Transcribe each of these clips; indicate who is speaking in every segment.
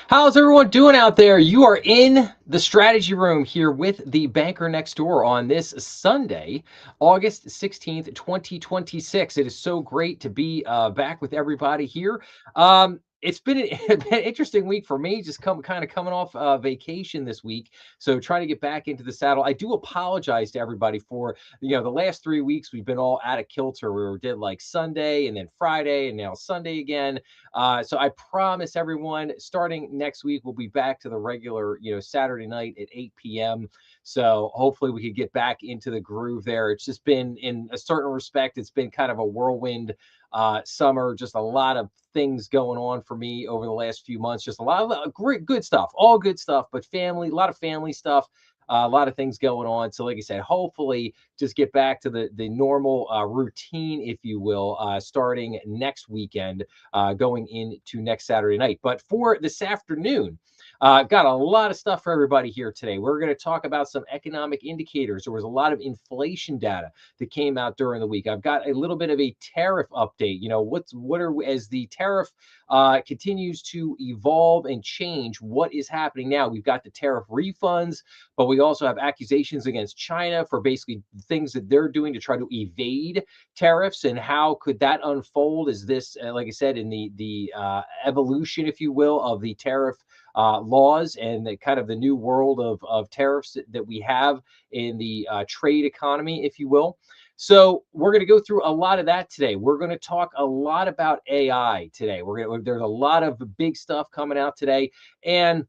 Speaker 1: How's everyone doing out there? You are in the strategy room here with the banker next door on this Sunday, August 16th, 2026. It is so great to be back with everybody here. It's been an interesting week for me, just coming off vacation this week. So trying to get back into the saddle. I do apologize to everybody for, the last 3 weeks we've been all out of kilter. Did like Sunday and then Friday and now Sunday again. So I promise everyone, starting next week, we'll be back to the regular, Saturday night at 8 p.m. So hopefully we could get back into the groove there. It's just been, in a certain respect, it's been kind of a whirlwind summer. Just a lot of things going on for me over the last few months. Just a lot of great, good stuff, all good stuff, but family, a lot of family stuff. A lot of things going on. So, like I said, hopefully just get back to the normal routine, if you will, starting next weekend, going into next Saturday night. But for this afternoon, got a lot of stuff for everybody here today. We're going to talk about some economic indicators. There was a lot of inflation data that came out during the week. I've got a little bit of a tariff update. As the tariff continues to evolve and change, what is happening now? We've got the tariff refunds, but we also have accusations against China for basically things that they're doing to try to evade tariffs. And how could that unfold? Is this, like I said, in the evolution, if you will, of the tariff laws and the kind of the new world of tariffs that we have in the trade economy, if you will. So we're going to go through a lot of that today. We're going to talk a lot about AI today. There's a lot of big stuff coming out today, and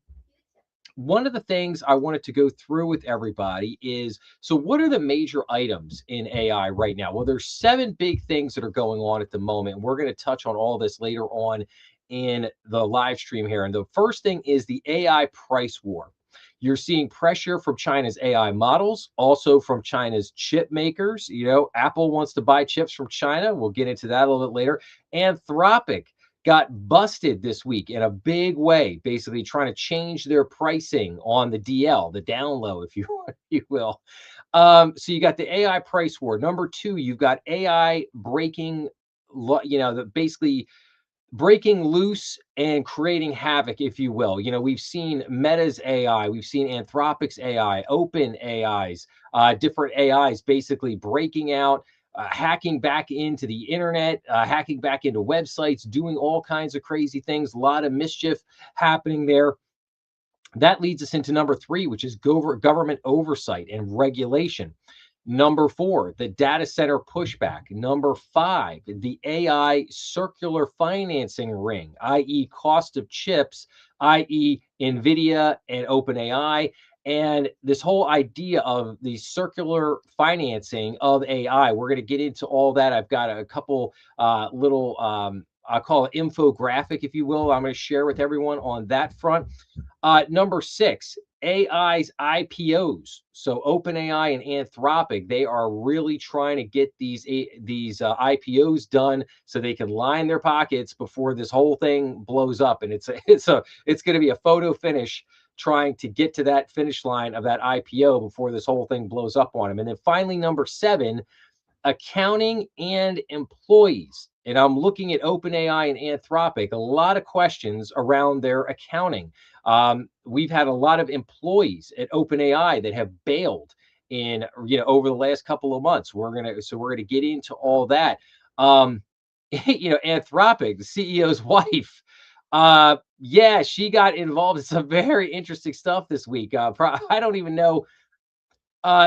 Speaker 1: one of the things I wanted to go through with everybody is, so what are the major items in AI right now? Well, there's 7 big things that are going on at the moment. And we're going to touch on all this later on in the live stream here. And the first thing is the AI price war. You're seeing pressure from China's AI models, also from China's chip makers. Apple wants to buy chips from China. We'll get into that a little bit later. Anthropic got busted this week in a big way, basically trying to change their pricing on the DL, the down low, if you you will. So you got the AI price war. Number 2, you've got AI basically breaking loose and creating havoc, if you will. We've seen Meta's AI, we've seen Anthropic's AI, Open AIs, different AIs basically breaking out, hacking back into the internet, hacking back into websites, doing all kinds of crazy things, a lot of mischief happening there. That leads us into number 3, which is government oversight and regulation. Number 4, the data center pushback. Number 5, the AI circular financing ring, i.e., cost of chips, i.e., NVIDIA and OpenAI. And this whole idea of the circular financing of AI, we're going to get into all that. I've got a couple little, I'll call it infographic, if you will, I'm going to share with everyone on that front. Number 6, AI's IPOs. So OpenAI and Anthropic, they are really trying to get these IPOs done so they can line their pockets before this whole thing blows up. And it's going to be a photo finish trying to get to that finish line of that IPO before this whole thing blows up on them. And then finally, number 7, accounting and employees. And I'm looking at OpenAI and Anthropic, a lot of questions around their accounting. We've had a lot of employees at OpenAI that have bailed in, over the last couple of months. We're gonna get into all that. Anthropic, the CEO's wife, yeah, she got involved in some very interesting stuff this week. I don't even know.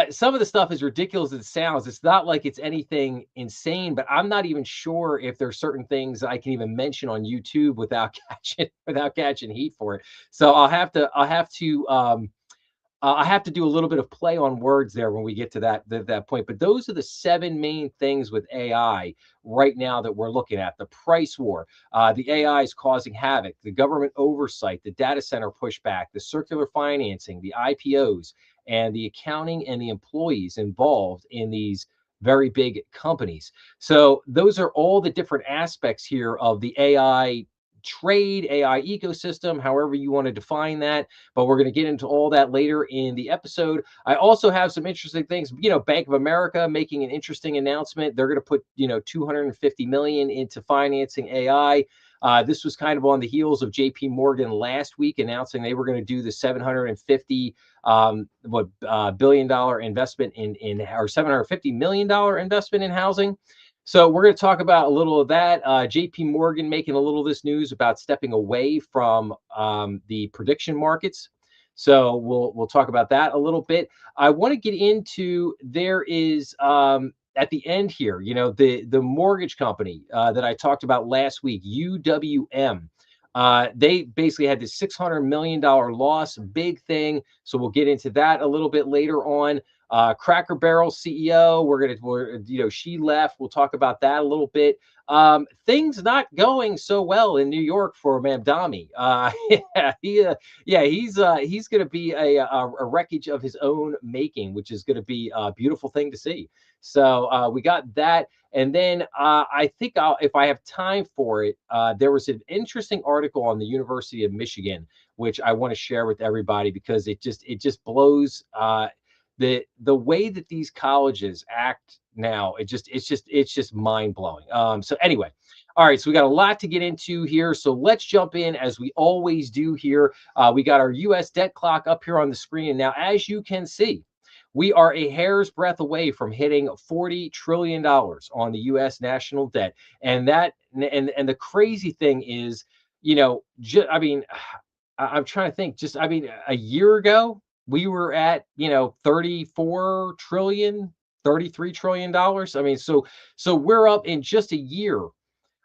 Speaker 1: Some of the stuff is ridiculous as it sounds. It's not like it's anything insane, but I'm not even sure if there's certain things that I can even mention on YouTube without catching heat for it. So I have to do a little bit of play on words there when we get to that point. But those are the 7 main things with AI right now that we're looking at. The price war, the AI is causing havoc, the government oversight, the data center pushback, the circular financing, the IPOs, and the accounting and the employees involved in these very big companies. So those are all the different aspects here of the AI trade, AI ecosystem, however you want to define that. But we're going to get into all that later in the episode. I also have some interesting things. Bank of America making an interesting announcement. They're going to put, $250 million into financing AI. This was kind of on the heels of JP Morgan last week announcing they were going to do the 750 billion-dollar investment in or $750 million investment in housing. So we're going to talk about a little of that. JP Morgan making a little of this news about stepping away from the prediction markets. So we'll talk about that a little bit. I want to get into there is at the end here, the mortgage company that I talked about last week, UWM. They basically had this $600 million loss, big thing. So we'll get into that a little bit later on. Cracker Barrel CEO, she left. We'll talk about that a little bit. Things not going so well in New York for Mamdani. He's going to be a wreckage of his own making, which is going to be a beautiful thing to see. So we got that. And then I think if I have time for it, there was an interesting article on the University of Michigan, which I want to share with everybody because it just blows the way that these colleges act now. It's just mind blowing. So anyway. All right, so we got a lot to get into here. So let's jump in as we always do here. We got our U.S. debt clock up here on the screen. And now, as you can see, we are a hair's breadth away from hitting $40 trillion on the U.S. national debt. And the crazy thing is, I'm trying to think, a year ago, we were at, 34 trillion, $33 trillion. So we're up in just a year.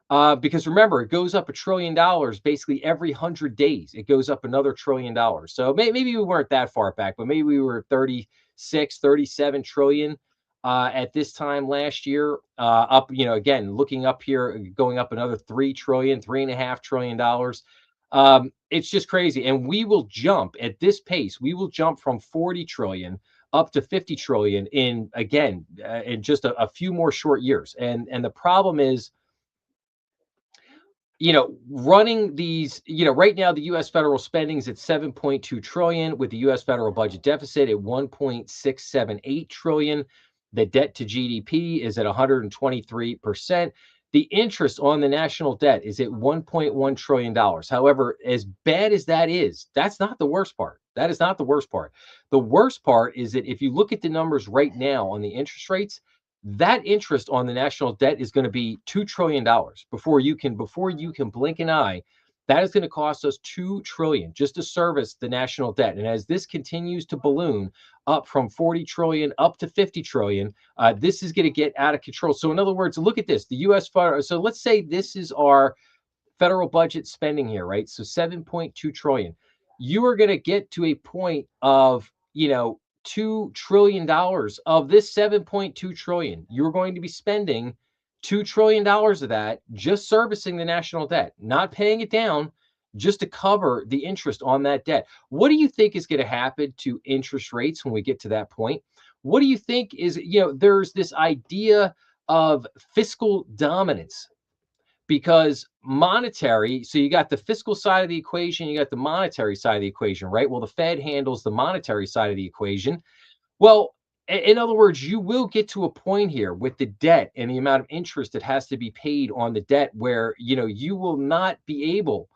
Speaker 1: Because remember, it goes up $1 trillion basically every 100 days. It goes up another $1 trillion. So maybe we weren't that far back, but maybe we were 36, 37 trillion at this time last year. Up, again, looking up here, going up another 3 trillion, $3.5 trillion. It's just crazy. And we will jump at this pace. We will jump from 40 trillion up to 50 trillion in just a few more short years. And the problem is, running these, right now the U.S. federal spending is at 7.2 trillion with the U.S. federal budget deficit at 1.678 trillion. The debt to GDP is at 123%. The interest on the national debt is at $1.1 trillion. However, as bad as that is, that's not the worst part. That is not the worst part. The worst part is that if you look at the numbers right now on the interest rates, that interest on the national debt is going to be $2 trillion before you can blink an eye. That is going to cost us $2 trillion just to service the national debt. And as this continues to balloon up from 40 trillion up to 50 trillion, this is going to get out of control. So in other words, look at this, the U.S. So let's say this is our federal budget spending here, right? So 7.2 trillion. You are going to get to a point of, $2 trillion of this 7.2 trillion. You're going to be spending $2 trillion of that just servicing the national debt, not paying it down, just to cover the interest on that debt. What do you think is going to happen to interest rates when we get to that point? What do you think is, there's this idea of fiscal dominance because monetary, so you got the fiscal side of the equation, you got the monetary side of the equation, right? Well, the Fed handles the monetary side of the equation. Well, in other words, you will get to a point here with the debt and the amount of interest that has to be paid on the debt where, you will not be able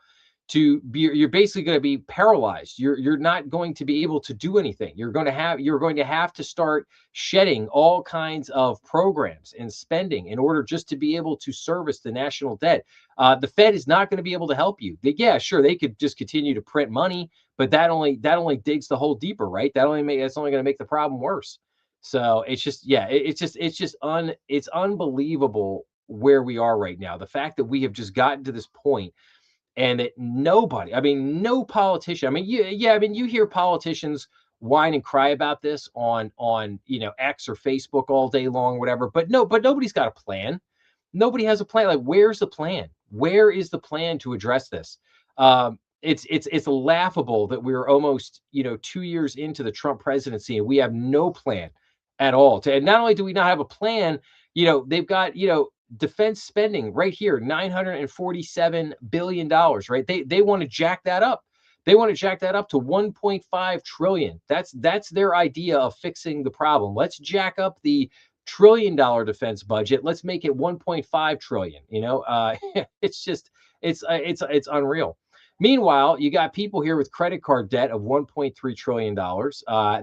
Speaker 1: to be, you're basically going to be paralyzed. You're not going to be able to do anything. You're going to have to start shedding all kinds of programs and spending in order just to be able to service the national debt. The Fed is not going to be able to help you. Yeah, sure, they could just continue to print money, but that only digs the hole deeper, right? That's only going to make the problem worse. So it's just, it's unbelievable where we are right now. The fact that we have just gotten to this point and that nobody, no politician, you hear politicians whine and cry about this on X or Facebook all day long, whatever, but nobody's got a plan. Nobody has a plan. Like, where's the plan? Where is the plan to address this? It's laughable that we're almost 2 years into the Trump presidency and we have no plan at all. And not only do we not have a plan, they've got defense spending right here, $947 billion, right? They want to jack that up. They want to jack that up to 1.5 trillion. That's their idea of fixing the problem. Let's jack up the $1 trillion defense budget. Let's make it 1.5 trillion. It's just It's unreal. Meanwhile, you got people here with credit card debt of $1.3 trillion.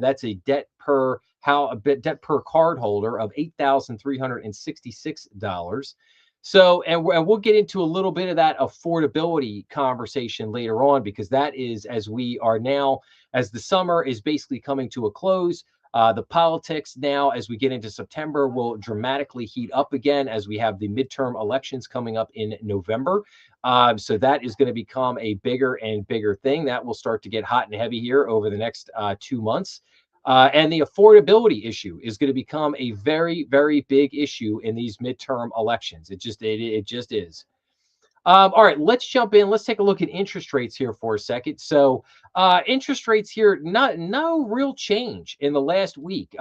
Speaker 1: That's a debt per how a bit debt per card holder of $8,366. So, and we'll get into a little bit of that affordability conversation later on, because that is, as we are now, as the summer is basically coming to a close, the politics now, as we get into September, will dramatically heat up again as we have the midterm elections coming up in November. So that is going to become a bigger and bigger thing that will start to get hot and heavy here over the next 2 months. And the affordability issue is going to become a very, very big issue in these midterm elections. It just is. All right, let's jump in. Let's take a look at interest rates here for a second. So, interest rates here, not no real change in the last week.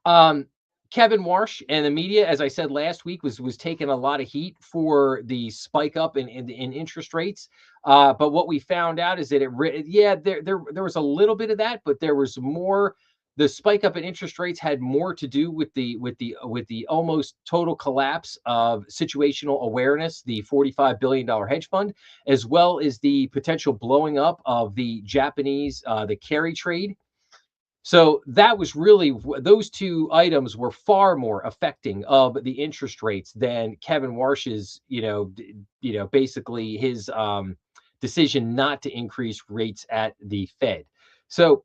Speaker 1: Um, Kevin Warsh and the media, as I said last week, was taking a lot of heat for the spike up in interest rates. But what we found out is that yeah, there was a little bit of that, but there was more. The spike up in interest rates had more to do with the almost total collapse of situational awareness, the $45 billion hedge fund, as well as the potential blowing up of the Japanese the carry trade. So that was really, those two items were far more affecting of the interest rates than Kevin Warsh's, basically his decision not to increase rates at the Fed. So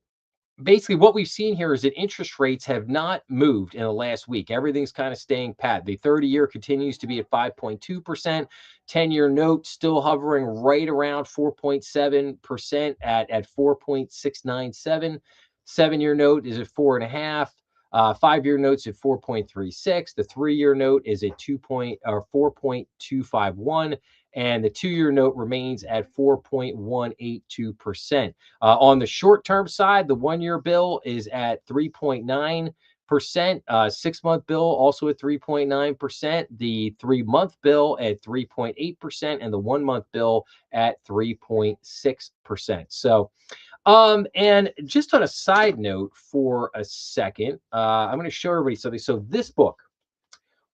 Speaker 1: basically what we've seen here is that interest rates have not moved in the last week. Everything's kind of staying pat. The 30-year continues to be at 5.2%. 10-year note still hovering right around 4.7% at 4.697. 7-year note is at 4.5. 5-year notes at 4.36. The 3-year note is at 4.251, and the 2-year note remains at 4.182%. On the short-term side, the 1-year bill is at 3.9%. 6-month bill also at 3.9%. The 3-month bill at 3.8%, and the 1-month bill at 3.6%. So, and just on a side note for a second, I'm going to show everybody something. So this book,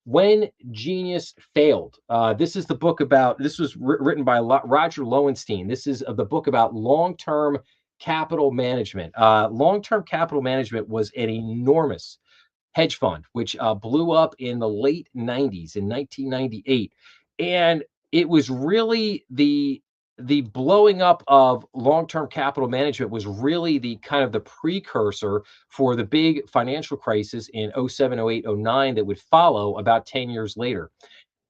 Speaker 1: When Genius Failed. This is the book about, this was written by Roger Lowenstein. This is the book about long-term capital management. Long-term capital management was an enormous hedge fund, which blew up in the late 90s, in 1998. And it was really the blowing up of long-term capital management was really the kind of the precursor for the big financial crisis in '07, '08, '09 that would follow about 10 years later.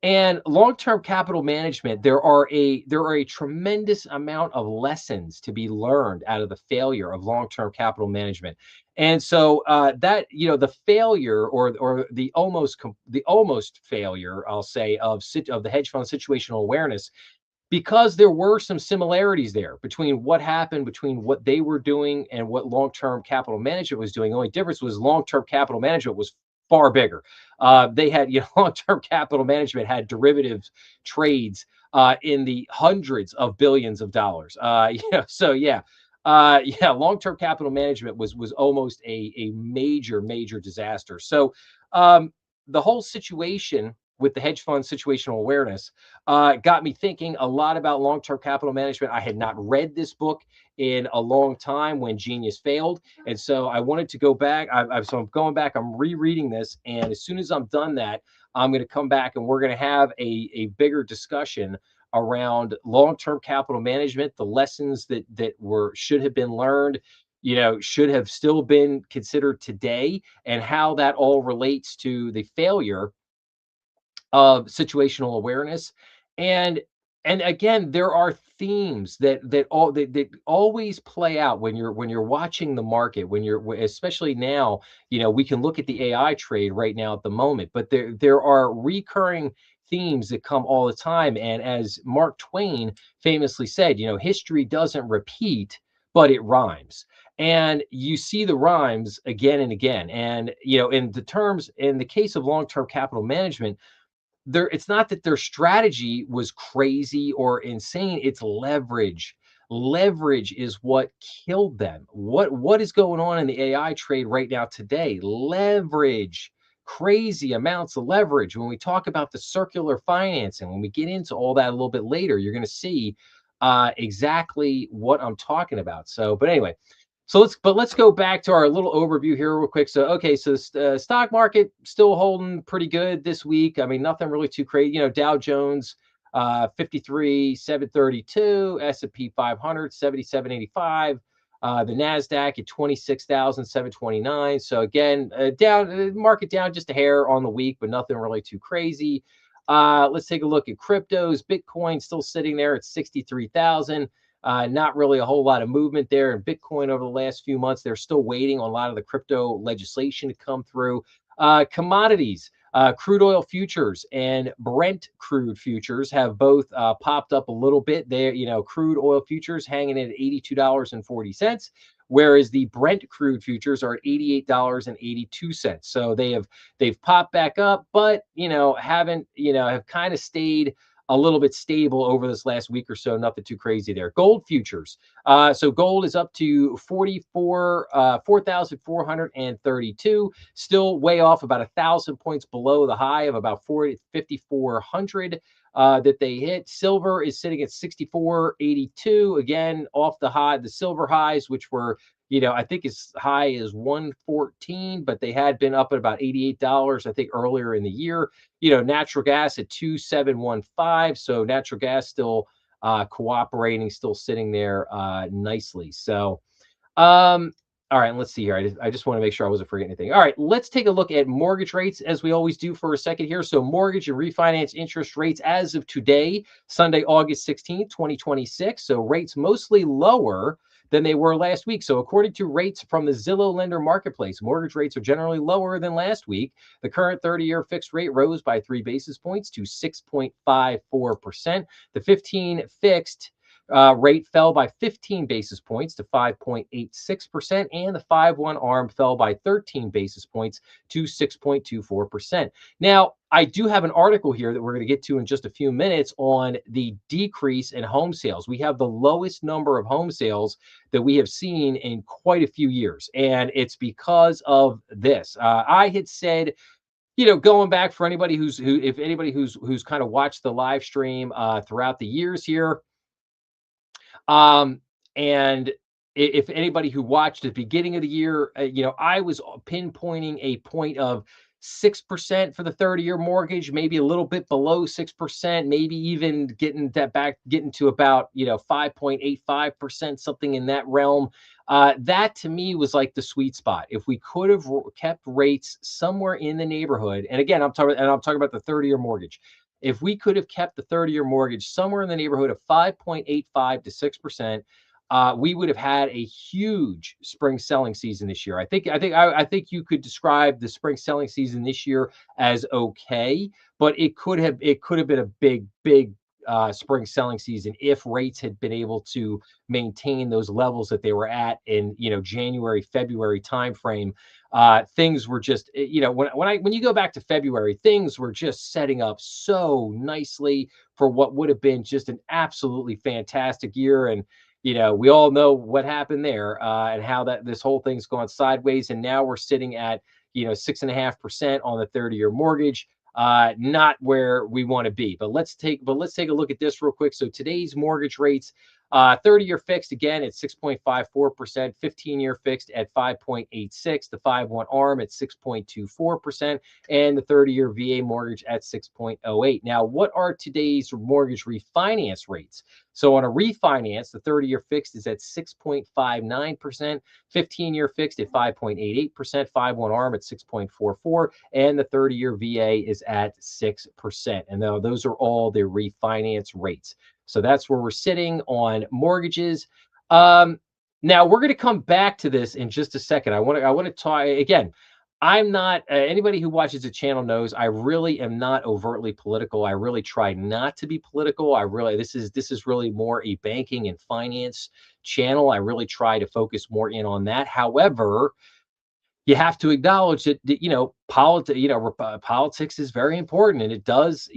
Speaker 1: And long-term capital management, there are a tremendous amount of lessons to be learned out of the failure of long-term capital management. And so that, the failure, or the almost failure, I'll say, of the hedge fund situational awareness, because there were some similarities there between what happened, between what they were doing and what long-term capital management was doing. The only difference was long-term capital management was far bigger. They had, long-term capital management had derivatives trades in the hundreds of billions of dollars. So yeah. Yeah, long-term capital management was almost a major disaster. So the whole situation with the hedge fund situational awareness got me thinking a lot about long-term capital management. I had not read this book in a long time, When Genius Failed, and so I wanted to go back. So I'm going back. I'm rereading this, and as soon as I'm done that, I'm going to come back and we're going to have a bigger discussion around long-term capital management, the lessons that should have been learned, should have still been considered today, and how that all relates to the failure of situational awareness. And and again, there are themes that always play out when you're watching the market, especially now. We can look at the AI trade right now at the moment, but there are recurring themes that come all the time. And as Mark Twain famously said, history doesn't repeat, but it rhymes. And you see the rhymes again and again. And in the case of long-term capital management, it's not that their strategy was crazy or insane, it's leverage. Leverage is what killed them. What is going on in the AI trade right now today? Leverage. crazy amounts of leverage. When we talk about the circular financing, when we get into all that a little bit later, you're going to see exactly what I'm talking about. So, but anyway, so let's go back to our little overview here real quick. So okay, so the stock market still holding pretty good this week. I mean, nothing really too crazy. Dow Jones 53,732, S&P 500 7785, the Nasdaq at 26,729. So again, down market down just a hair on the week, but nothing really too crazy. Let's take a look at cryptos. Bitcoin still sitting there at 63,000. Not really a whole lot of movement there in Bitcoin over the last few months. They're still waiting on a lot of the crypto legislation to come through. Commodities, crude oil futures and Brent crude futures have both popped up a little bit. There, crude oil futures hanging in at $82.40, whereas the Brent crude futures are at $88.82. So they've popped back up, but haven't have kind of stayed a little bit stable over this last week or so. Nothing too crazy there. Gold futures. So gold is up to 4,432, still way off, about 1,000 points below the high of about 5,400 that they hit. Silver is sitting at 64.82, again off the silver highs, which were I think as high as 114, but they had been up at about $88, I think, earlier in the year. Natural gas at 2,715. So natural gas still cooperating, still sitting there nicely. So, all right, let's see here. I just want to make sure I wasn't forgetting anything. All right, let's take a look at mortgage rates as we always do for a second here. So mortgage and refinance interest rates as of today, Sunday, August 16th, 2026. So rates mostly lower than they were last week. So according to rates from the Zillow Lender Marketplace, mortgage rates are generally lower than last week. The current 30-year fixed rate rose by 3 basis points to 6.54%. The 15 fixed rate fell by 15 basis points to 5.86%, and the 5/1 ARM fell by 13 basis points to 6.24%. Now, I do have an article here that we're going to get to in just a few minutes on the decrease in home sales. We have the lowest number of home sales that we have seen in quite a few years, and it's because of this. I had said, going back for anybody who's kind of watched the live stream throughout the years here, and if anybody who watched at the beginning of the year, I was pinpointing a point of 6% for the 30-year mortgage, maybe a little bit below 6%, maybe even getting to about 5.85%, something in that realm. That to me was like the sweet spot. If we could have kept rates somewhere in the neighborhood, and again, I'm talking about the 30-year mortgage. If we could have kept the 30-year mortgage somewhere in the neighborhood of 5.85 to 6%, we would have had a huge spring selling season this year. I think you could describe the spring selling season this year as okay, but it could have been a big spring selling season if rates had been able to maintain those levels that they were at in January, February timeframe. Things were just when you go back to February, things were just setting up so nicely for what would have been just an absolutely fantastic year. And we all know what happened there and how this whole thing's gone sideways. And now we're sitting at 6.5% on the 30-year mortgage. Not where we want to be. But let's take a look at this real quick. So today's mortgage rates, 30-year fixed again at 6.54%, 15-year fixed at 5.86%, the 5/1 ARM at 6.24%, and the 30-year VA mortgage at 6.08. Now, what are today's mortgage refinance rates? So on a refinance, the 30-year fixed is at 6.59%, 15-year fixed at 5.88%, 5/1 ARM at 6.44%, and the 30-year VA is at 6%. And now those are all the refinance rates. So that's where we're sitting on mortgages. Now we're going to come back to this in just a second. I want to talk again. I'm not anybody who watches the channel knows I really am not overtly political. I really try not to be political. This is really more a banking and finance channel. I really try to focus more in on that. However, you have to acknowledge that politics is very important, and it does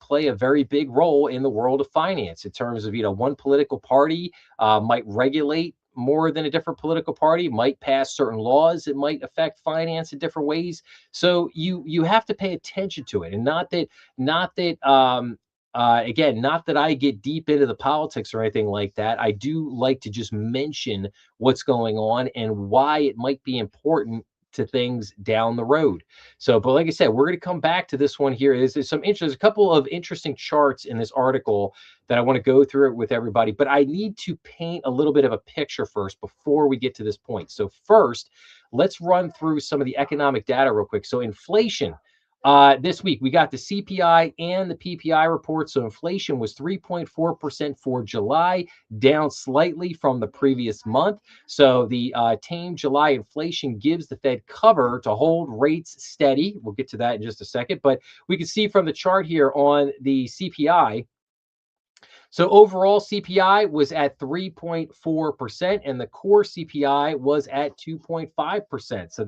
Speaker 1: play a very big role in the world of finance in terms of one political party might regulate more than a different political party might pass certain laws. It might affect finance in different ways. So you have to pay attention to it, and not that again, not that I get deep into the politics or anything like that. I do like to just mention what's going on and why it might be important to things down the road. So, but like I said, we're going to come back to this one here. There's a couple of interesting charts in this article that I want to go through it with everybody, but I need to paint a little bit of a picture first before we get to this point. So first, let's run through some of the economic data real quick. So inflation. This week, we got the CPI and the PPI report. So inflation was 3.4% for July, down slightly from the previous month. So the tame July inflation gives the Fed cover to hold rates steady. We'll get to that in just a second. But we can see from the chart here on the CPI. So overall CPI was at 3.4% and the core CPI was at 2.5%. So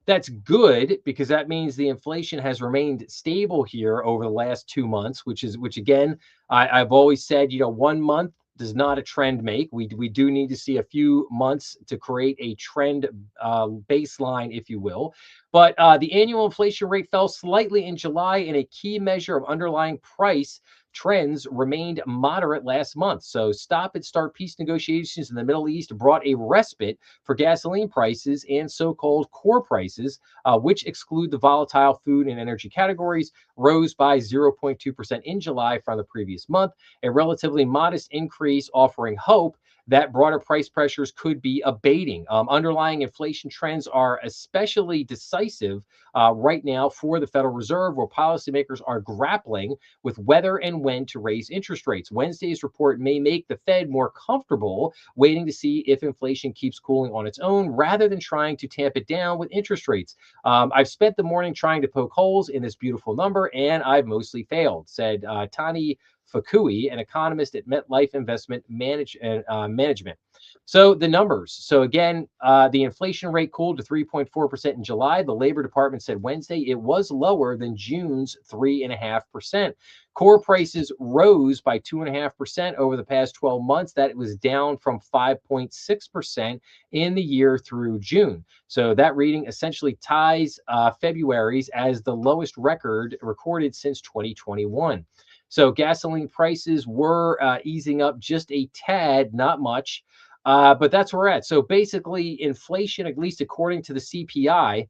Speaker 1: that's good because that means the inflation has remained stable here over the last 2 months, which again, I've always said, 1 month does not a trend make. We do need to see a few months to create a trend baseline, if you will. But the annual inflation rate fell slightly in July, and a key measure of underlying price trends remained moderate last month. So stop and start peace negotiations in the Middle East brought a respite for gasoline prices and so-called core prices, which exclude the volatile food and energy categories, rose by 0.2% in July from the previous month, a relatively modest increase offering hope that broader price pressures could be abating. Underlying inflation trends are especially decisive right now for the Federal Reserve, where policymakers are grappling with whether and when to raise interest rates. Wednesday's report may make the Fed more comfortable waiting to see if inflation keeps cooling on its own rather than trying to tamp it down with interest rates. I've spent the morning trying to poke holes in this beautiful number, and I've mostly failed, said Tani Fakui, an economist at MetLife Investment Management. So the numbers. So again, the inflation rate cooled to 3.4% in July. The Labor Department said Wednesday it was lower than June's 3.5%. Core prices rose by 2.5% over the past 12 months. That was down from 5.6% in the year through June. So that reading essentially ties February's as the lowest record recorded since 2021. So gasoline prices were easing up just a tad, not much, but that's where we're at. So basically, inflation, at least according to the CPI,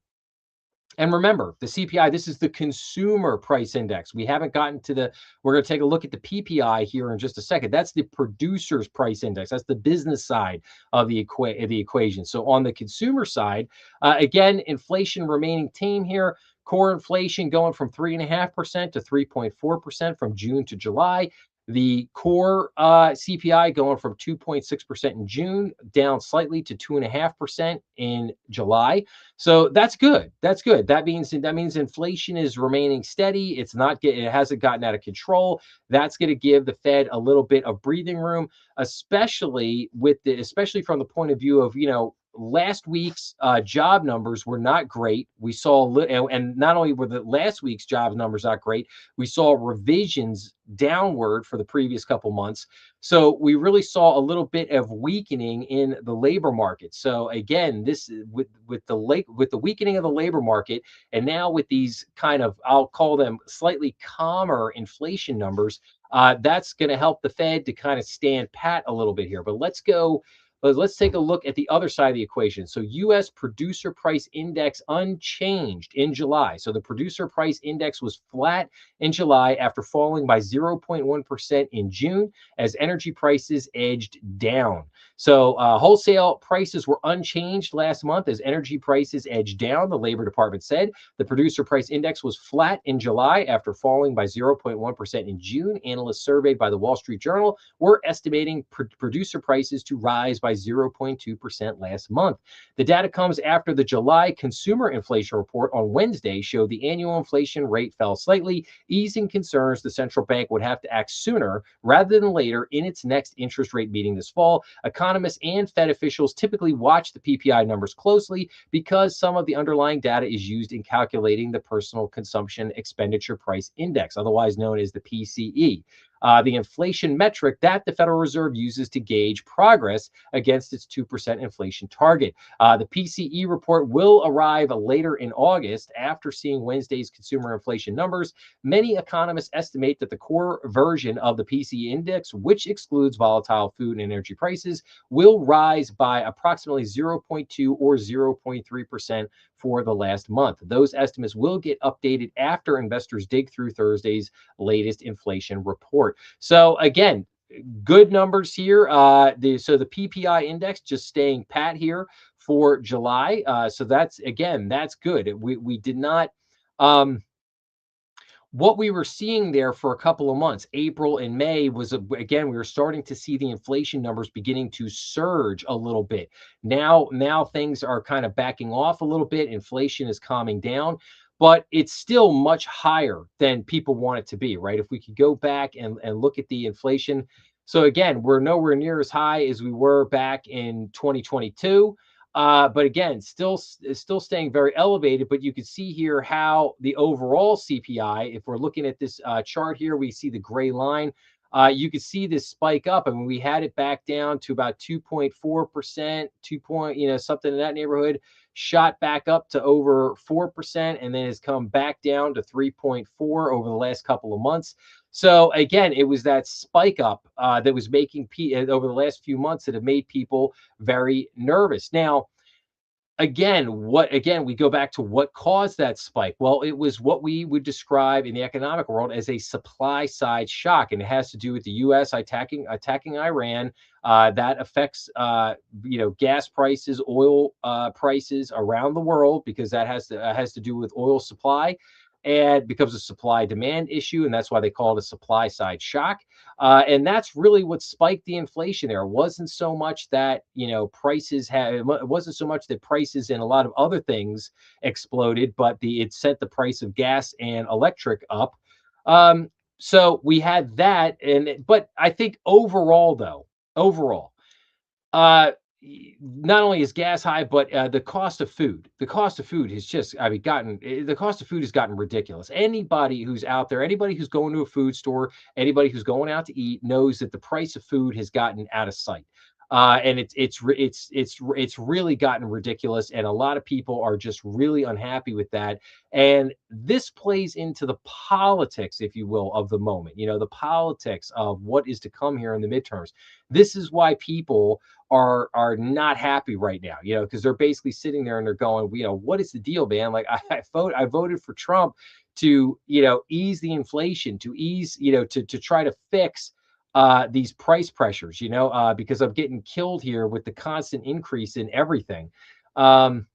Speaker 1: and remember, the CPI, this is the consumer price index. We haven't gotten to we're going to take a look at the PPI here in just a second. That's the producer's price index. That's the business side of the equation. So on the consumer side, again, inflation remaining tame here. Core inflation going from 3.5% to 3.4% from June to July. The core CPI going from 2.6% in June down slightly to 2.5% in July. So that's good. That's good. That means inflation is remaining steady. It hasn't gotten out of control. That's going to give the Fed a little bit of breathing room, especially from the point of view of, last week's job numbers were not great. We saw, and not only were the last week's job numbers not great, we saw revisions downward for the previous couple months. So we really saw a little bit of weakening in the labor market. So again, this with the weakening of the labor market, and now with these kind of, I'll call them slightly calmer inflation numbers, that's going to help the Fed to kind of stand pat a little bit here. But let's take a look at the other side of the equation. So U.S. Producer Price Index unchanged in July. So the Producer Price Index was flat in July after falling by 0.1% in June as energy prices edged down. So wholesale prices were unchanged last month as energy prices edged down, the Labor Department said. The Producer Price Index was flat in July after falling by 0.1% in June. Analysts surveyed by the Wall Street Journal were estimating producer prices to rise by 0.2% last month. The data comes after the July consumer inflation report on Wednesday showed the annual inflation rate fell slightly, easing concerns the central bank would have to act sooner rather than later in its next interest rate meeting this fall. Economists and Fed officials typically watch the PPI numbers closely because some of the underlying data is used in calculating the Personal Consumption Expenditure Price Index, otherwise known as the PCE. the inflation metric that the Federal Reserve uses to gauge progress against its 2% inflation target. The PCE report will arrive later in August after seeing Wednesday's consumer inflation numbers. Many economists estimate that the core version of the PCE index, which excludes volatile food and energy prices, will rise by approximately 0.2 or 0.3% for the last month. Those estimates will get updated after investors dig through Thursday's latest inflation report. So again, good numbers here. So the PPI index just staying pat here for July. So that's good. We did not. What we were seeing there for a couple of months, April and May, was again, we were starting to see the inflation numbers beginning to surge a little bit. Now things are kind of backing off a little bit. Inflation is calming down, but it's still much higher than people want it to be, right? If we could go back and look at the inflation. So again, we're nowhere near as high as we were back in 2022. But again, still staying very elevated. But you can see here how the overall CPI, if we're looking at this chart here, we see the gray line. You can see this spike up. I mean, we had it back down to about 2.4%, something in that neighborhood, shot back up to over 4%, and then has come back down to 3.4 over the last couple of months. So again, it was that spike up that was making over the last few months that have made people very nervous. Now, again, we go back to what caused that spike. Well, it was what we would describe in the economic world as a supply side shock, and it has to do with the U.S. attacking Iran. That affects gas prices, oil prices around the world, because that has to do with oil supply, and becomes a supply demand issue, and that's why they call it a supply side shock. And that's really what spiked the inflation there. It wasn't so much that it wasn't so much that prices and a lot of other things exploded, but it sent the price of gas and electric up. So we had that, but I think overall, uh, not only is gas high, but the cost of food. The cost of food has just, I mean, the cost of food has gotten ridiculous. Anybody who's out there, anybody who's going to a food store, anybody who's going out to eat knows that the price of food has gotten out of sight. And it's really gotten ridiculous, and a lot of people are just really unhappy with that. And this plays into the politics, if you will, of the moment. The politics of what is to come here in the midterms. This is why people are not happy right now, because they're basically sitting there and they're going, what is the deal, man? Like I voted for Trump to, ease the inflation, to ease, to try to fix these price pressures, because I'm getting killed here with the constant increase in everything. But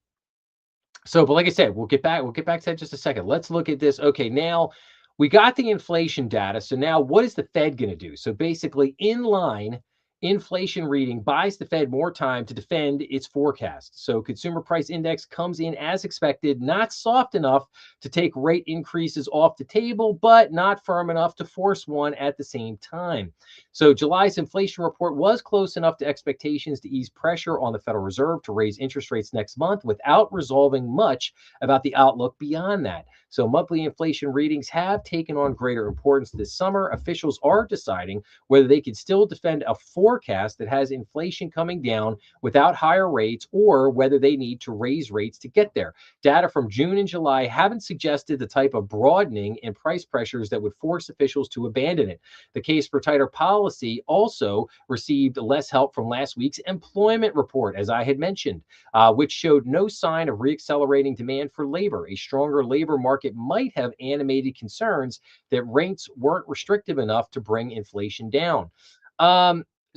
Speaker 1: like I said, we'll get back to that in just a second. Let's look at this. Okay, now we got the inflation data. So now what is the Fed going to do? So basically, in line, inflation reading buys the Fed more time to defend its forecast. So consumer price index comes in as expected, not soft enough to take rate increases off the table, but not firm enough to force one at the same time. So July's inflation report was close enough to expectations to ease pressure on the Federal Reserve to raise interest rates next month without resolving much about the outlook beyond that. So monthly inflation readings have taken on greater importance this summer. Officials are deciding whether they can still defend a forecast that has inflation coming down without higher rates, or whether they need to raise rates to get there. Data from June and July haven't suggested the type of broadening in price pressures that would force officials to abandon it. The case for tighter policy also received less help from last week's employment report, as I had mentioned, which showed no sign of reaccelerating demand for labor. A stronger labor market might have animated concerns that rates weren't restrictive enough to bring inflation down.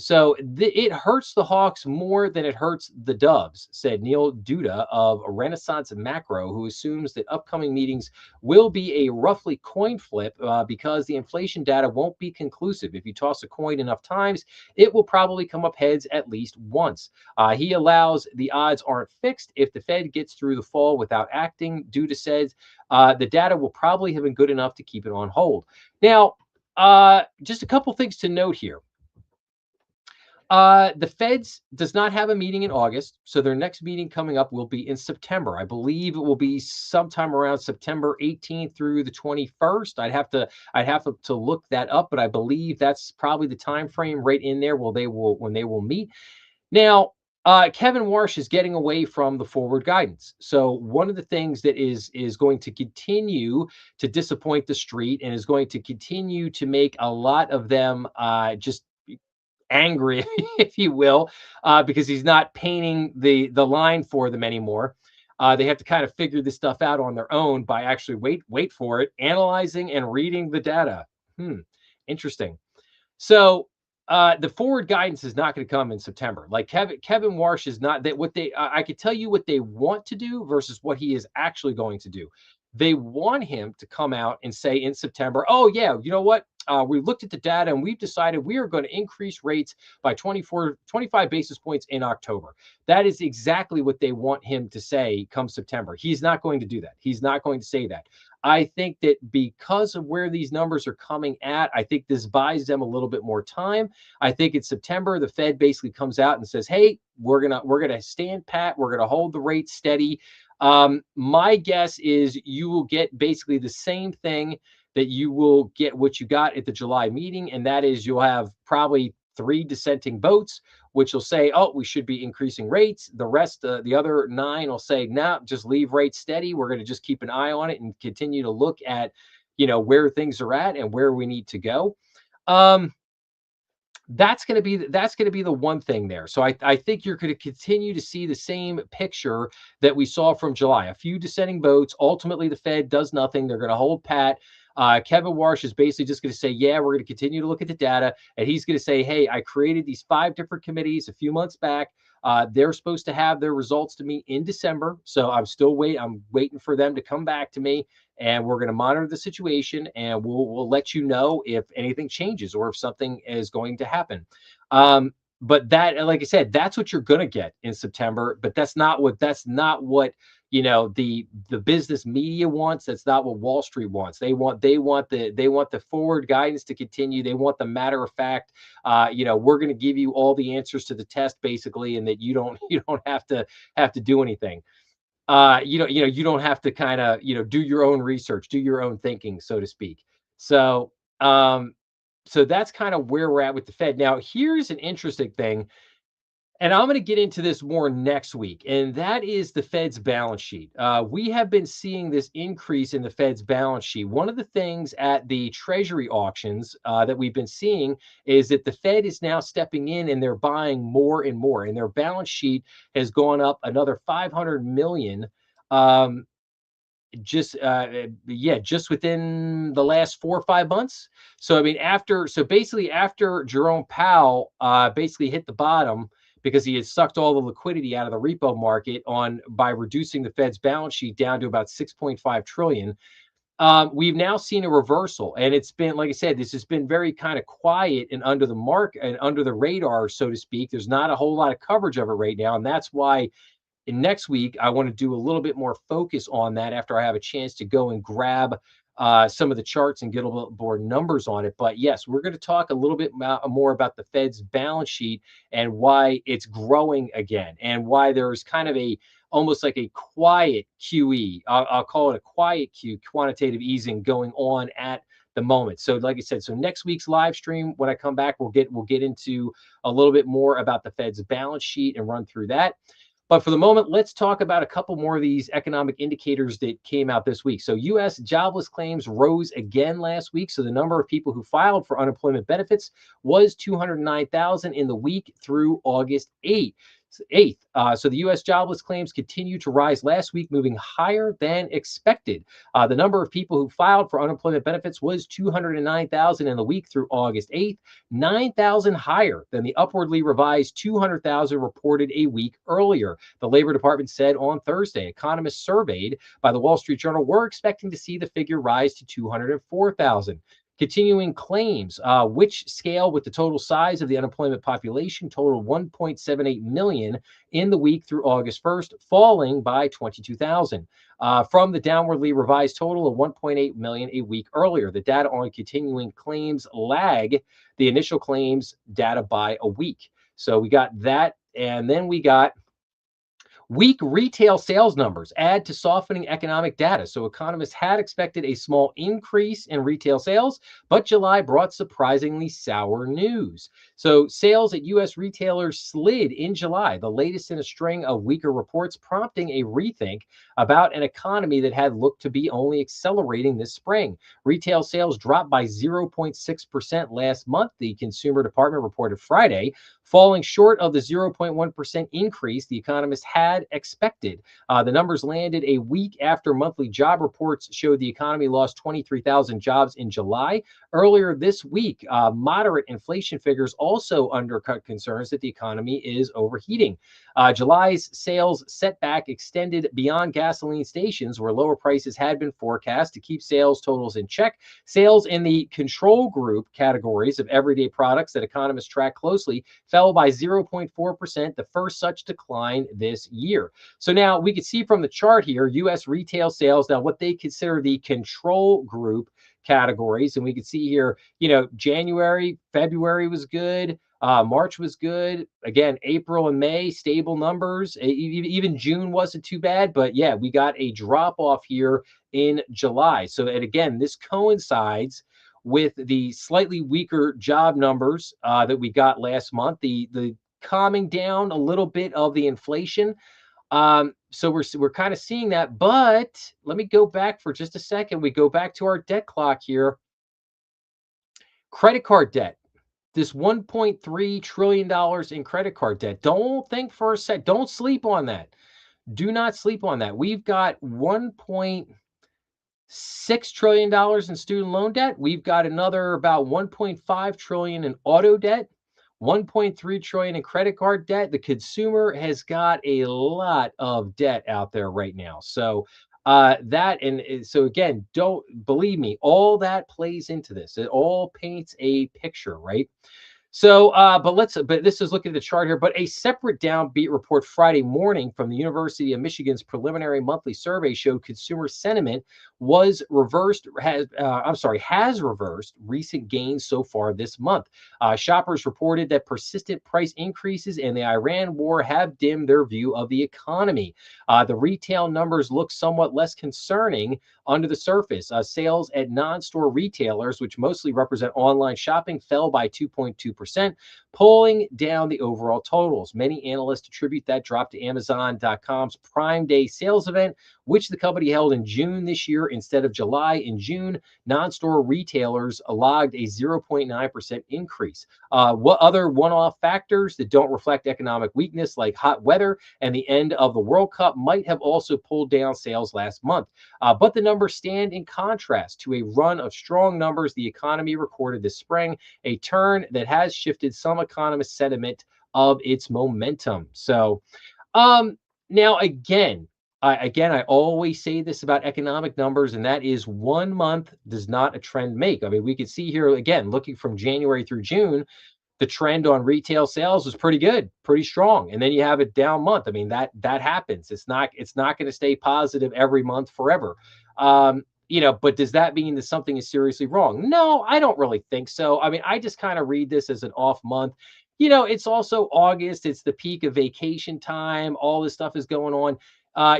Speaker 1: It hurts the Hawks more than it hurts the Doves, said Neil Duda of Renaissance Macro, who assumes that upcoming meetings will be a roughly coin flip because the inflation data won't be conclusive. If you toss a coin enough times, it will probably come up heads at least once. He allows the odds aren't fixed. If the Fed gets through the fall without acting, Duda says, the data will probably have been good enough to keep it on hold. Now, just a couple things to note here. The Feds does not have a meeting in August, so their next meeting coming up will be in September. I believe it will be sometime around September 18th through the 21st. I'd have to look that up, but I believe that's probably the time frame right in there where they will when they will meet. Now, Kevin Warsh is getting away from the forward guidance. So one of the things that is going to continue to disappoint the street and is going to continue to make a lot of them just angry, if you will, because he's not painting the line for them anymore. They have to kind of figure this stuff out on their own by actually wait for it, analyzing and reading the data. Interesting. So the forward guidance is not going to come in September. Like Kevin Warsh is not that what they. I could tell you what they want to do versus what he is actually going to do. They want him to come out and say in September, "Oh yeah, you know what? We looked at the data and we've decided we are going to increase rates by 25 basis points in October." That is exactly what they want him to say come September. He's not going to do that. He's not going to say that. I think that because of where these numbers are coming at, I think this buys them a little bit more time. I think in September, the Fed basically comes out and says, "Hey, we're gonna stand pat. We're gonna hold the rate steady." My guess is you will get basically the same thing that you will get what you got at the July meeting, and that is you'll have probably three dissenting votes, which will say, "Oh, we should be increasing rates." The rest, the other nine, will say, "Nah, just leave rates steady. We're going to just keep an eye on it and continue to look at, where things are at and where we need to go." Um, that's going to be the one thing there. So I think you're going to continue to see the same picture that we saw from July. A few dissenting votes. Ultimately, the Fed does nothing. They're going to hold pat. Kevin Warsh is basically just going to say, "Yeah, we're going to continue to look at the data," and he's going to say, "Hey, I created these five different committees a few months back. They're supposed to have their results to me in December, so I'm waiting for them to come back to me, and we're going to monitor the situation, and we'll let you know if anything changes or if something is going to happen." But that, like I said, that's what you're going to get in September. But that's not what the business media wants. That's not what Wall Street wants. They want the forward guidance to continue. They want the matter of fact. We're going to give you all the answers to the test basically, and that you don't you don't have to do anything. You don't have to kind of do your own research, do your own thinking, so to speak. So um, so that's kind of where we're at with the Fed. Now, here's an interesting thing, and I'm going to get into this more next week, and that is the Fed's balance sheet. We have been seeing this increase in the Fed's balance sheet. One of the things at the Treasury auctions that we've been seeing is that the Fed is now stepping in and they're buying more and more, and their balance sheet has gone up another 500 million. Um, just within the last 4 or 5 months. So I mean, after Jerome Powell basically hit the bottom because he had sucked all the liquidity out of the repo market on by reducing the Fed's balance sheet down to about 6.5 trillion. We've now seen a reversal, and it's been, like I said, this has been very kind of quiet and under the mark and under the radar, so to speak. There's not a whole lot of coverage of it right now, and that's why and next week, I want to do a little bit more focus on that after I have a chance to go and grab some of the charts and get a little more numbers on it. But yes, we're going to talk a little bit more about the Fed's balance sheet and why it's growing again, and why there's kind of almost like a quiet QE. I'll call it a quiet Q, quantitative easing going on at the moment. So like I said, so next week's live stream, when I come back, we'll get into a little bit more about the Fed's balance sheet and run through that. But for the moment, let's talk about a couple more of these economic indicators that came out this week. So U.S. jobless claims rose again last week. So the number of people who filed for unemployment benefits was 209,000 in the week through August 8th. So the U.S. jobless claims continued to rise last week, moving higher than expected. The number of people who filed for unemployment benefits was 209,000 in the week through August 8th, 9,000 higher than the upwardly revised 200,000 reported a week earlier. The Labor Department said on Thursday. Economists surveyed by the Wall Street Journal were expecting to see the figure rise to 204,000. Continuing claims, which scale with the total size of the unemployment population, totaled 1.78 million in the week through August 1st, falling by 22,000 from the downwardly revised total of 1.8 million a week earlier. The data on continuing claims lag the initial claims data by a week. So we got that. And then we got weak retail sales numbers add to softening economic data. So economists had expected a small increase in retail sales, but July brought surprisingly sour news. So sales at US retailers slid in July, the latest in a string of weaker reports, prompting a rethink about an economy that had looked to be only accelerating this spring. Retail sales dropped by 0.6% last month, the Consumer Department reported Friday, falling short of the 0.1% increase the economists had expected. The numbers landed a week after monthly job reports showed the economy lost 23,000 jobs in July. Earlier this week, moderate inflation figures also undercut concerns that the economy is overheating. July's sales setback extended beyond gasoline stations, where lower prices had been forecast to keep sales totals in check. Sales in the control group categories of everyday products that economists track closely fell by 0.4%, the first such decline this year. So now we can see from the chart here, US retail sales, now what they consider the control group categories. And we can see here, January, February was good. March was good. Again, April and May, stable numbers. Even June wasn't too bad. But yeah, we got a drop off here in July. So, and again, this coincides with the slightly weaker job numbers that we got last month, the calming down a little bit of the inflation. So we're kind of seeing that. But let me go back for just a second. We go back to our debt clock here. Credit card debt. This $1.3 trillion in credit card debt. Don't think for a sec. Don't sleep on that. Do not sleep on that. We've got $1.6 trillion in student loan debt. We've got another about 1.5 trillion in auto debt, 1.3 trillion in credit card debt. The consumer has got a lot of debt out there right now. So so again, don't believe me, all that plays into this. It all paints a picture, right? So, but this is looking at the chart here. But a separate downbeat report Friday morning from the University of Michigan's preliminary monthly survey showed consumer sentiment has reversed recent gains so far this month. Shoppers reported that persistent price increases and the Iran war have dimmed their view of the economy. The retail numbers look somewhat less concerning under the surface. Sales at non-store retailers, which mostly represent online shopping, fell by 2.2%, pulling down the overall totals. Many analysts attribute that drop to Amazon.com's Prime Day sales event, which the company held in June this year instead of July. In June, non-store retailers logged a 0.9% increase. What other one-off factors that don't reflect economic weakness, like hot weather and the end of the World Cup, might have also pulled down sales last month. But the numbers stand in contrast to a run of strong numbers the economy recorded this spring, a turn that has shifted some economist sentiment of its momentum. So, now I always say this about economic numbers, and that is 1 month does not a trend make. I mean, we could see here again, looking from January through June, the trend on retail sales was pretty good, pretty strong. And then you have a down month. I mean, that happens. It's not going to stay positive every month forever. But does that mean that something is seriously wrong? No, I don't really think so. I mean, I just kind of read this as an off month. It's also August, it's the peak of vacation time, all this stuff is going on.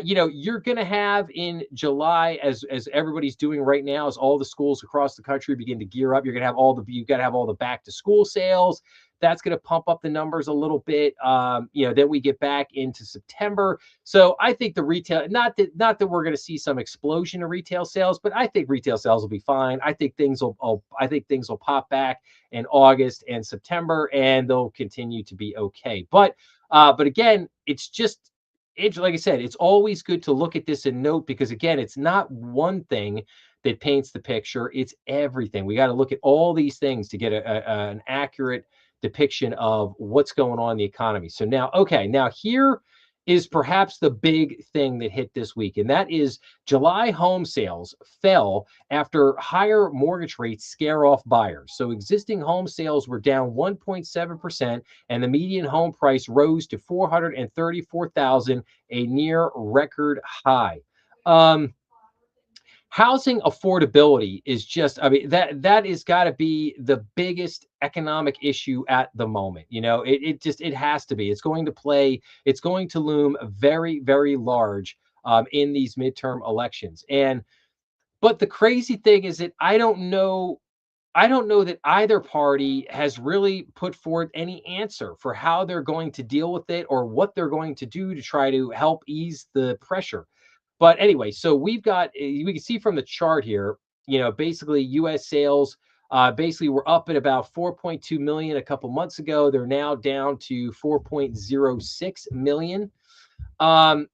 Speaker 1: You're going to have in July, as everybody's doing right now, as all the schools across the country begin to gear up, you've got to have all the back to school sales. That's going to pump up the numbers a little bit. Then we get back into September. So I think the retail, not that we're going to see some explosion in retail sales, but I think retail sales will be fine. I think things will pop back in August and September, and they'll continue to be okay. But again, like I said, it's always good to look at this and note, because again, it's not one thing that paints the picture, it's everything. We got to look at all these things to get an accurate depiction of what's going on in the economy. So now here is perhaps the big thing that hit this week, and that is July home sales fell after higher mortgage rates scare off buyers. So existing home sales were down 1.7%, and the median home price rose to $434,000, a near record high. Housing affordability is just, I mean, that has got to be the biggest economic issue at the moment. It has to be. It's going to loom very, very large in these midterm elections. But the crazy thing is that I don't know that either party has really put forth any answer for how they're going to deal with it or what they're going to do to try to help ease the pressure. But anyway, so we can see from the chart here, basically US sales basically were up at about 4.2 million a couple months ago. They're now down to 4.06 million. Um,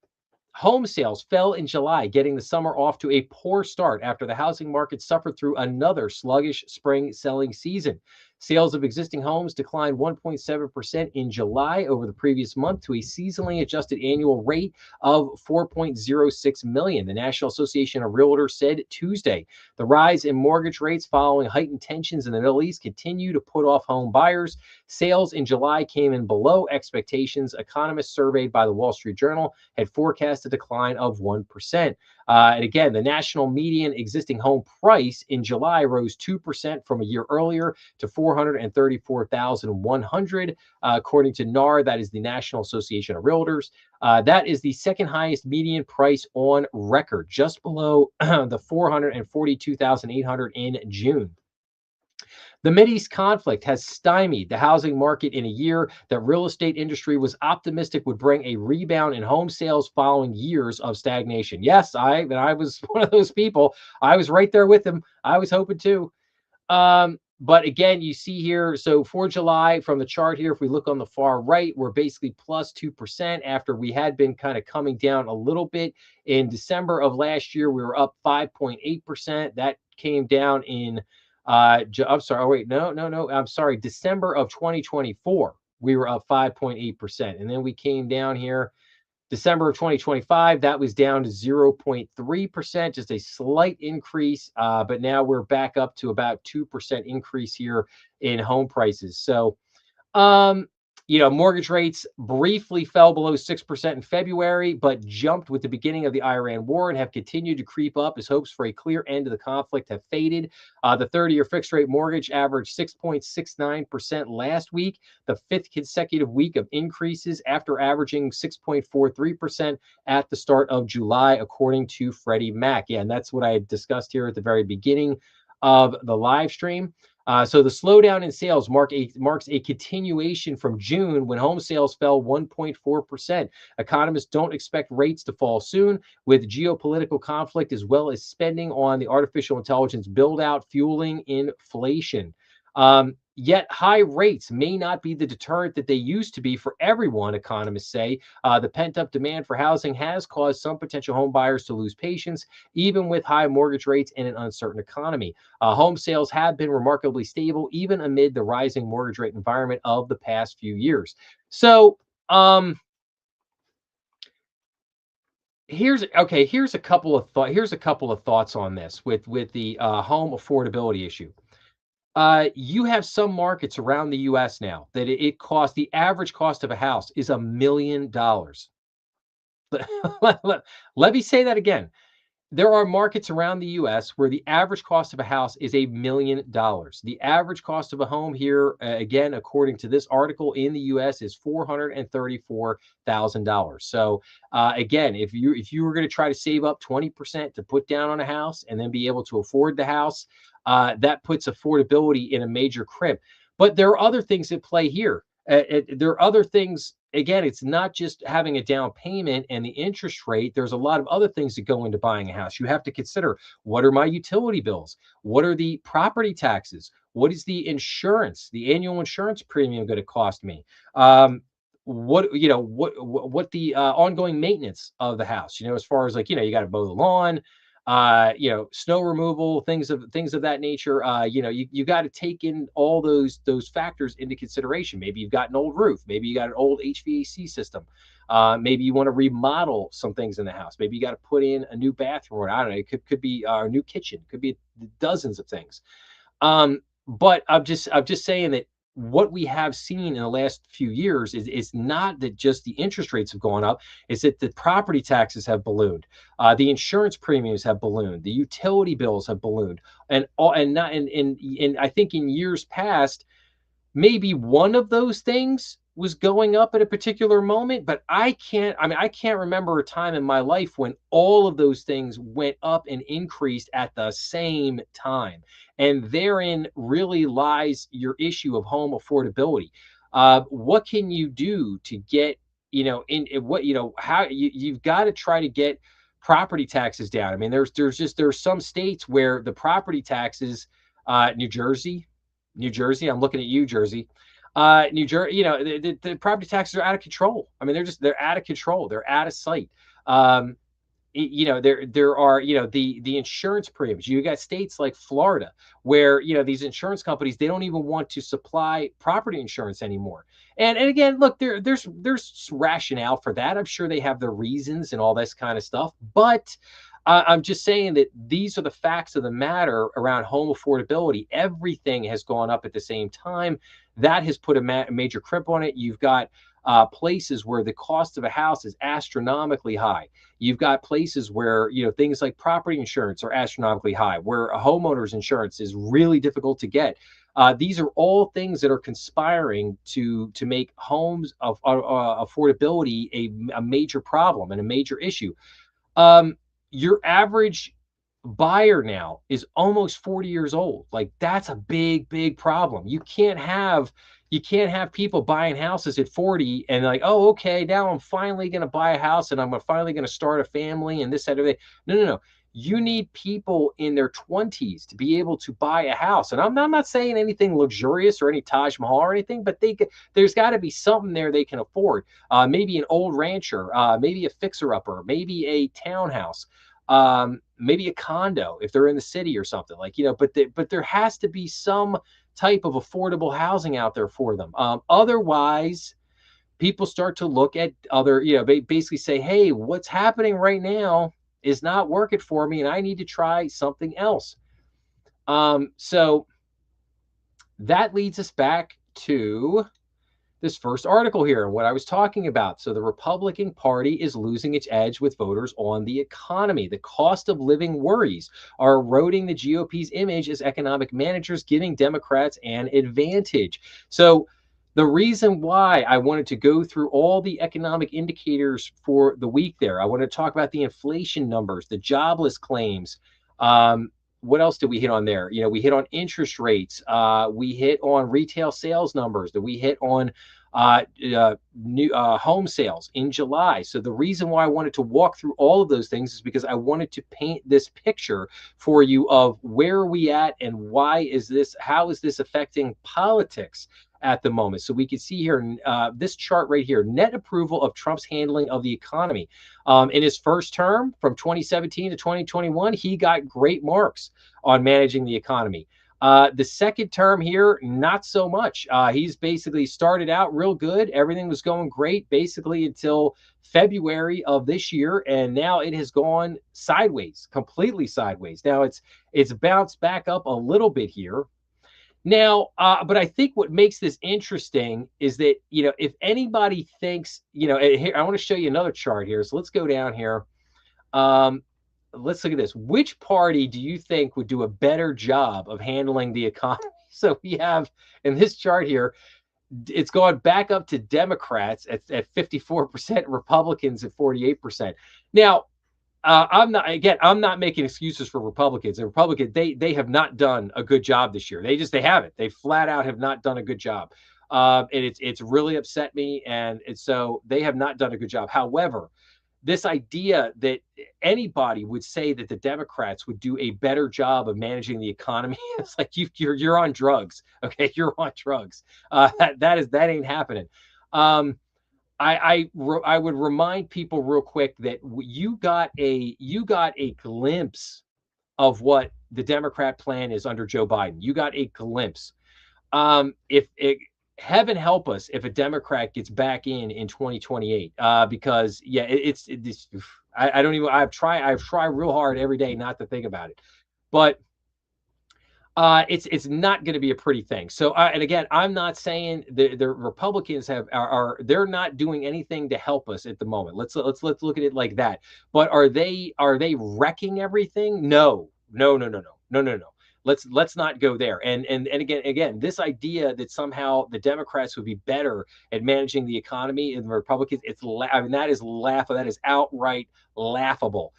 Speaker 1: Home sales fell in July, getting the summer off to a poor start after the housing market suffered through another sluggish spring selling season. Sales of existing homes declined 1.7% in July over the previous month to a seasonally adjusted annual rate of 4.06 million, the National Association of Realtors said Tuesday. The rise in mortgage rates following heightened tensions in the Middle East continue to put off home buyers. Sales in July came in below expectations. Economists surveyed by the Wall Street Journal had forecast a decline of 1%. And again, the national median existing home price in July rose 2% from a year earlier to 434,100, according to NAR. That is the National Association of Realtors. That is the second highest median price on record, just below the 442,800 in June. The Mideast conflict has stymied the housing market in a year that real estate industry was optimistic would bring a rebound in home sales following years of stagnation. Yes, I was one of those people. I was right there with them. I was hoping too. But again, you see here, so for July from the chart here, if we look on the far right, we're basically plus 2% after we had been kind of coming down a little bit. In December of last year, we were up 5.8%. That came down in I'm sorry. Oh, wait, no. I'm sorry. December of 2024, we were up 5.8%. And then we came down here December of 2025, that was down to 0.3%, just a slight increase. But now we're back up to about 2% increase here in home prices. So, mortgage rates briefly fell below 6% in February, but jumped with the beginning of the Iran war and have continued to creep up as hopes for a clear end to the conflict have faded. The 30-year fixed rate mortgage averaged 6.69% last week, the fifth consecutive week of increases after averaging 6.43% at the start of July, according to Freddie Mac. Yeah, and that's what I had discussed here at the very beginning of the live stream. So the slowdown in sales marks a continuation from June when home sales fell 1.4%. Economists don't expect rates to fall soon, with geopolitical conflict as well as spending on the artificial intelligence build out fueling inflation. Yet high rates may not be the deterrent that they used to be for everyone, economists say. The pent-up demand for housing has caused some potential home buyers to lose patience, even with high mortgage rates and an uncertain economy. Home sales have been remarkably stable, even amid the rising mortgage rate environment of the past few years. So, here's a couple of thoughts on this with the home affordability issue. You have some markets around the US now that it costs, the average cost of a house is $1 million. Let me say that again. There are markets around the US where the average cost of a house is $1 million. The average cost of a home here, again, according to this article in the US, is $434,000. So again, if you were going to try to save up 20% to put down on a house and then be able to afford the house, that puts affordability in a major crimp. But there are other things at play here. There are other things. Again, it's not just having a down payment and the interest rate. There's a lot of other things that go into buying a house. You have to consider, what are my utility bills? What are the property taxes? What is the insurance, the annual insurance premium going to cost me? What the ongoing maintenance of the house, as far as you got to mow the lawn, snow removal, things of that nature. You got to take in all those factors into consideration. Maybe you've got an old roof, maybe you got an old HVAC system, maybe you want to remodel some things in the house, maybe you got to put in a new bathroom. I don't know, it could be a new kitchen, could be dozens of things. But I'm just saying that what we have seen in the last few years is not that just the interest rates have gone up, it's that the property taxes have ballooned, the insurance premiums have ballooned, the utility bills have ballooned, and I think in years past, maybe one of those things was going up at a particular moment, but I can't remember a time in my life when all of those things went up and increased at the same time. And therein really lies your issue of home affordability. What can you do to get, in what, how you've got to try to get property taxes down. I mean, there's some states where the property taxes, New Jersey, I'm looking at you, Jersey. New Jersey, the property taxes are out of control. I mean, they're out of control. They're out of sight. Um, there are, the insurance premiums. You got states like Florida where, these insurance companies, they don't even want to supply property insurance anymore. And again, look, there's rationale for that. I'm sure they have their reasons and all this kind of stuff, but I'm just saying that these are the facts of the matter around home affordability. Everything has gone up at the same time. That has put a major crimp on it. You've got places where the cost of a house is astronomically high. You've got places where, things like property insurance are astronomically high, where a homeowner's insurance is really difficult to get. These are all things that are conspiring to make homes of affordability a major problem and a major issue. Um, your average buyer now is almost 40 years old. Like, that's a big, big problem. You can't have people buying houses at 40 and like, oh, okay, now I'm finally going to buy a house and I'm finally going to start a family and this, that, or that. No, no, no. You need people in their 20s to be able to buy a house. And I'm not saying anything luxurious or any Taj Mahal or anything, but there's got to be something there they can afford. Maybe an old rancher, maybe a fixer-upper, maybe a townhouse, maybe a condo if they're in the city or something, like, but there has to be some type of affordable housing out there for them. Otherwise, people start to look at other, basically say, hey, what's happening right now is not working for me and I need to try something else. So that leads us back to this first article here and what I was talking about. So the Republican Party is losing its edge with voters on the economy. The cost of living worries are eroding the GOP's image as economic managers, giving Democrats an advantage. So the reason why I wanted to go through all the economic indicators for the week there, I want to talk about the inflation numbers, the jobless claims. What else did we hit on there? We hit on interest rates. We hit on retail sales numbers. That we hit on new home sales in July. So the reason why I wanted to walk through all of those things is because I wanted to paint this picture for you of where are we at and how is this affecting politics at the moment. So we can see here, this chart right here, net approval of Trump's handling of the economy. In his first term from 2017 to 2021, he got great marks on managing the economy. The second term here, not so much. He's basically started out real good. Everything was going great basically until February of this year, and now it has gone sideways, completely sideways. Now it's bounced back up a little bit here. Now, but I think what makes this interesting is that, if anybody thinks, here, I want to show you another chart here. So let's go down here. Let's look at this. Which party do you think would do a better job of handling the economy? So we have in this chart here, it's gone back up to Democrats at 54%, Republicans at 48%. Now, I'm not making excuses for Republicans. The Republicans, they have not done a good job this year. They haven't. They flat out have not done a good job. And it's really upset me. And so they have not done a good job. However, this idea that anybody would say that the Democrats would do a better job of managing the economy, it's like you're on drugs. Okay, you're on drugs. That ain't happening. I would remind people real quick that you got a glimpse of what the Democrat plan is under Joe Biden. You got a glimpse. If heaven help us if a Democrat gets back in 2028, because I don't even. I've tried real hard every day not to think about it, but it's not going to be a pretty thing. So, and again, I'm not saying the Republicans they're not doing anything to help us at the moment. Let's look at it like that. But are they wrecking everything? No. let's not go there. And again, this idea that somehow the Democrats would be better at managing the economy than the Republicans, I mean, that is laughable. That is outright laughable.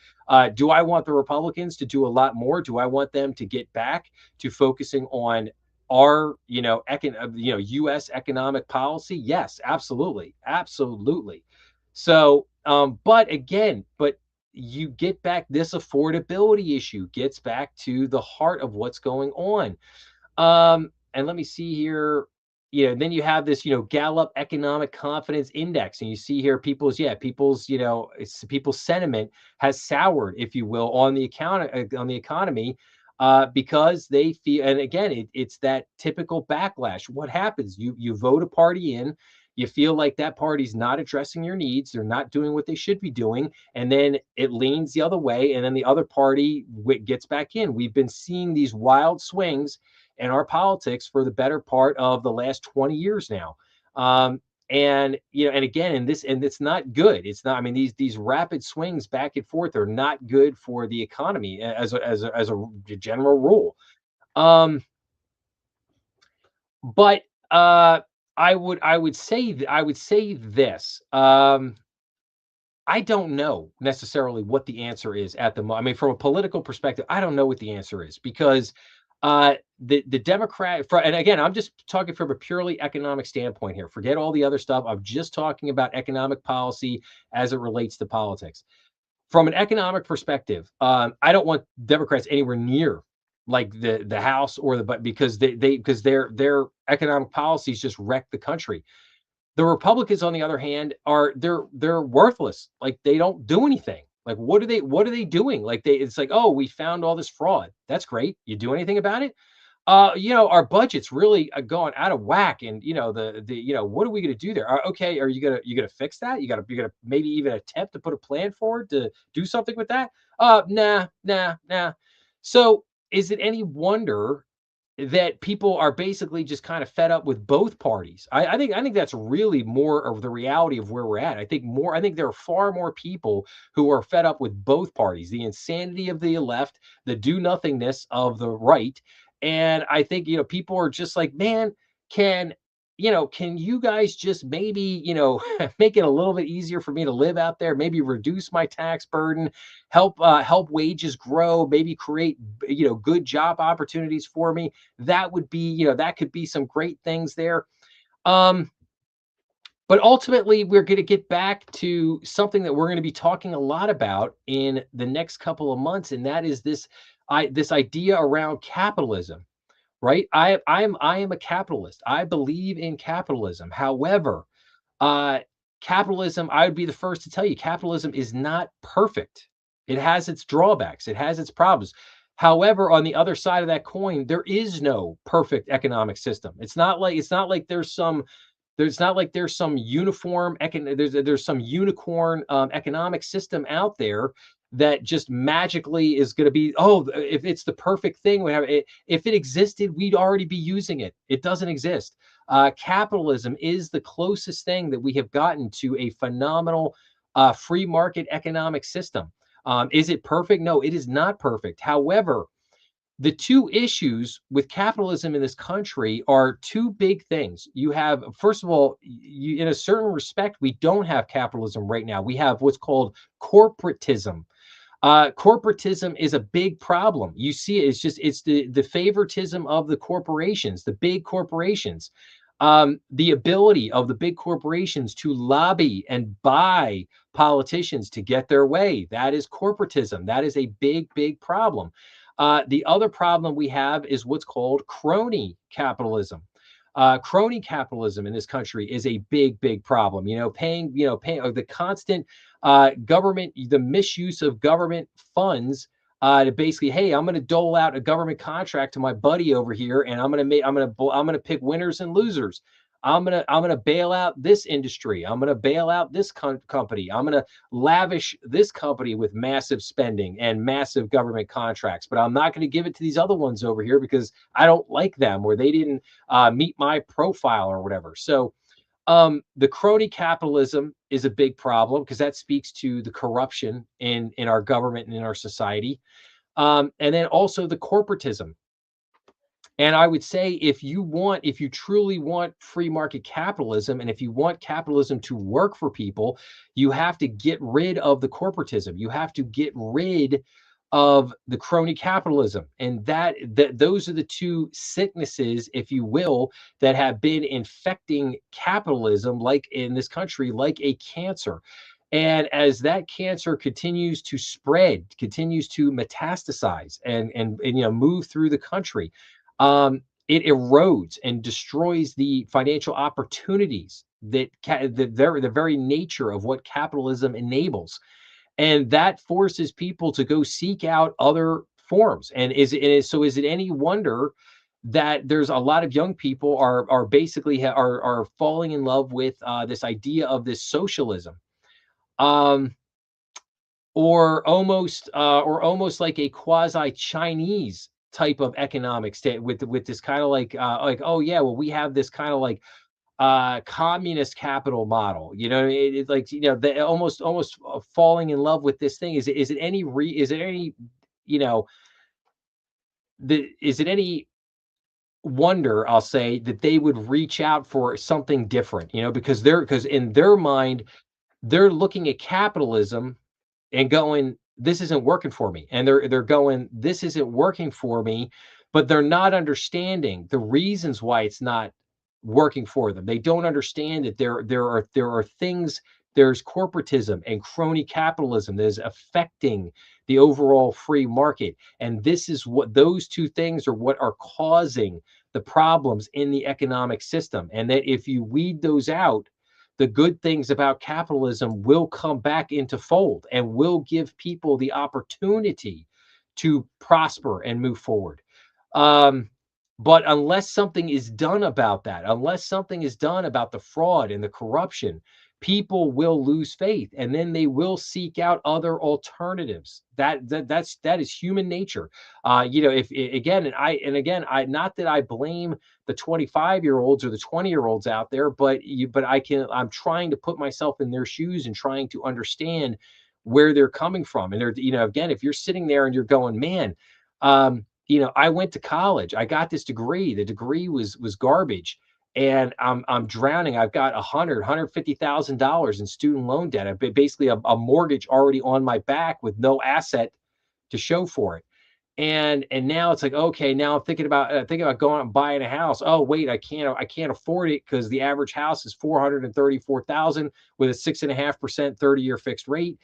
Speaker 1: Do I want the Republicans to do a lot more? Do I want them to get back to focusing on our, U.S. economic policy? Yes, absolutely, absolutely. So, but again, but you get back, this affordability issue gets back to the heart of what's going on. And let me see here. Then you have this, Gallup Economic Confidence Index, and you see here people's sentiment has soured, if you will, on the economy, because they feel, and again, it's that typical backlash. What happens? You vote a party in, you feel like that party's not addressing your needs, they're not doing what they should be doing, and then it leans the other way, and then the other party gets back in. We've been seeing these wild swings in our politics for the better part of the last 20 years now. And and again, and it's not good. It's not. I mean, these rapid swings back and forth are not good for the economy as a general rule. Um, but I would say this. I don't know necessarily what the answer is at the moment. I mean, from a political perspective, I don't know what the answer is, because the Democrat, and again, I'm just talking from a purely economic standpoint here. Forget all the other stuff. I'm just talking about economic policy as it relates to politics. From an economic perspective, I don't want Democrats anywhere near like the House or but because because their economic policies just wreck the country. The Republicans, on the other hand, they're worthless. Like, they don't do anything. Like, what are they doing? Like, it's like, oh, we found all this fraud. That's great. You do anything about it? Our budget's really gone out of whack, and what are we going to do there? Okay, are you gonna fix that? You gonna maybe even attempt to put a plan forward to do something with that? Nah, nah, nah. So is it any wonder that people are basically just kind of fed up with both parties? I think that's really more of the reality of where we're at. I think there are far more people who are fed up with both parties, the insanity of the left, the do nothingness of the right. And I think, people are just like, man, can can you guys just maybe, make it a little bit easier for me to live out there, maybe reduce my tax burden, help wages grow, maybe create good job opportunities for me. That would be, that could be some great things there. Um, but ultimately, we're going to get back to something that we're going to be talking a lot about in the next couple of months, and that is this idea around capitalism, right? I am a capitalist. I believe in capitalism. However, uh, capitalism, I would be the first to tell you, capitalism is not perfect. It has its drawbacks. It has its problems. However, on the other side of that coin, there is no perfect economic system. It's not like there's some there's some unicorn economic system out there that just magically is going to be, oh, if it's the perfect thing we have it, if it existed, we'd already be using it. It doesn't exist. Capitalism is the closest thing that we have gotten to a phenomenal free market economic system. Is it perfect? No, it is not perfect. However, the two issues with capitalism in this country are two big things. You have, first of all, in a certain respect, we don't have capitalism right now. We have what's called corporatism. Corporatism is a big problem. You see it, it's the favoritism of the corporations, the big corporations. The ability of the big corporations to lobby and buy politicians to get their way. That is corporatism. That is a big, big problem. The other problem we have is what's called crony capitalism. Crony capitalism in this country is a big, big problem. Paying the constant government, the misuse of government funds to basically, hey, I'm going to dole out a government contract to my buddy over here, and I'm going to pick winners and losers. I'm gonna bail out this industry. I'm gonna bail out this company. I'm gonna lavish this company with massive spending and massive government contracts. But I'm not going to give it to these other ones over here because I don't like them, or they didn't meet my profile or whatever. So the crony capitalism is a big problem because that speaks to the corruption in our government and in our society. And then also the corporatism. And I would say if you truly want free market capitalism, and if you want capitalism to work for people, you have to get rid of the corporatism. You have to get rid of the crony capitalism. And that those are the two sicknesses, if you will, that have been infecting capitalism, like in this country, like a cancer. And as that cancer continues to spread, continues to metastasize and move through the country, it erodes and destroys the financial opportunities that the very nature of what capitalism enables, and that forces people to go seek out other forms. And is it any wonder that there's a lot of young people are basically are falling in love with this idea of this socialism, um, or almost like a quasi Chinese type of economic state, with this kind of like, oh yeah, well, we have this kind of like communist capital model. Like, the almost falling in love with this thing. Is it any you know is it any wonder, I'll say, that they would reach out for something different, because in their mind they're looking at capitalism and going, this isn't working for me. And they're going, this isn't working for me, but they're not understanding the reasons why it's not working for them. They don't understand that there are things, there's corporatism and crony capitalism that is affecting the overall free market. And this is what those two things are, what are causing the problems in the economic system. And that if you weed those out, the good things about capitalism will come back into fold and will give people the opportunity to prosper and move forward. Um, but unless something is done about that, unless something is done about the fraud and the corruption, people will lose faith, and then they will seek out other alternatives. That is human nature. If again, and again, I not that I blame the 25-year-olds or the 20-year-olds out there, but I'm trying to put myself in their shoes and trying to understand where they're coming from. And again, if you're sitting there and you're going, man, I went to college, I got this degree, the degree was garbage, and I'm drowning. I've got $150,000 in student loan debt. I've basically a mortgage already on my back with no asset to show for it. And now it's like, okay, now I'm thinking about going out and buying a house. Oh wait, I can't afford it because the average house is 434,000 with a 6.5% 30-year fixed rate.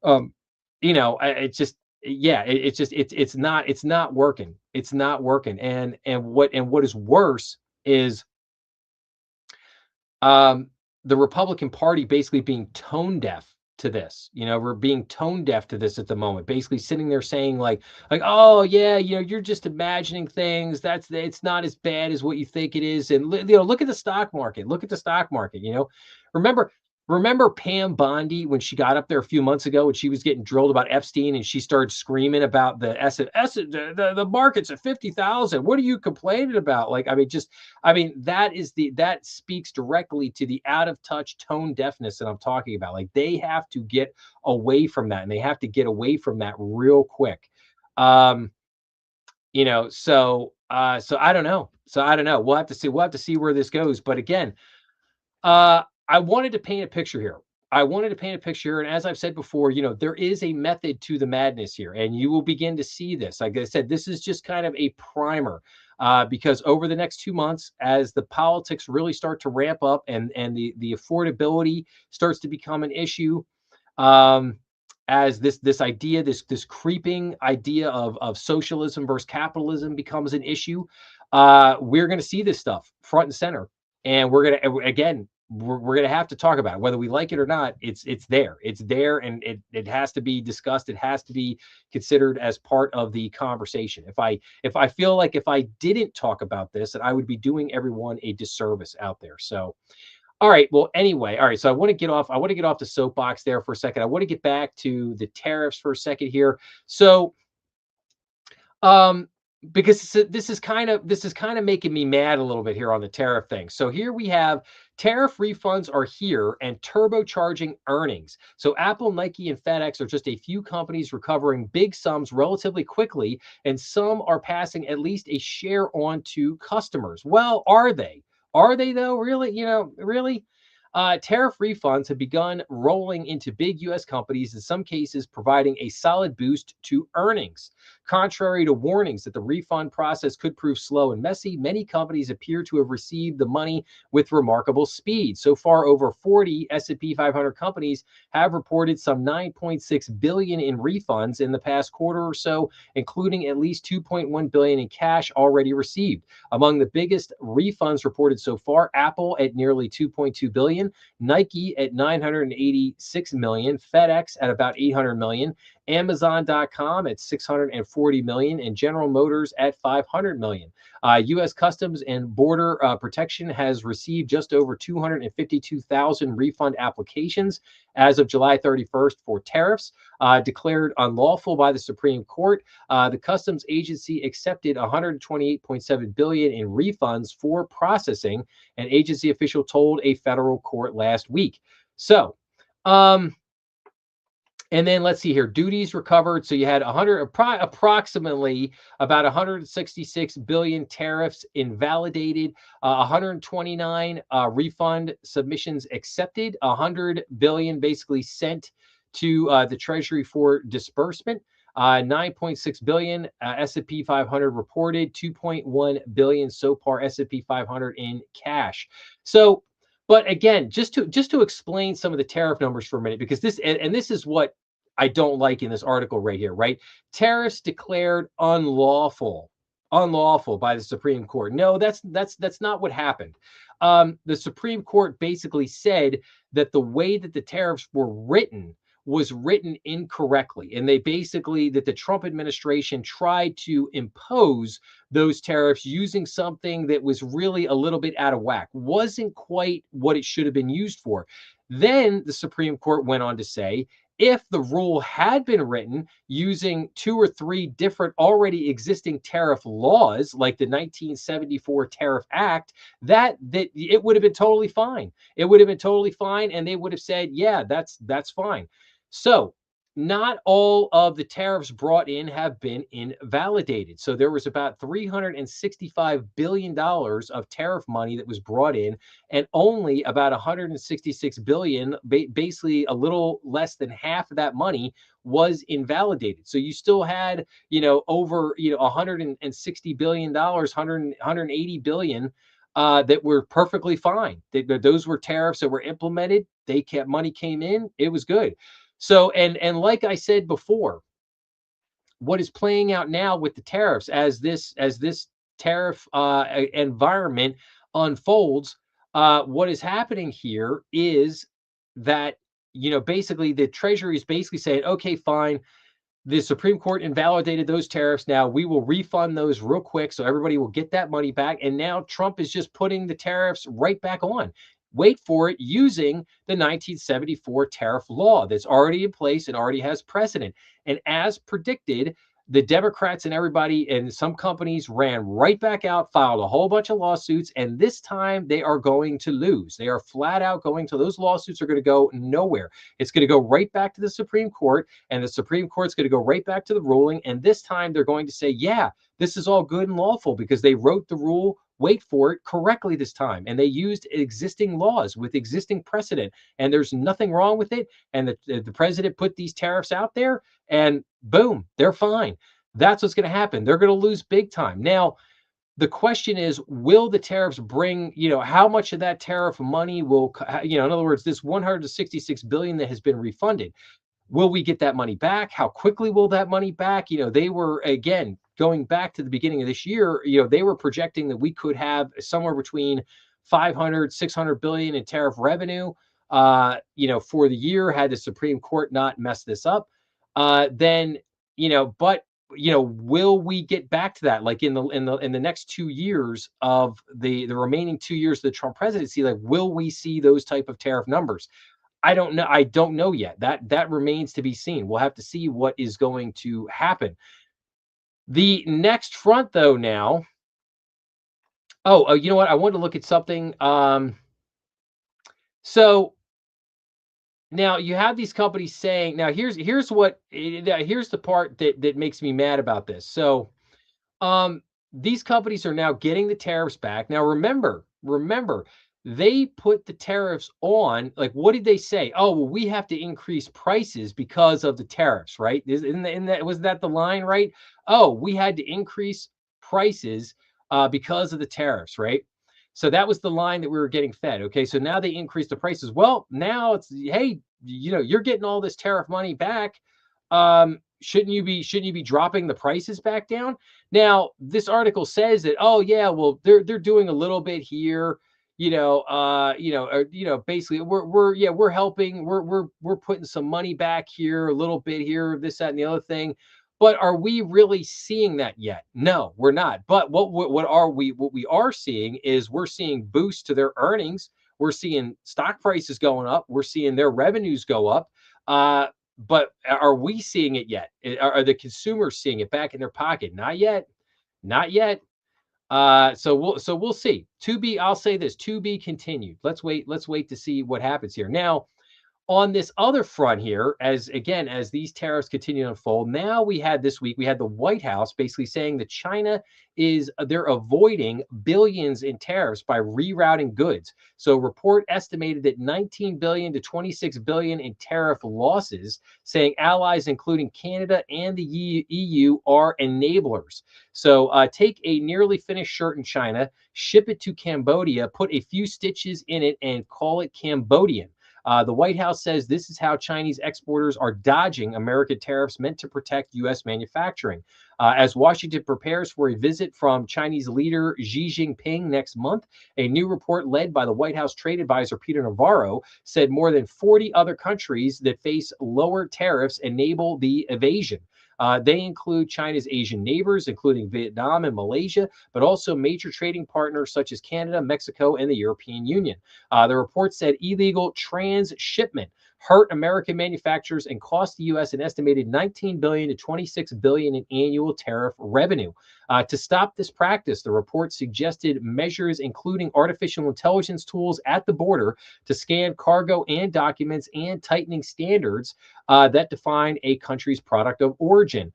Speaker 1: um it's just, yeah, it's just it's not working. It's not working. And what is worse is, um, the Republican Party basically being tone deaf to this. We're being tone deaf to this at the moment. Basically sitting there saying like, oh yeah, you're just imagining things. It's not as bad as what you think it is. And look at the stock market. Look at the stock market. Remember remember Pam Bondi when she got up there a few months ago and she was getting drilled about Epstein, and she started screaming about the market's at 50,000. What are you complaining about? Like, I mean, that speaks directly to the out of touch tone deafness that I'm talking about. Like, they have to get away from that, and they have to get away from that real quick. Um, so I don't know. We'll have to see where this goes. But again, I wanted to paint a picture here. I wanted to paint a picture, and as I've said before, there is a method to the madness here, and you will begin to see this. Like I said, this is just kind of a primer, because over the next 2 months, as the politics really start to ramp up and the affordability starts to become an issue, um, as this creeping idea of socialism versus capitalism becomes an issue, we're going to see this stuff front and center, and we're going to have to talk about it whether we like it or not. It's there, and it has to be discussed. It has to be considered as part of the conversation. If I feel like if I didn't talk about this, that I would be doing everyone a disservice out there. So all right. Well, anyway, all right. So I want to get off the soapbox there for a second. I want to get back to the tariffs for a second here. So, um, because this is kind of making me mad a little bit here on the tariff thing. So here we have tariff refunds are here and turbocharging earnings. So Apple, Nike, and FedEx are just a few companies recovering big sums relatively quickly, and some are passing at least a share on to customers. Well, are they? Are they though? Really? Really? Tariff refunds have begun rolling into big US companies, in some cases, providing a solid boost to earnings. Contrary to warnings that the refund process could prove slow and messy, many companies appear to have received the money with remarkable speed. So far, over 40 S&P 500 companies have reported some 9.6 billion in refunds in the past quarter or so, including at least 2.1 billion in cash already received. Among the biggest refunds reported so far, Apple at nearly 2.2 billion, Nike at 986 million, FedEx at about 800 million, Amazon.com at 640 million, and General Motors at 500 million. U.S. Customs and Border Protection has received just over 252,000 refund applications as of July 31st for tariffs declared unlawful by the Supreme Court. The Customs Agency accepted 128.7 billion in refunds for processing, an agency official told a federal court last week. So, and then let's see here, duties recovered. So you had approximately about 166 billion tariffs invalidated, 129 refund submissions accepted, 100 billion basically sent to the Treasury for disbursement. 9.6 billion S&P 500 reported, 2.1 billion so far S&P 500 in cash. So, but again, just to explain some of the tariff numbers for a minute, because this is what I don't like in this article right here, right? Tariffs declared unlawful by the Supreme Court. No, that's not what happened. The Supreme Court basically said that the way that the tariffs were written was written incorrectly, and they basically that the Trump administration tried to impose those tariffs using something that was really a little bit out of whack, wasn't quite what it should have been used for. Then the Supreme Court went on to say, if the rule had been written using two or three different already existing tariff laws, like the 1974 Tariff Act, that it would have been totally fine. It would have been totally fine, and they would have said, yeah, that's fine. So not all of the tariffs brought in have been invalidated. So there was about $365 billion of tariff money that was brought in, and only about 166 billion, basically a little less than half of that money was invalidated. So you still had, over, 160 billion dollars, 180 billion that were perfectly fine. Those were tariffs that were implemented. Money came in. It was good. So, and like I said before, what is playing out now with the tariffs as this tariff environment unfolds, what is happening here is that basically the Treasury is basically saying, okay, fine, the Supreme Court invalidated those tariffs. Now we will refund those real quick so everybody will get that money back. And now Trump is just putting the tariffs right back on. Wait for it, using the 1974 tariff law that's already in place and already has precedent. And as predicted, the Democrats and everybody and some companies ran right back out, filed a whole bunch of lawsuits, and this time they are going to lose. They are flat out going to, those lawsuits are going to go nowhere. It's going to go right back to the Supreme Court, and the Supreme Court's going to go right back to the ruling. And this time they're going to say, yeah, this is all good and lawful because they wrote the rule, wait for it, correctly this time. And they used existing laws with existing precedent, and there's nothing wrong with it. And the president put these tariffs out there, and boom, they're fine. That's what's going to happen. They're going to lose big time. Now, the question is, will the tariffs bring, how much of that tariff money will, in other words, this 166 billion that has been refunded, will we get that money back? How quickly will that money back? They were, again, going back to the beginning of this year, they were projecting that we could have somewhere between 500, 600 billion in tariff revenue, for the year, had the Supreme Court not messed this up. Then, but will we get back to that? Like in the next 2 years of the remaining 2 years of the Trump presidency, like, will we see those type of tariff numbers? I don't know. I don't know yet. That remains to be seen. We'll have to see what is going to happen. The next front, though, now. You know what? I wanted to look at something. So now you have these companies saying. Now here's the part that makes me mad about this. So um, these companies are now getting the tariffs back. Now remember, they put the tariffs on. Like, what did they say? Oh, well, we have to increase prices because of the tariffs, right? Was that the line, right? Oh, we had to increase prices because of the tariffs, right? So that was the line that we were getting fed. Okay, so now they increased the prices. Well, now it's, hey, you're getting all this tariff money back. Shouldn't you be dropping the prices back down? Now, this article says that, oh yeah, well, they're doing a little bit here, basically we're helping, we're putting some money back here, a little bit here, this, that, and the other thing. But are we really seeing that yet? No, we're not. But what we are seeing is we're seeing boosts to their earnings. We're seeing stock prices going up. We're seeing their revenues go up. But are we seeing it yet? Are the consumers seeing it back in their pocket? Not yet. Not yet. So we'll see. I'll say this, to be continued. Let's wait to see what happens here. Now, on this other front here, as these tariffs continue to unfold, now this week we had the White House basically saying that China they're avoiding billions in tariffs by rerouting goods. So report estimated that 19 billion to 26 billion in tariff losses, saying allies including Canada and the EU are enablers. So take a nearly finished shirt in China, ship it to Cambodia, put a few stitches in it, and call it Cambodian. The White House says this is how Chinese exporters are dodging American tariffs meant to protect U.S. manufacturing. As Washington prepares for a visit from Chinese leader Xi Jinping next month, a new report led by the White House trade advisor Peter Navarro said more than 40 other countries that face lower tariffs enable the evasion. They include China's Asian neighbors, including Vietnam and Malaysia, but also major trading partners such as Canada, Mexico, and the European Union. The report said illegal transshipment hurt American manufacturers and cost the U.S. an estimated 19 billion to 26 billion in annual tariff revenue. To stop this practice, the report suggested measures including artificial intelligence tools at the border to scan cargo and documents, and tightening standards that define a country's product of origin.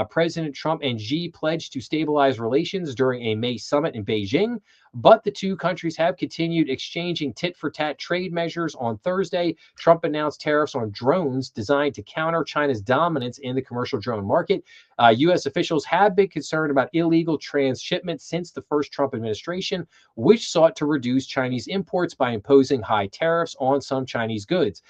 Speaker 1: President Trump and Xi pledged to stabilize relations during a May summit in Beijing, but the two countries have continued exchanging tit for tat trade measures. On Thursday, Trump announced tariffs on drones designed to counter China's dominance in the commercial drone market. U.S. officials have been concerned about illegal transshipment since the first Trump administration, which sought to reduce Chinese imports by imposing high tariffs on some Chinese goods.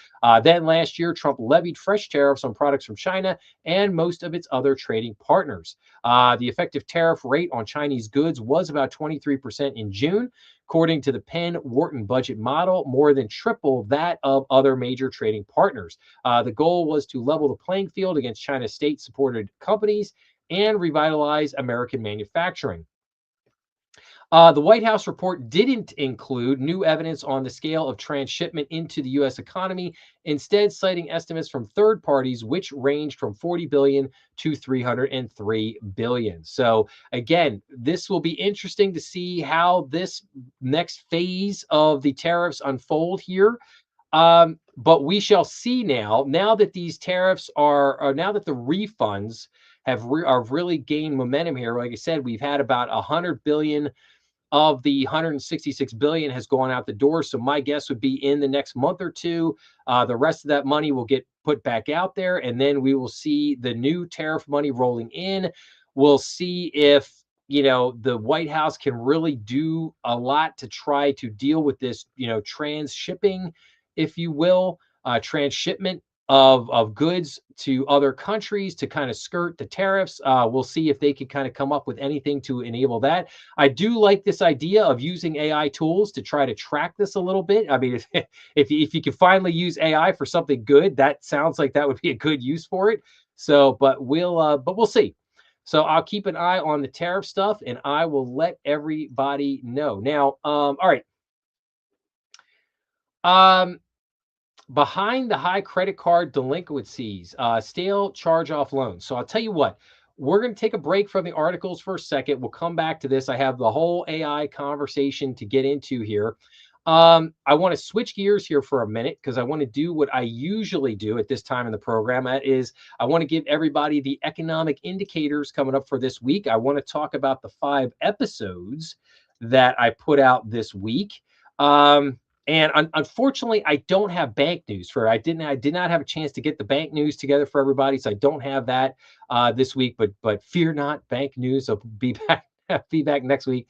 Speaker 1: Then last year, Trump levied fresh tariffs on products from China and most of its other trading partners. The effective tariff rate on Chinese goods was about 23% in June. According to the Penn Wharton budget model, more than triple that of other major trading partners. The goal was to level the playing field against China's state supported companies and revitalize American manufacturing. The White House report didn't include new evidence on the scale of transshipment into the U.S. economy, instead citing estimates from third parties, which ranged from 40 billion to 303 billion. So again, this will be interesting to see how this next phase of the tariffs unfold here. But we shall see now that these tariffs now that the refunds are really gained momentum here. Like I said, we've had about 100 billion of the 166 billion has gone out the door. So my guess would be in the next month or two, the rest of that money will get put back out there, and then we will see the new tariff money rolling in. We'll see if the White House can really do a lot to try to deal with this, transshipping, if you will, transshipment of goods to other countries to kind of skirt the tariffs. We'll see if they can kind of come up with anything to enable that. I do like this idea of using AI tools to try to track this a little bit. I mean, if you can finally use AI for something good, that sounds like that would be a good use for it. So, but we'll see. So I'll keep an eye on the tariff stuff, and I will let everybody know. Now, all right. Behind the high credit card delinquencies, stale charge-off loans. So I'll tell you what, we're going to take a break from the articles for a second. We'll come back to this. I have the whole AI conversation to get into here. I want to switch gears here for a minute because I want to do what I usually do at this time in the program. That is, I want to give everybody the economic indicators coming up for this week. I want to talk about the 5 episodes that I put out this week. And unfortunately, I don't have bank news for it. I did not have a chance to get the bank news together for everybody, so I don't have that this week. But fear not, bank news will be back be back next week.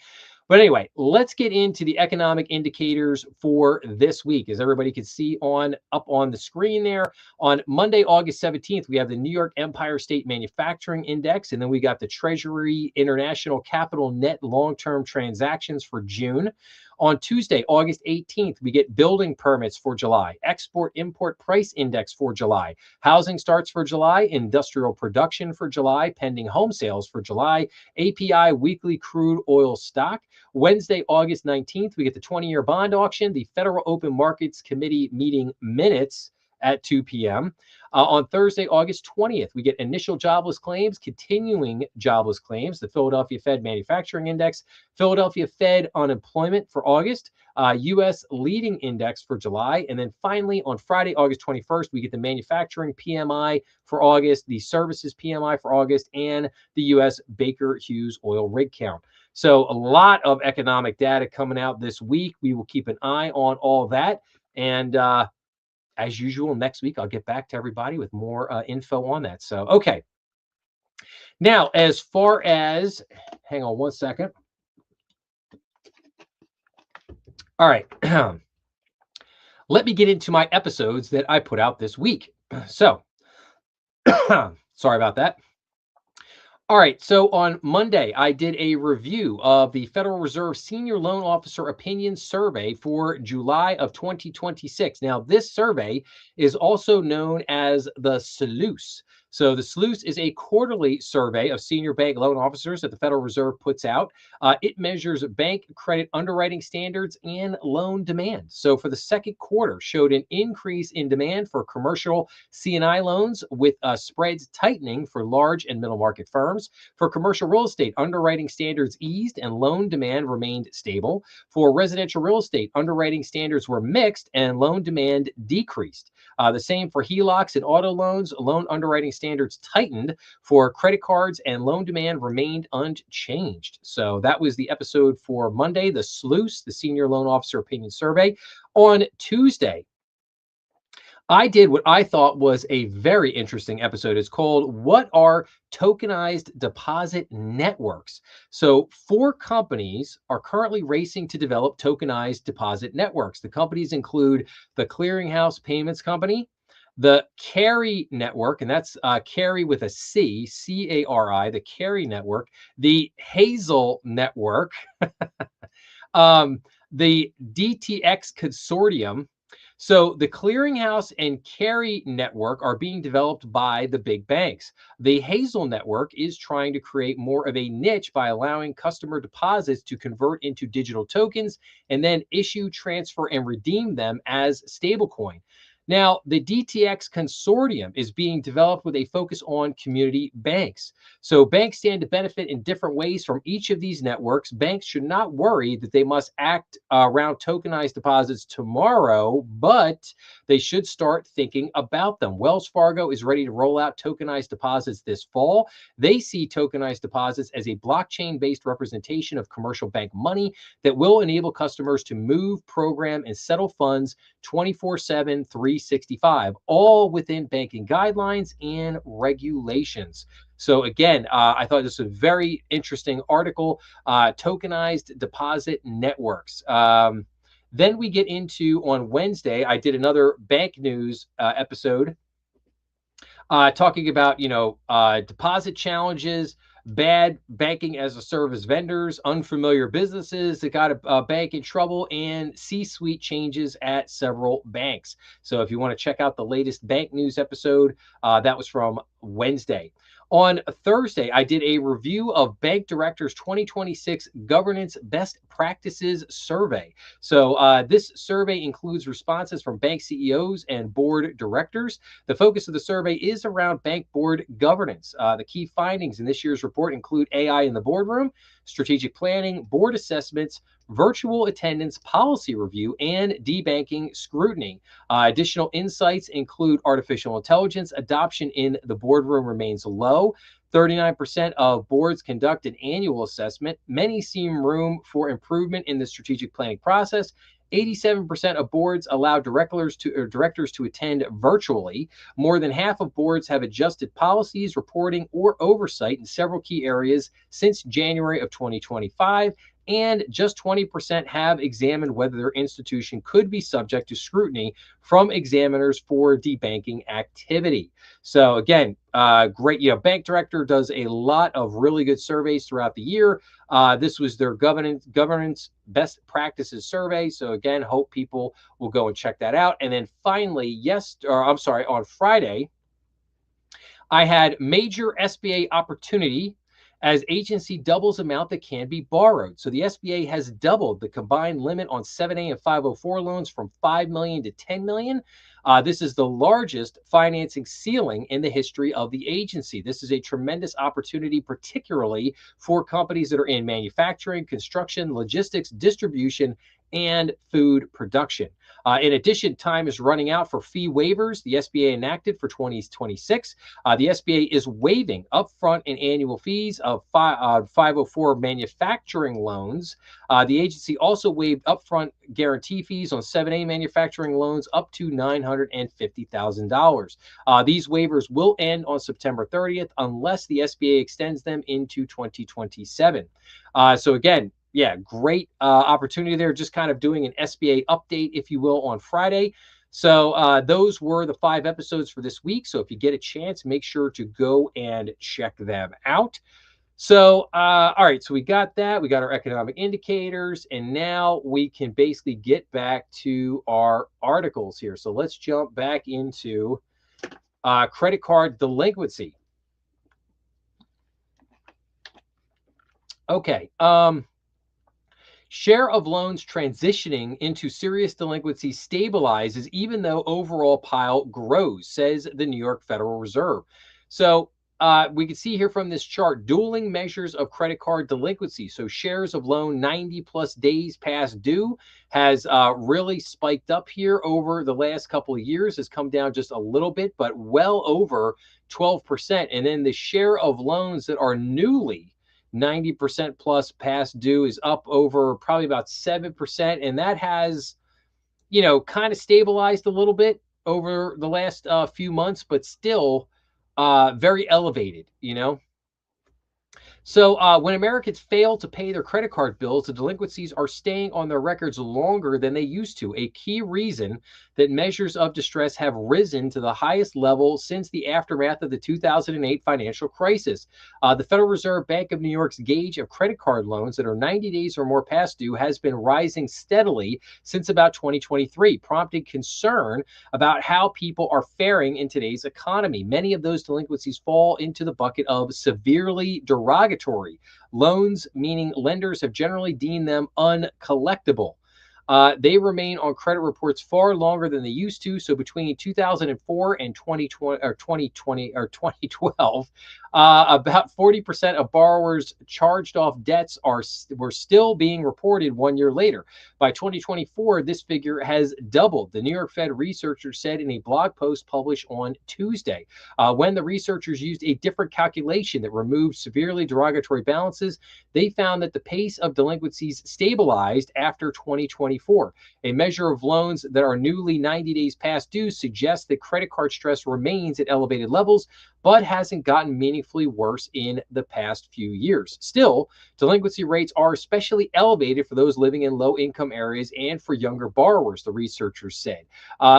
Speaker 1: But anyway, let's get into the economic indicators for this week. As everybody can see up on the screen there, on Monday, August 17th, we have the New York Empire State Manufacturing Index, and then we got the Treasury International Capital Net Long-Term Transactions for June. On Tuesday, August 18th, we get building permits for July, export-import price index for July, housing starts for July, industrial production for July, pending home sales for July, API weekly crude oil stock. Wednesday, August 19th, we get the 20-year bond auction, the Federal Open Markets Committee meeting minutes at 2 p.m. On Thursday, August 20th, we get initial jobless claims, continuing jobless claims, the Philadelphia Fed Manufacturing Index, Philadelphia Fed unemployment for August, U.S. leading index for July. And then finally, on Friday, August 21st, we get the manufacturing PMI for August, the services PMI for August, and the U.S. Baker Hughes oil rig count. So a lot of economic data coming out this week. We will keep an eye on all that. And as usual, next week, I'll get back to everybody with more info on that. So, okay. Now, as far as, hang on one second. All right. Let me get into my episodes that I put out this week. So, sorry about that. All right, so on Monday, I did a review of the Federal Reserve Senior Loan Officer Opinion Survey for July of 2026. Now, this survey is also known as the SLOOS. So the SLOOS is a quarterly survey of senior bank loan officers that the Federal Reserve puts out. It measures bank credit underwriting standards and loan demand. So for the second quarter, showed an increase in demand for commercial C&I loans with spreads tightening for large and middle market firms. For commercial real estate, underwriting standards eased and loan demand remained stable. For residential real estate, underwriting standards were mixed and loan demand decreased. The same for HELOCs and auto loans, loan underwriting standards tightened. For credit cards, and loan demand remained unchanged. So that was the episode for Monday, the SLOOS, the Senior Loan Officer Opinion Survey. On Tuesday, I did what I thought was a very interesting episode. It's called What Are Tokenized Deposit Networks? So 4 companies are currently racing to develop tokenized deposit networks. The companies include the Clearinghouse Payments Company, the Carry Network, and that's Carry with a C, C-A-R-I, the Carry Network, the Hazel Network, the DTX Consortium. So the Clearinghouse and Carry Network are being developed by the big banks. The Hazel Network is trying to create more of a niche by allowing customer deposits to convert into digital tokens and then issue, transfer, and redeem them as stablecoin. Now, the DTX Consortium is being developed with a focus on community banks. So banks stand to benefit in different ways from each of these networks. Banks should not worry that they must act around tokenized deposits tomorrow, but they should start thinking about them. Wells Fargo is ready to roll out tokenized deposits this fall. They see tokenized deposits as a blockchain-based representation of commercial bank money that will enable customers to move, program, and settle funds 24/7, 365, all within banking guidelines and regulations. So again, I thought this was a very interesting article, tokenized deposit networks. Then we get into, on Wednesday, I did another bank news episode talking about, deposit challenges, bad banking as a service vendors, unfamiliar businesses that got a bank in trouble, and C-suite changes at several banks. So if you want to check out the latest bank news episode, that was from Wednesday. On Thursday, I did a review of Bank Director's 2026 Governance Best Practices Survey. So, this survey includes responses from bank CEOs and board directors. The focus of the survey is around bank board governance. The key findings in this year's report include AI in the boardroom, strategic planning, board assessments, virtual attendance, policy review, and debanking scrutiny. Additional insights include artificial intelligence adoption in the boardroom remains low. 39% of boards conduct an annual assessment. Many see room for improvement in the strategic planning process. 87% of boards allow directors to attend virtually. More than half of boards have adjusted policies, reporting, or oversight in several key areas since January of 2025. And just 20% have examined whether their institution could be subject to scrutiny from examiners for debanking activity. So again, great. Bank Director does a lot of really good surveys throughout the year. This was their governance best practices survey. So again, hope people will go and check that out. And then finally, on Friday, I had major SBA opportunity as agency doubles amount that can be borrowed. So the SBA has doubled the combined limit on 7A and 504 loans from 5 million to 10 million. This is the largest financing ceiling in the history of the agency. This is a tremendous opportunity, particularly for companies that are in manufacturing, construction, logistics, distribution, and food production. In addition, time is running out for fee waivers the SBA enacted for 2026. The SBA is waiving upfront and annual fees of 504 manufacturing loans. The agency also waived upfront guarantee fees on 7A manufacturing loans up to $950,000. These waivers will end on September 30th unless the SBA extends them into 2027. So again, yeah, great opportunity there. Just kind of doing an SBA update, if you will, on Friday. So those were the 5 episodes for this week. So if you get a chance, make sure to go and check them out. So, all right, so we got that. We got our economic indicators, and now we can basically get back to our articles here. So let's jump back into credit card delinquency. Okay. Share of loans transitioning into serious delinquency stabilizes even though overall pile grows, says the New York Federal Reserve. So we can see here from this chart dueling measures of credit card delinquency. So shares of loan 90 plus days past due has really spiked up here over the last couple of years, has come down just a little bit, but well over 12%. And then the share of loans that are newly 90% plus past due is up over probably about 7%. And that has, kind of stabilized a little bit over the last few months, but still very elevated. So when Americans fail to pay their credit card bills, the delinquencies are staying on their records longer than they used to. A key reason that measures of distress have risen to the highest level since the aftermath of the 2008 financial crisis. The Federal Reserve Bank of New York's gauge of credit card loans that are 90 days or more past due has been rising steadily since about 2023, prompting concern about how people are faring in today's economy. Many of those delinquencies fall into the bucket of severely derogatory loans, meaning lenders have generally deemed them uncollectible. They remain on credit reports far longer than they used to. So between 2004 and 2012, about 40% of borrowers charged off debts were still being reported 1 year later. By 2024, this figure has doubled, the New York Fed researchers said in a blog post published on Tuesday. When the researchers used a different calculation that removed severely derogatory balances, they found that the pace of delinquencies stabilized after 2024. A measure of loans that are newly 90 days past due suggests that credit card stress remains at elevated levels, but hasn't gotten meaningfully worse in the past few years. Still, delinquency rates are especially elevated for those living in low-income areas and for younger borrowers, the researchers said.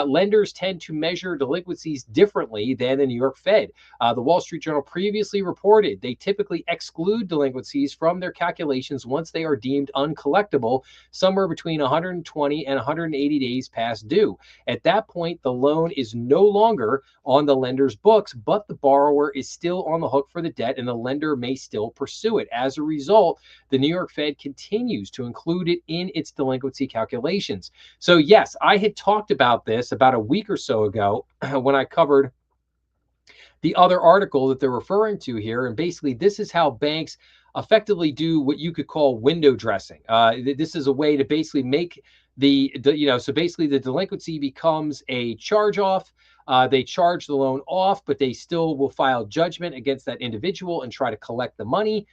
Speaker 1: Lenders tend to measure delinquencies differently than the New York Fed. The Wall Street Journal previously reported they typically exclude delinquencies from their calculations once they are deemed uncollectible, somewhere between 100 120 and 180 days past due. At that point, the loan is no longer on the lender's books, but the borrower is still on the hook for the debt and the lender may still pursue it. As a result, the New York Fed continues to include it in its delinquency calculations. So, yes, I had talked about this about a week or so ago when I covered the other article that they're referring to here. And basically, this is how banks effectively do what you could call window dressing. This is a way to basically make so basically the delinquency becomes a charge off. They charge the loan off, but they still will file judgment against that individual and try to collect the money.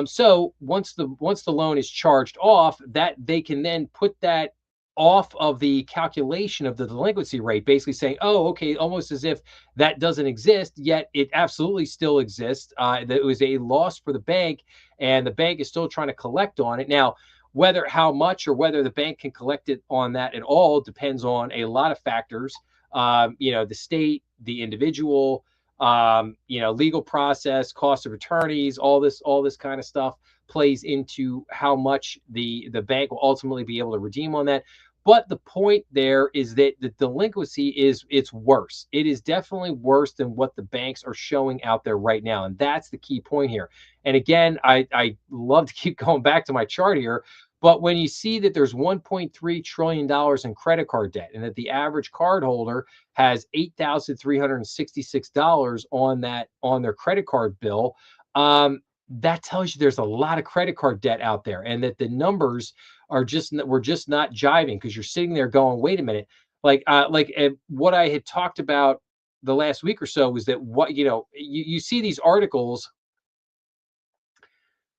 Speaker 1: So once the loan is charged off, that they can then put that off of the calculation of the delinquency rate, basically saying, "Oh, okay," almost as if that doesn't exist, yet it absolutely still exists. That it was a loss for the bank, and the bank is still trying to collect on it. Now, whether how much or whether the bank can collect it on that at all depends on a lot of factors. The state, the individual, legal process, cost of attorneys, all this kind of stuff plays into how much the bank will ultimately be able to redeem on that. But the point there is that the delinquency it's worse. It is definitely worse than what the banks are showing out there right now. And that's the key point here. And again, I love to keep going back to my chart here. But when you see that there's $1.3 trillion in credit card debt and that the average cardholder has $8,366 on their credit card bill, that tells you there's a lot of credit card debt out there, and that the numbers we're just not jiving, because you're sitting there going, wait a minute, what I had talked about the last week or so was that you see these articles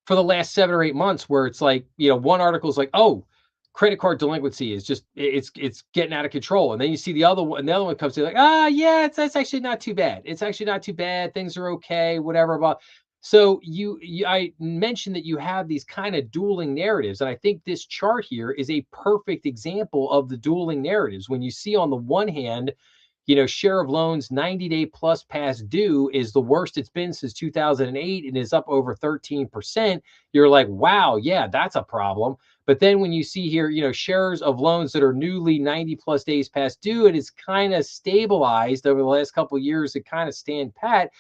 Speaker 1: for the last 7 or 8 months where it's like, one article is like, oh, credit card delinquency is just it's getting out of control. And then you see the other one, and the other one comes to like, yeah, it's actually not too bad. It's actually not too bad. Things are okay, whatever. About so I mentioned that you have these kind of dueling narratives. And I think this chart here is a perfect example of the dueling narratives. When you see on the one hand, share of loans 90-day plus past due is the worst it's been since 2008 and is up over 13%. You're like, wow, yeah, that's a problem. But then when you see here, shares of loans that are newly 90 plus days past due, it is kind of stabilized over the last couple of years. It kind of stand pat.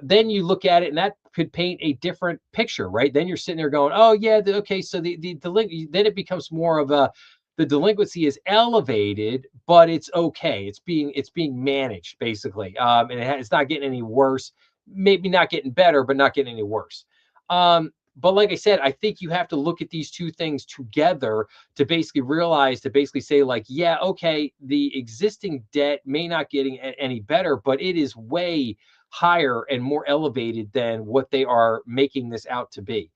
Speaker 1: Then you look at it and that could paint a different picture, right? Then you're sitting there going, oh yeah, okay. So then it becomes more of the delinquency is elevated, but it's okay. It's being managed basically, and it's not getting any worse. Maybe not getting better, but not getting any worse. But like I said, I think you have to look at these two things together to basically realize, to basically say like, yeah, okay, the existing debt may not getting any better, but it is way higher and more elevated than what they are making this out to be.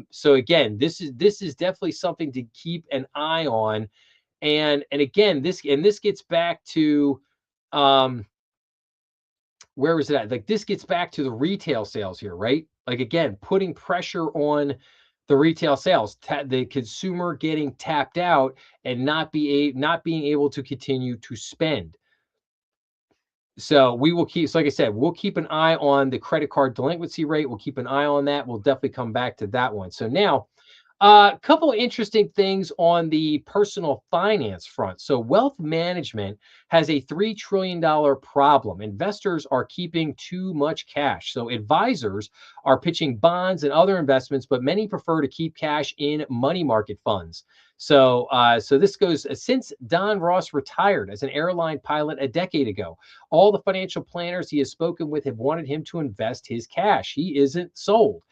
Speaker 1: So again, this is definitely something to keep an eye on. And again, this gets back to where was it at? Like this gets back to the retail sales here, right? Like again, putting pressure on the retail sales, the consumer getting tapped out and not being able to continue to spend. So we will keep, so like I said, we'll keep an eye on the credit card delinquency rate. We'll keep an eye on that. We'll definitely come back to that one. So now, a couple of interesting things on the personal finance front. So wealth management has a $3 trillion problem. Investors are keeping too much cash. So advisors are pitching bonds and other investments, but many prefer to keep cash in money market funds. So this goes since Don Ross retired as an airline pilot a decade ago. All the financial planners he has spoken with have wanted him to invest his cash. He isn't sold.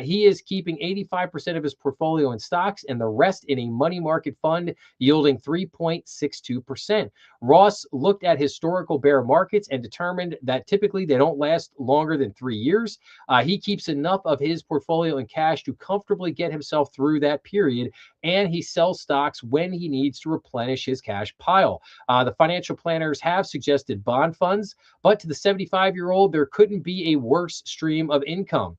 Speaker 1: He is keeping 85% of his portfolio in stocks and the rest in a money market fund yielding 3.62%. Ross looked at historical bear markets and determined that typically they don't last longer than 3 years. He keeps enough of his portfolio in cash to comfortably get himself through that period, and he sells stocks when he needs to replenish his cash pile. The financial planners have suggested bond funds, but to the 75-year-old, there couldn't be a worse stream of income.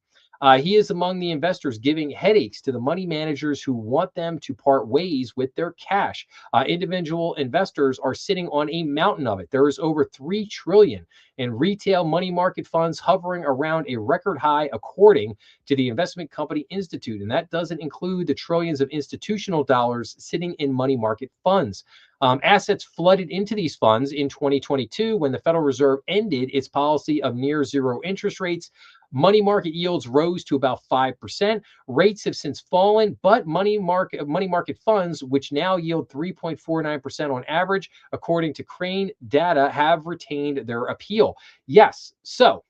Speaker 1: He is among the investors giving headaches to the money managers who want them to part ways with their cash. Individual investors are sitting on a mountain of it. There is over 3 trillion in retail money market funds hovering around a record high, according to the investment company Institute. And that doesn't include the trillions of institutional dollars sitting in money market funds. Assets flooded into these funds in 2022 when the Federal Reserve ended its policy of near zero interest rates. Money market yields rose to about 5%. Rates have since fallen, but money market funds, which now yield 3.49% on average, according to Crane data, have retained their appeal. Yes. So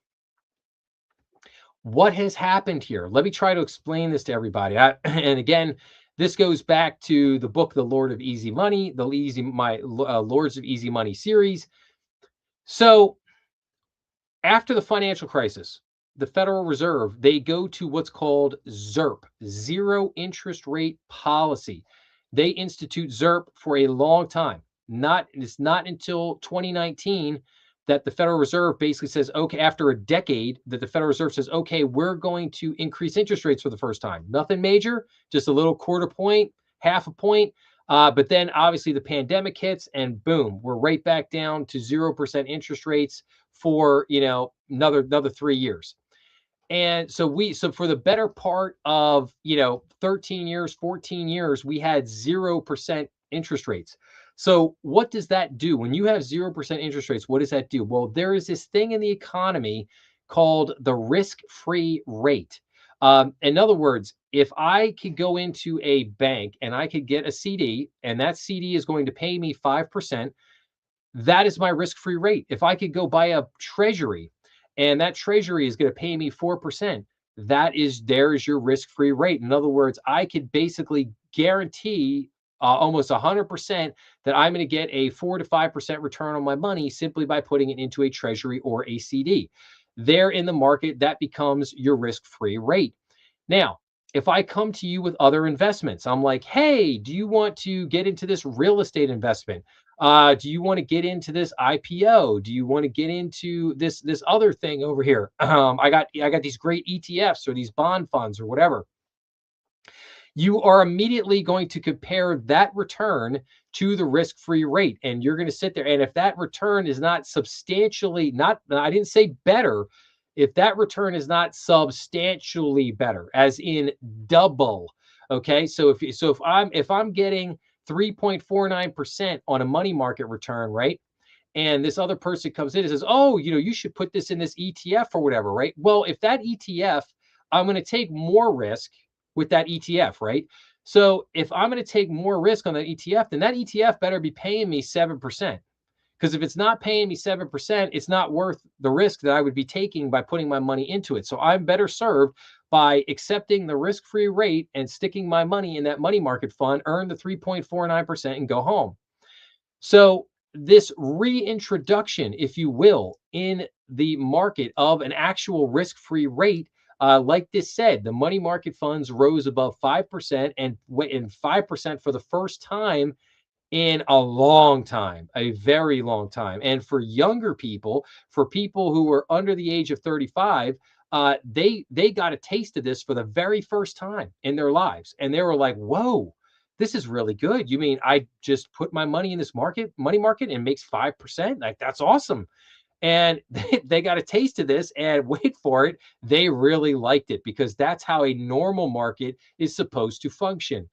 Speaker 1: what has happened here? Let me try to explain this to everybody. And again, this goes back to the book, The Lord of Easy Money, Lords of Easy Money series. So after the financial crisis, the Federal Reserve, they go to what's called ZIRP, zero interest rate policy. They institute ZIRP for a long time. It's not until 2019 that the Federal Reserve basically says, okay, after a decade, that the Federal Reserve says, okay, we're going to increase interest rates for the first time. Nothing major, just a little quarter point, half a point. But then obviously the pandemic hits and boom, we're right back down to 0% interest rates for, another 3 years. And so for the better part of, 13 years, 14 years, we had 0% interest rates. So what does that do? When you have 0% interest rates, what does that do? Well, there is this thing in the economy called the risk-free rate. In other words, if I could go into a bank and I could get a CD, and that CD is going to pay me 5%, that is my risk-free rate. If I could go buy a treasury and that treasury is going to pay me 4%, there's your risk-free rate. In other words, I could basically guarantee almost 100% that I'm going to get a 4 to 5% return on my money simply by putting it into a treasury or a CD. There in the market, that becomes your risk-free rate. Now, if I come to you with other investments, I'm like, hey, do you want to get into this real estate investment? Do you want to get into this IPO? Do you want to get into this other thing over here? I got these great ETFs or these bond funds or whatever. You are immediately going to compare that return to the risk-free rate, and you're going to sit there. And if that return is not substantially, I didn't say better, if that return is not substantially better, as in double, okay. So if I'm getting 3.49% on a money market return, right? And this other person comes in and says, oh, you should put this in this ETF or whatever, right? Well, if that ETF, I'm going to take more risk with that ETF, right? So if I'm going to take more risk on that ETF, then that ETF better be paying me 7%. Because if it's not paying me 7%, it's not worth the risk that I would be taking by putting my money into it. So I'm better served by accepting the risk-free rate and sticking my money in that money market fund, earn the 3.49% and go home. So this reintroduction, if you will, in the market of an actual risk-free rate, like this said, the money market funds rose above 5% and 5% for the first time in a long time, a very long time. And for younger people, for people who were under the age of 35, they got a taste of this for the very first time in their lives. And they were like, whoa, this is really good. You mean I just put my money in this money market and makes 5%? Like, that's awesome. And they got a taste of this, and wait for it, they really liked it, because that's how a normal market is supposed to function.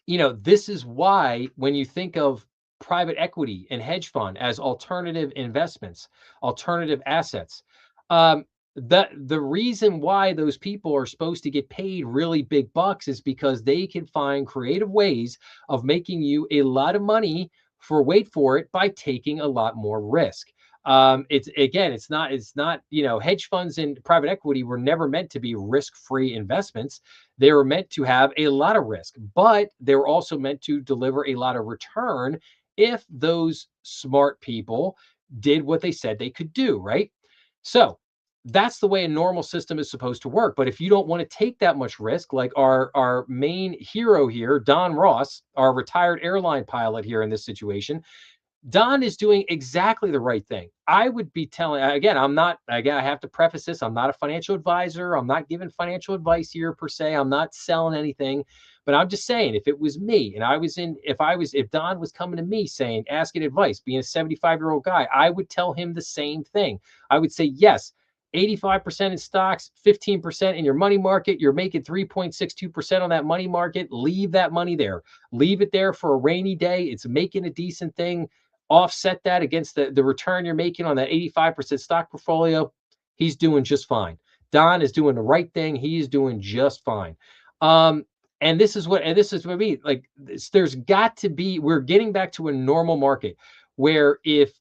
Speaker 1: This is why when you think of private equity and hedge fund as alternative investments, alternative assets, the reason why those people are supposed to get paid really big bucks is because they can find creative ways of making you a lot of money for, wait for it, by taking a lot more risk. It's not, hedge funds and private equity were never meant to be risk-free investments. They were meant to have a lot of risk, but they were also meant to deliver a lot of return if those smart people did what they said they could do, right? So that's the way a normal system is supposed to work. But if you don't want to take that much risk, like our main hero here, Don Ross, our retired airline pilot here in this situation, Don is doing exactly the right thing. I would be telling, again, I'm not, again, I have to preface this. I'm not a financial advisor. I'm not giving financial advice here per se. I'm not selling anything, but I'm just saying if it was me and if Don was coming to me saying, asking advice, being a 75-year-old guy, I would tell him the same thing. I would say, yes, 85% in stocks, 15% in your money market. You're making 3.62% on that money market. Leave that money there. Leave it there for a rainy day. It's making a decent thing. Offset that against the return you're making on that 85% stock portfolio, he's doing just fine. Don is doing the right thing. He is doing just fine. Um, and this is what I mean. Like there's got to be, we're getting back to a normal market where if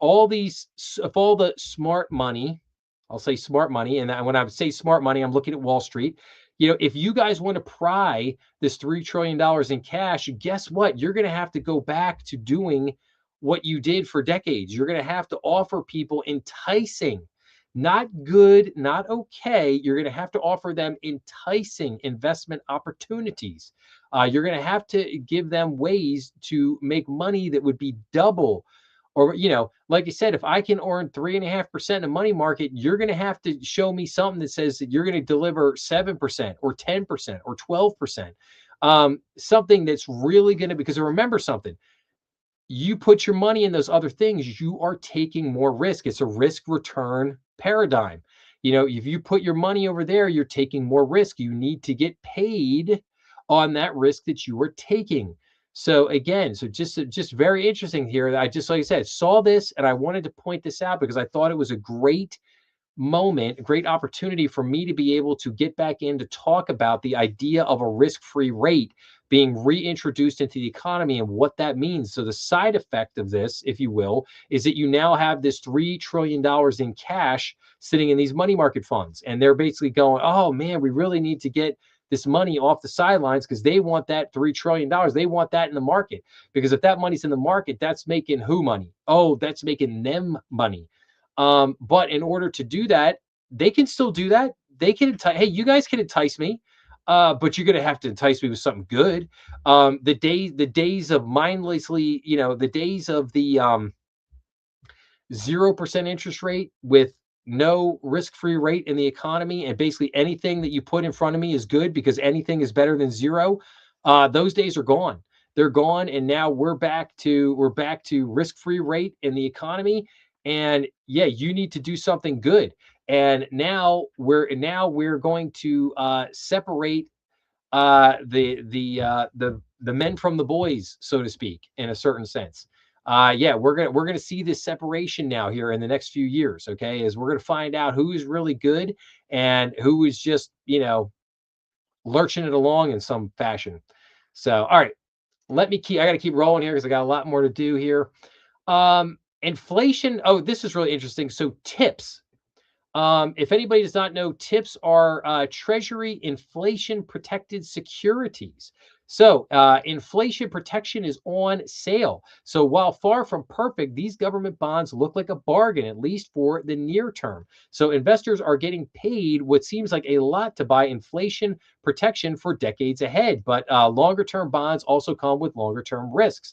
Speaker 1: all the smart money, I'll say smart money, and when I say smart money, I'm looking at Wall Street. If you guys want to pry this $3 trillion in cash, guess what? You're going to have to go back to doing what you did for decades. You're going to have to offer people enticing, not good, not okay. You're going to have to offer them enticing investment opportunities. You're going to have to give them ways to make money that would be double. Or, like you said, if I can earn 3.5% in money market, you're going to have to show me something that says that you're going to deliver 7% or 10% or 12%. Something that's really going to, because remember something, you put your money in those other things, you are taking more risk. It's a risk return paradigm. If you put your money over there, you're taking more risk. You need to get paid on that risk that you are taking. So again, just very interesting here. I just, like I said, saw this and I wanted to point this out because I thought it was a great moment, a great opportunity for me to be able to get back in to talk about the idea of a risk-free rate being reintroduced into the economy and what that means. So the side effect of this, if you will, is that you now have this $3 trillion in cash sitting in these money market funds. And they're basically going, oh man, we really need to get this money off the sidelines because they want that $3 trillion. They want that in the market. Because if that money's in the market, that's making who money? Oh, that's making them money. But in order to do that, they can still do that. They can hey, you guys can entice me, but you're gonna have to entice me with something good. The days of mindlessly, the days of the 0% interest rate with no risk-free rate in the economy, and basically anything that you put in front of me is good because anything is better than zero. Those days are gone. They're gone, and now we're back to risk-free rate in the economy. And yeah, you need to do something good. And now we're going to separate the men from the boys, so to speak, in a certain sense. Yeah, we're gonna see this separation now here in the next few years. Okay, as we're gonna find out who is really good and who is just lurching it along in some fashion. So, all right, I got to keep rolling here because I got a lot more to do here. Inflation. Oh, this is really interesting. So, tips. If anybody does not know, TIPS are Treasury inflation protected securities. So, inflation protection is on sale. So, while far from perfect, these government bonds look like a bargain, at least for the near term. So, investors are getting paid what seems like a lot to buy inflation protection for decades ahead. But longer term bonds also come with longer term risks.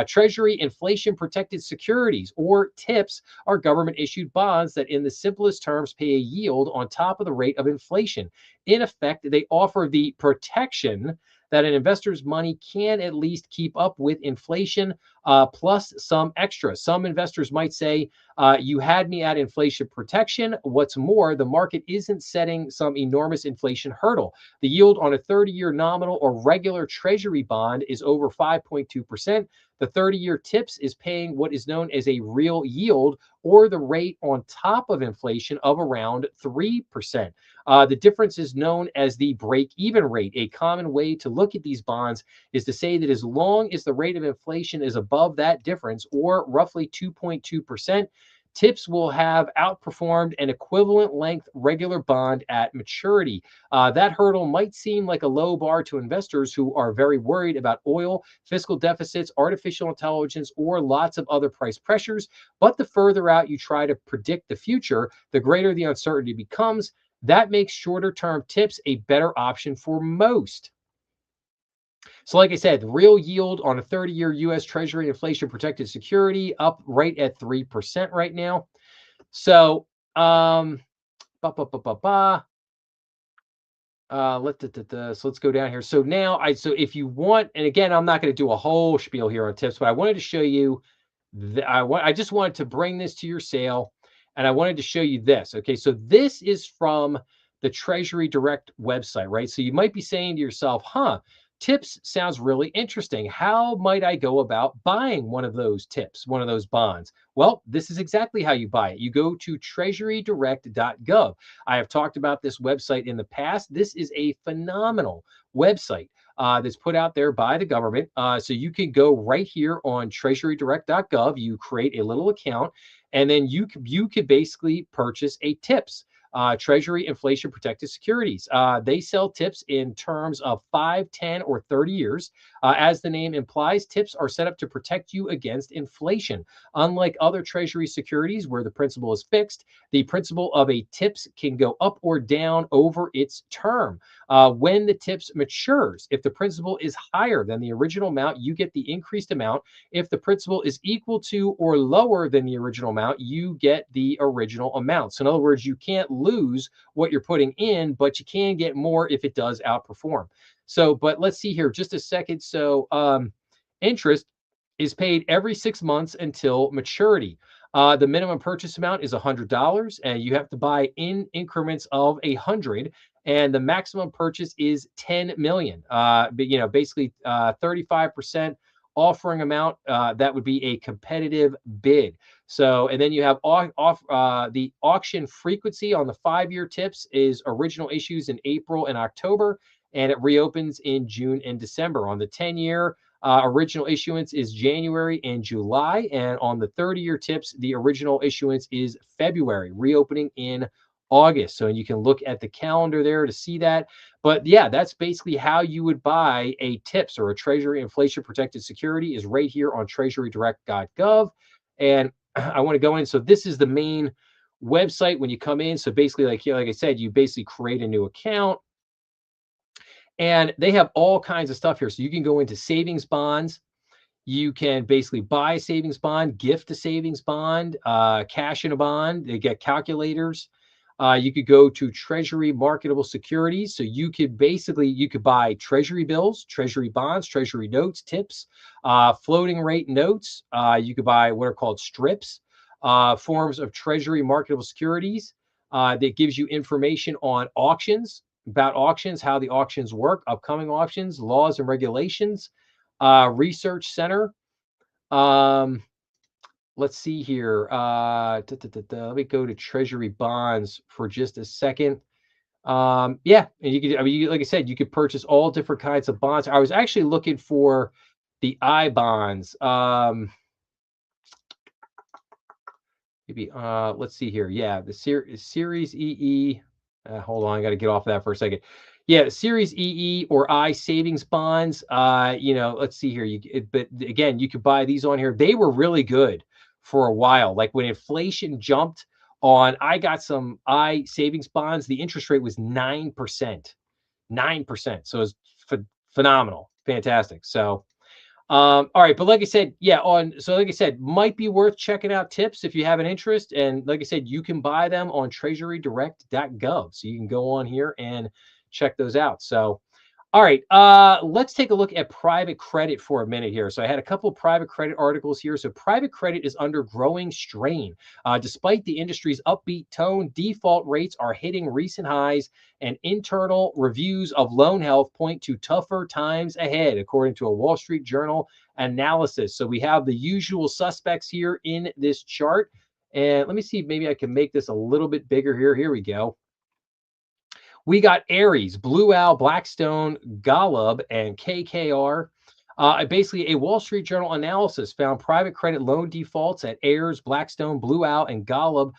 Speaker 1: Treasury inflation protected securities, or TIPS, are government issued bonds that, in the simplest terms, pay a yield on top of the rate of inflation. In effect, they offer the protection that an investor's money can at least keep up with inflation, plus some extra. Some investors might say, you had me at inflation protection. What's more, the market isn't setting some enormous inflation hurdle. The yield on a 30-year nominal or regular treasury bond is over 5.2%. The 30-year TIPS is paying what is known as a real yield, or the rate on top of inflation, of around 3%. The difference is known as the break-even rate. A common way to look at these bonds is to say that as long as the rate of inflation is above that difference, or roughly 2.2%, TIPS will have outperformed an equivalent length regular bond at maturity. That hurdle might seem like a low bar to investors who are very worried about oil, fiscal deficits, artificial intelligence, or lots of other price pressures. But the further out you try to predict the future, the greater the uncertainty becomes. That makes shorter term TIPS a better option for most. So, like I said, the real yield on a 30-year US Treasury inflation protected security up right at 3% right now. So, um, ba, ba, ba, ba, ba. So let's go down here. So now so if you want, and again, I'm not going to do a whole spiel here on tips, but I wanted to show you I just wanted to bring this to your sale, and I wanted to show you this. Okay, so this is from the Treasury Direct website, right? So you might be saying to yourself, huh, tips sounds really interesting. How might I go about buying one of those tips, one of those bonds? Well, this is exactly how you buy it. You go to treasurydirect.gov. I have talked about this website in the past. This is a phenomenal website that's put out there by the government. So you can go right here on treasurydirect.gov. You create a little account, and then you could basically purchase a TIPS. Treasury inflation protected securities. They sell tips in terms of 5, 10, or 30 years. As the name implies, tips are set up to protect you against inflation. Unlike other treasury securities where the principal is fixed, the principal of a TIPS can go up or down over its term. When the TIPS matures, if the principal is higher than the original amount, you get the increased amount. If the principal is equal to or lower than the original amount, you get the original amount. So in other words, you can't lose what you're putting in, but you can get more if it does outperform. So, but let's see here just a second. So, interest is paid every 6 months until maturity. The minimum purchase amount is $100, and you have to buy in increments of 100. And the maximum purchase is 10 million. But basically 35% offering amount. That would be a competitive bid. So, and then you have the auction frequency on the 5-year tips is original issues in April and October, and it reopens in June and December. On the 10-year, original issuance is January and July. And on the 30-year tips, the original issuance is February, reopening in August. So you can look at the calendar there to see that. But yeah, that's basically how you would buy a TIPS or a Treasury inflation protected security is right here on treasurydirect.gov. And I want to go in. So this is the main website when you come in. So basically, like I said, you basically create a new account. And they have all kinds of stuff here. So you can go into savings bonds. You can basically buy a savings bond, gift a savings bond, cash in a bond. They get calculators. You could go to Treasury marketable securities. So you could buy Treasury bills, Treasury bonds, Treasury notes, tips, floating rate notes. You could buy what are called strips, forms of Treasury marketable securities that gives you information on auctions, about auctions, how the auctions work, upcoming auctions, laws and regulations, research center. Um, let's see here. Let me go to Treasury bonds for just a second. Yeah, and like I said, you could purchase all different kinds of bonds. I was actually looking for the I bonds. Maybe let's see here. Yeah, the Series EE. Hold on, I got to get off of that for a second. Yeah, Series EE or I savings bonds. Let's see here. But again, you could buy these on here. They were really good for a while. Like when inflation jumped on, I got some I savings bonds. The interest rate was 9%. 9%. So it's phenomenal, fantastic. So all right, but like I said, like I said, might be worth checking out tips if you have an interest. And like I said, you can buy them on treasurydirect.gov. So you can go on here and check those out. So all right, let's take a look at private credit for a minute here. So I had a couple of private credit articles here. So private credit is under growing strain. Despite the industry's upbeat tone, default rates are hitting recent highs, and internal reviews of loan health point to tougher times ahead, according to a Wall Street Journal analysis. So we have the usual suspects here in this chart. And let me see if maybe I can make this a little bit bigger here. Here we go. We got Ares, Blue Owl, Blackstone, Golub, and KKR. Basically, a Wall Street Journal analysis found private credit loan defaults at Ayers, Blackstone, Blue Owl, and Golub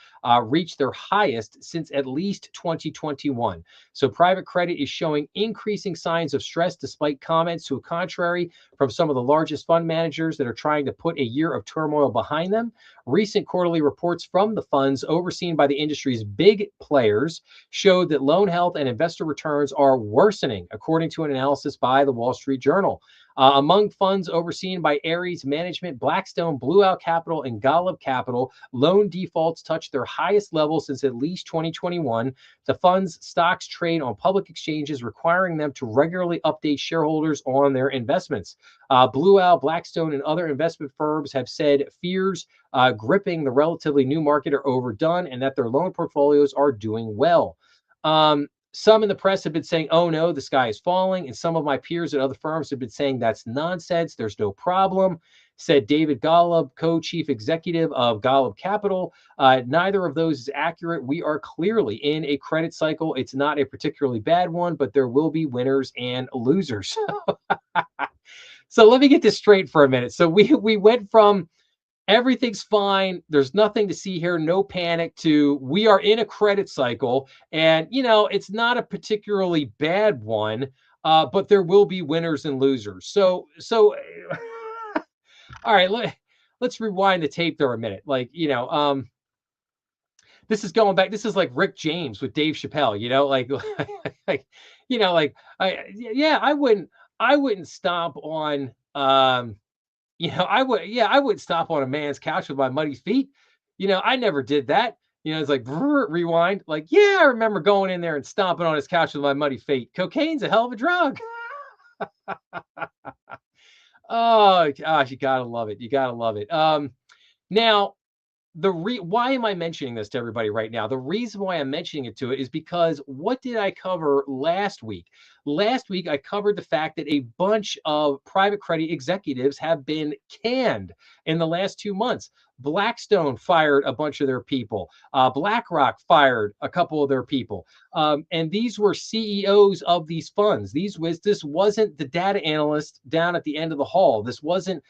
Speaker 1: reached their highest since at least 2021. So, private credit is showing increasing signs of stress despite comments to a contrary from some of the largest fund managers that are trying to put a year of turmoil behind them. Recent quarterly reports from the funds overseen by the industry's big players showed that loan health and investor returns are worsening, according to an analysis by the Wall Street Journal. Among funds overseen by Ares Management, Blackstone, Blue Owl Capital, and Golub Capital, loan defaults touched their highest level since at least 2021. The fund's stocks trade on public exchanges, requiring them to regularly update shareholders on their investments. Blue Owl, Blackstone, and other investment firms have said fears gripping the relatively new market are overdone and that their loan portfolios are doing well. Some in the press have been saying, oh no, the sky is falling. And some of my peers at other firms have been saying that's nonsense. There's no problem, said David Golub, co-chief executive of Golub Capital. Neither of those is accurate. We are clearly in a credit cycle. It's not a particularly bad one, but there will be winners and losers. So let me get this straight for a minute. So we went from everything's fine, there's nothing to see here, no panic, to we are in a credit cycle, and it's not a particularly bad one, but there will be winners and losers. So all right, let's rewind the tape there a minute. This is going back, this is like Rick James with Dave Chappelle, like I wouldn't stomp on I would stop on a man's couch with my muddy feet. I never did that. It's like rewind. Like, yeah, I remember going in there and stomping on his couch with my muddy feet. Cocaine's a hell of a drug. Oh gosh, you gotta love it. You gotta love it. Now why am I mentioning this to everybody right now? The reason why I'm mentioning it to it is because what did I cover last week? Last week, I covered the fact that a bunch of private credit executives have been canned in the last 2 months. Blackstone fired a bunch of their people. BlackRock fired a couple of their people. And these were CEOs of these funds. This wasn't the data analyst down at the end of the hall. This wasn't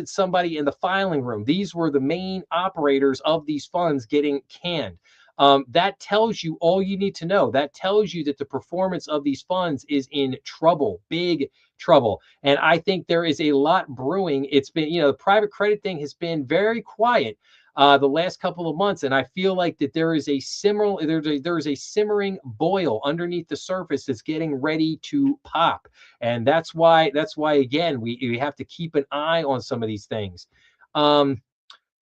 Speaker 1: somebody in the filing room. These were the main operators of these funds getting canned. That tells you all you need to know. That tells you that the performance of these funds is in trouble, big trouble. And I think there is a lot brewing. It's been, the private credit thing has been very quiet the last couple of months, and I feel like that there is a simmering boil underneath the surface that's getting ready to pop, and that's why again we have to keep an eye on some of these things.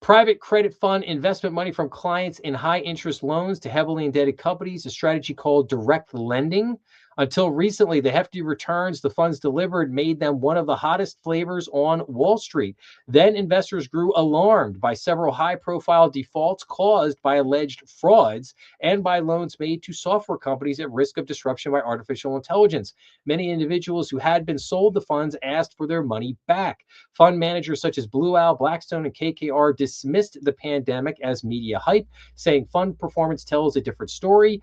Speaker 1: Private credit fund investment money from clients in high interest loans to heavily indebted companies, a strategy called direct lending. Until recently, the hefty returns the funds delivered made them one of the hottest flavors on Wall Street. Then investors grew alarmed by several high-profile defaults caused by alleged frauds and by loans made to software companies at risk of disruption by artificial intelligence. Many individuals who had been sold the funds asked for their money back. Fund managers such as Blue Owl, Blackstone, and KKR dismissed the pandemic as media hype, saying fund performance tells a different story.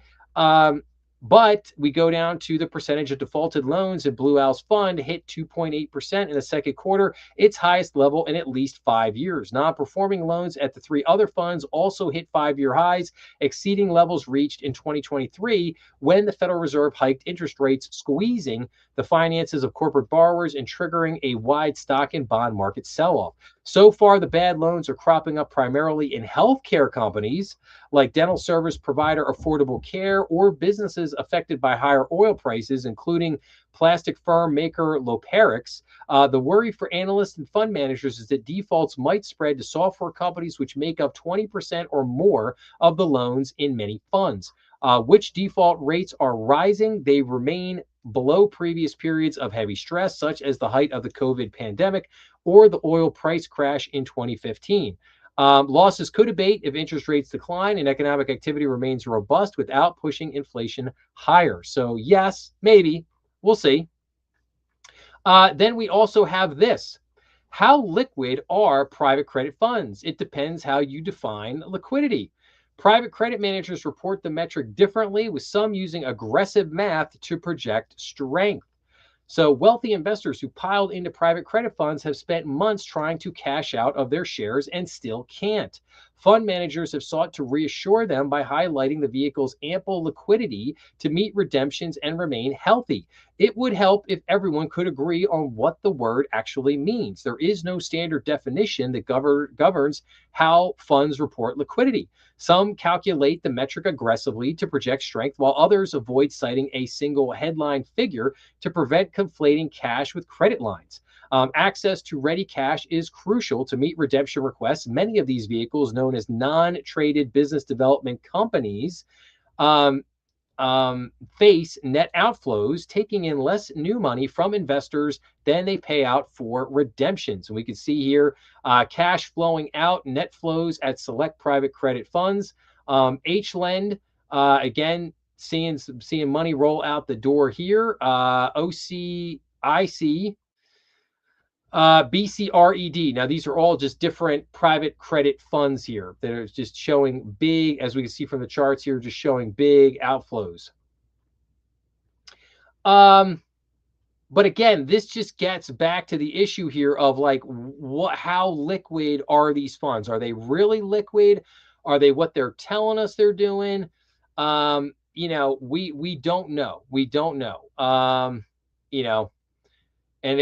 Speaker 1: But we go down to the percentage of defaulted loans, and Blue Owl's fund hit 2.8% in the second quarter, its highest level in at least 5 years. Non-performing loans at the three other funds also hit 5-year highs, exceeding levels reached in 2023 when the Federal Reserve hiked interest rates, squeezing the finances of corporate borrowers and triggering a wide stock and bond market sell-off. So far, the bad loans are cropping up primarily in healthcare companies like dental service provider Affordable Care or businesses affected by higher oil prices, including plastic firm maker Loperix. The worry for analysts and fund managers is that defaults might spread to software companies, which make up 20% or more of the loans in many funds. Which default rates are rising? They remain below previous periods of heavy stress, such as the height of the COVID pandemic or the oil price crash in 2015. Losses could abate if interest rates decline and economic activity remains robust without pushing inflation higher. So yes, maybe. We'll see. Then we also have this. How liquid are private credit funds? It depends how you define liquidity. Private credit managers report the metric differently, with some using aggressive math to project strength. So, wealthy investors who piled into private credit funds have spent months trying to cash out of their shares and still can't. Fund managers have sought to reassure them by highlighting the vehicle's ample liquidity to meet redemptions and remain healthy. It would help if everyone could agree on what the word actually means. There is no standard definition that governs how funds report liquidity. Some calculate the metric aggressively to project strength, while others avoid citing a single headline figure to prevent conflating cash with credit lines. Access to ready cash is crucial to meet redemption requests. Many of these vehicles, known as non traded business development companies, um, face net outflows, taking in less new money from investors than they pay out for redemptions. And we can see here cash flowing out, net flows at select private credit funds. HLend, again, seeing money roll out the door here. OCIC, BCRED. Now, these are all just different private credit funds here that are just showing big, as we can see from the charts here, just showing big outflows. But again, this just gets back to the issue here of like, how liquid are these funds? Are they really liquid? Are they what they're telling us they're doing? We don't know. We don't know. You know,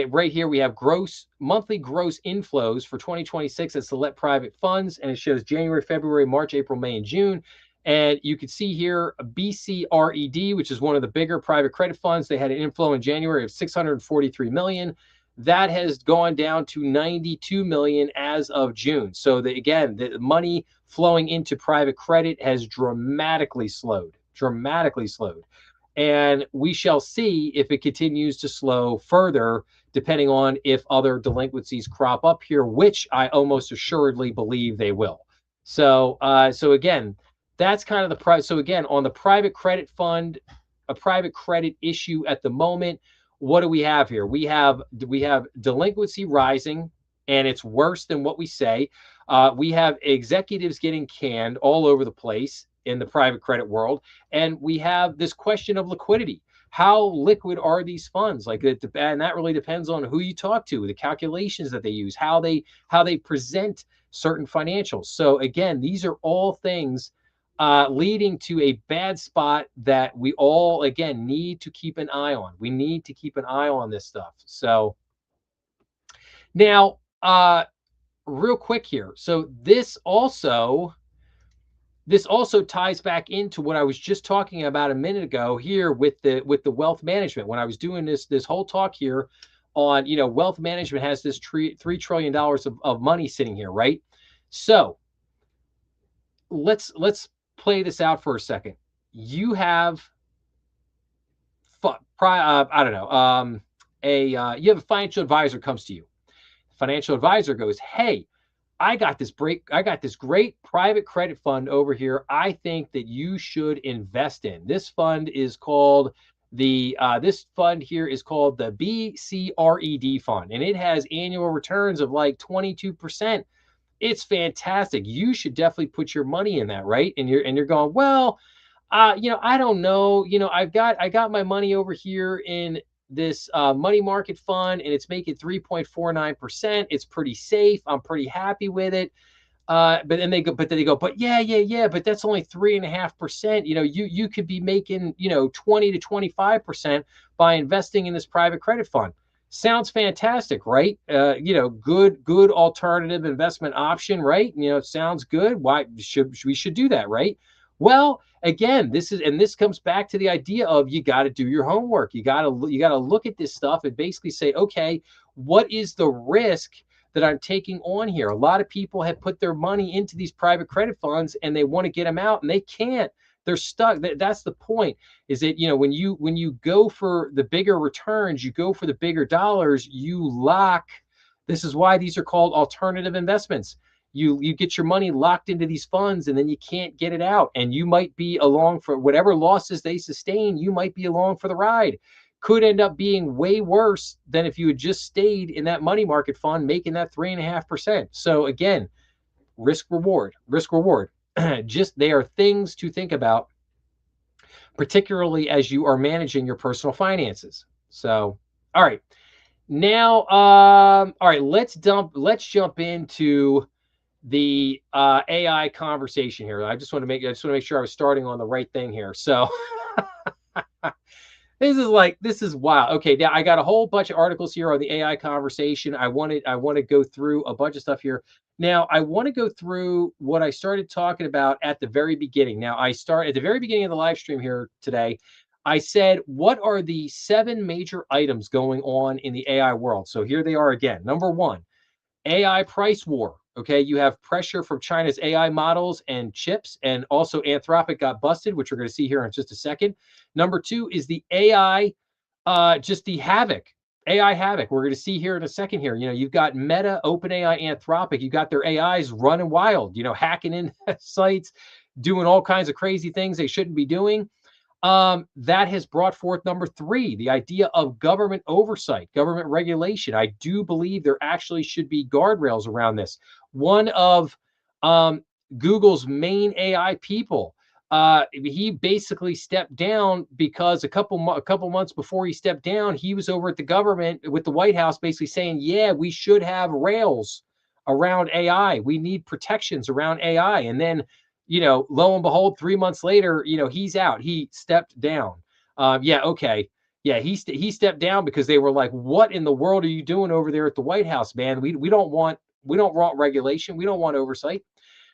Speaker 1: right here, we have monthly gross inflows for 2026 at select private funds. And it shows January, February, March, April, May, and June. And you can see here BCRED, which is one of the bigger private credit funds. They had an inflow in January of 643 million. That has gone down to 92 million as of June. So again, the money flowing into private credit has dramatically slowed. And we shall see if it continues to slow further, depending on if other delinquencies crop up here, which I almost assuredly believe they will. So again, that's kind of the price. So again, on the private credit fund, a private credit issue at the moment, what do we have here? We have delinquency rising, and it's worse than what we say. We have executives getting canned all over the place in the private credit world, and we have this question of liquidity. How liquid are these funds? And that really depends on who you talk to, the calculations that they use, how they present certain financials. So again, these are all things leading to a bad spot that we all, again, need to keep an eye on. We need to keep an eye on this stuff. So now, real quick here. So this also ties back into what I was just talking about a minute ago here with the wealth management. When I was doing this whole talk here on, wealth management has this $3 trillion of money sitting here, right? So let's play this out for a second. You have I don't know, you have a financial advisor comes to you. Financial advisor goes, "Hey, I got this great private credit fund over here. I think that you should invest in. This fund is called this fund here is called the BCRED fund, and it has annual returns of like 22%. It's fantastic. You should definitely put your money in that, right?" And you're going, "Well, I don't know. I got my money over here in this money market fund, and it's making 3.49%. It's pretty safe. I'm pretty happy with it." But then they go, but yeah, but that's only 3.5%. You could be making 20 to 25% by investing in this private credit fund. Sounds fantastic, right? Good alternative investment option, right? Sounds good. Why we should do that, right? Well, again, this comes back to the idea of you got to do your homework. You got to look at this stuff and basically say, okay, what is the risk that I'm taking on here? A lot of people have put their money into these private credit funds and they want to get them out and they can't. They're stuck. That's the point, is that, when you go for the bigger returns, you go for the bigger dollars, you lock. This is why these are called alternative investments. You get your money locked into these funds and then you can't get it out. And you might be along for whatever losses they sustain. You might be along for the ride. Could end up being way worse than if you had just stayed in that money market fund making that 3.5%. So again, risk reward. Just, they are things to think about, particularly as you are managing your personal finances. So All right. Now, all right, let's jump into the AI conversation here. I just want to make sure I was starting on the right thing here. So this is wild. Okay, now I got a whole bunch of articles here on the AI conversation. I want to go through a bunch of stuff here. Now, I want to go through what I started talking about at the very beginning. Now, I start at the very beginning of the live stream here today. I said, what are the seven major items going on in the AI world? So here they are again. Number one, AI price war. Okay, you have pressure from China's AI models and chips, and also Anthropic got busted, which we're going to see here in just a second. Number two is the AI, just the havoc, AI havoc. We're going to see here in a second. Here, you've got Meta, OpenAI, Anthropic. You got their AIs running wild. Hacking in sites, doing all kinds of crazy things they shouldn't be doing. That has brought forth number three, the idea of government oversight, government regulation. I do believe there actually should be guardrails around this. One of um, Google's main AI people, he basically stepped down because a couple months before he stepped down, he was over at the government with the White House, basically saying, "Yeah, we should have rails around AI. We need protections around AI." And then lo and behold, 3 months later, he's out. He stepped down. Yeah, okay. Yeah, he stepped down because they were like, "What in the world are you doing over there at the White House, man? We don't want regulation. We don't want oversight."